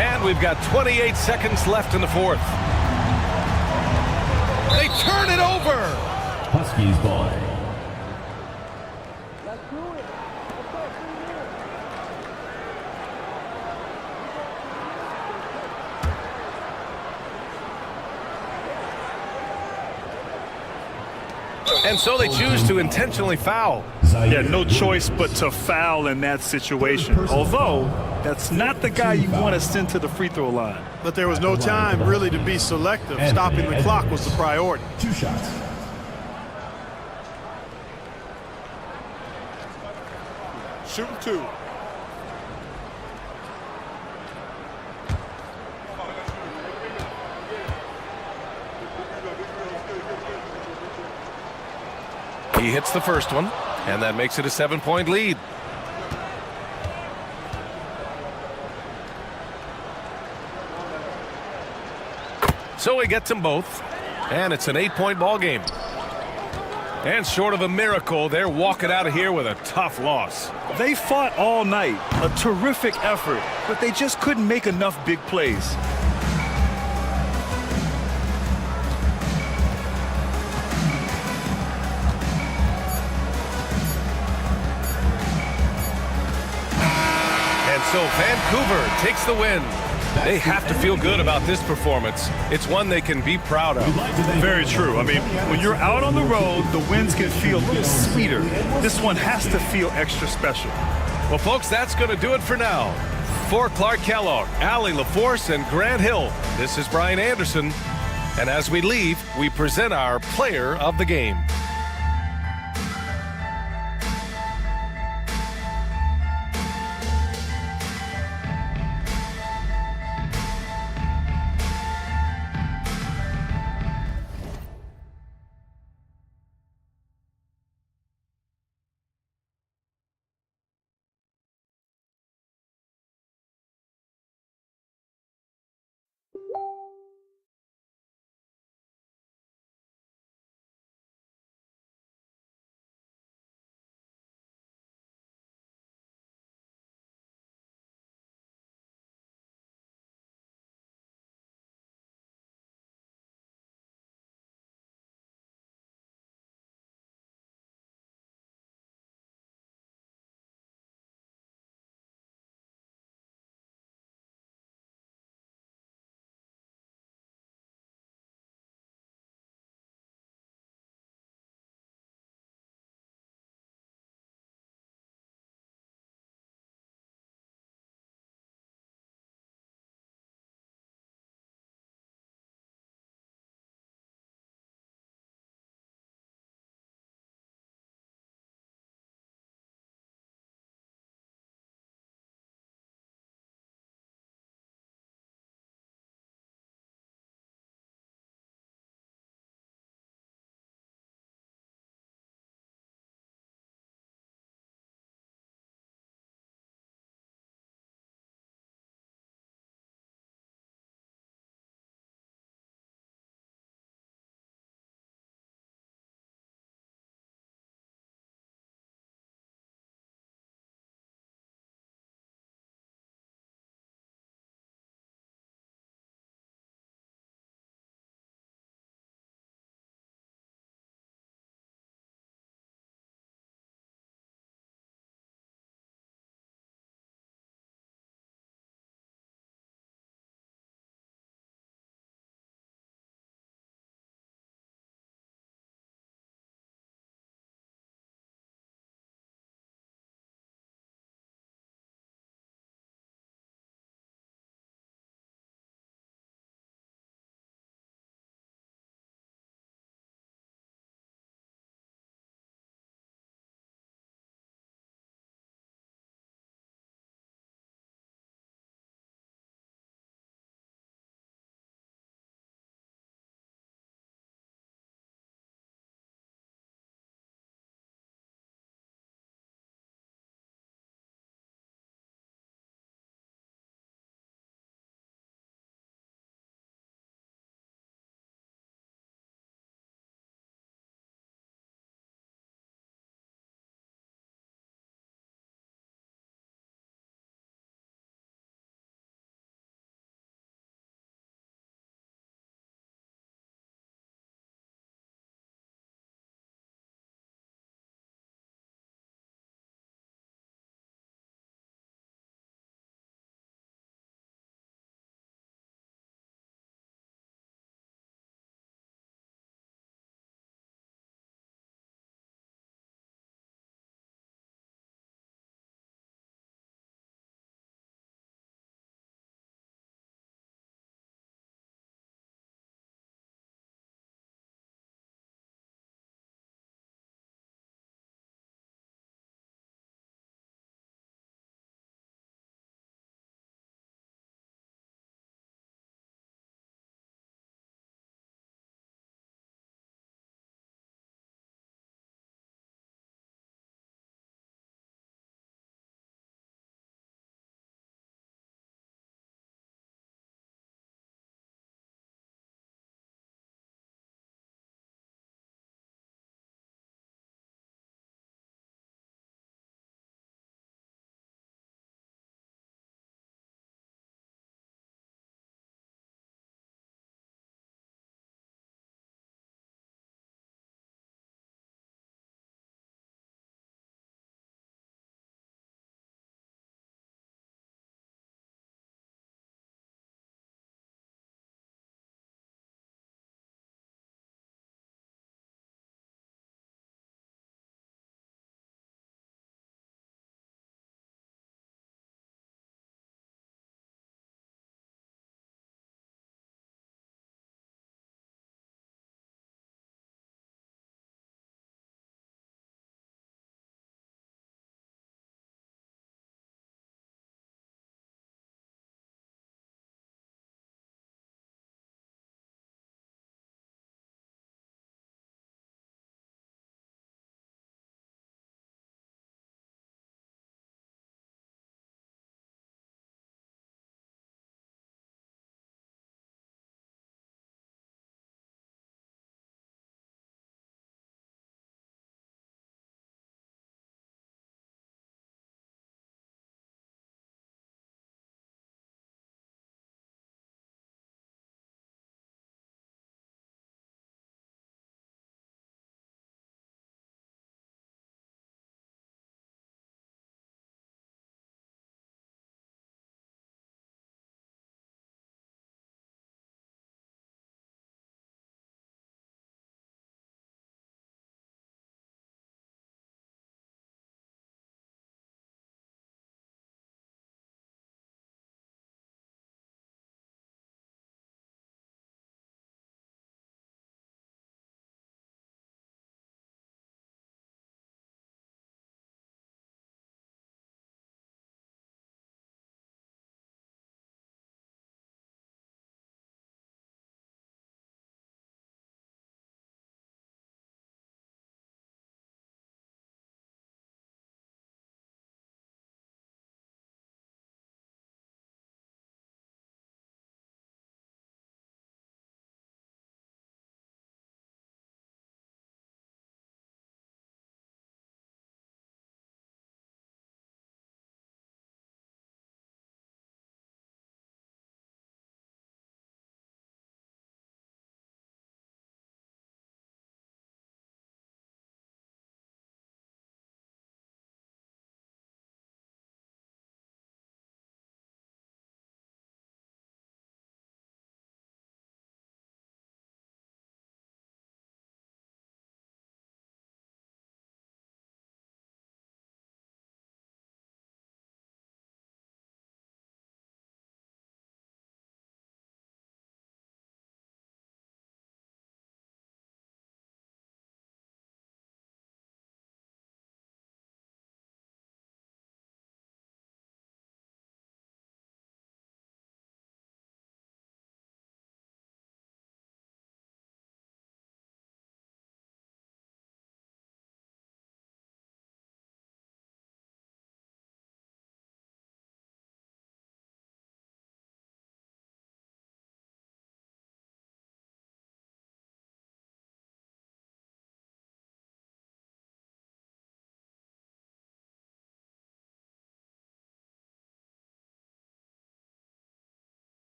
And we've got 28 seconds left in the fourth. They turn it over. Huskies ball. And so they choose to intentionally foul. Yeah, no choice but to foul in that situation. Although That's not the guy you want to send to the free throw line. But there was no time really to be selective. Stopping the clock was the priority. 2 shots. Shooting 2. He hits the first one, and that makes it a 7-point lead. So he gets them both, and it's an 8-point ball game. And short of a miracle, they're walking out of here with a tough loss. They fought all night, a terrific effort, but they just couldn't make enough big plays. And so Vancouver takes the win. They have to feel good about this performance. It's one they can be proud of. Very true. I mean, when you're out on the road, the wins can feel a little sweeter. This one has to feel extra special. Well, folks, that's going to do it for now. For Clark Kellogg, Allie LaForce, and Grant Hill, this is Brian Anderson. And as we leave, we present our player of the game.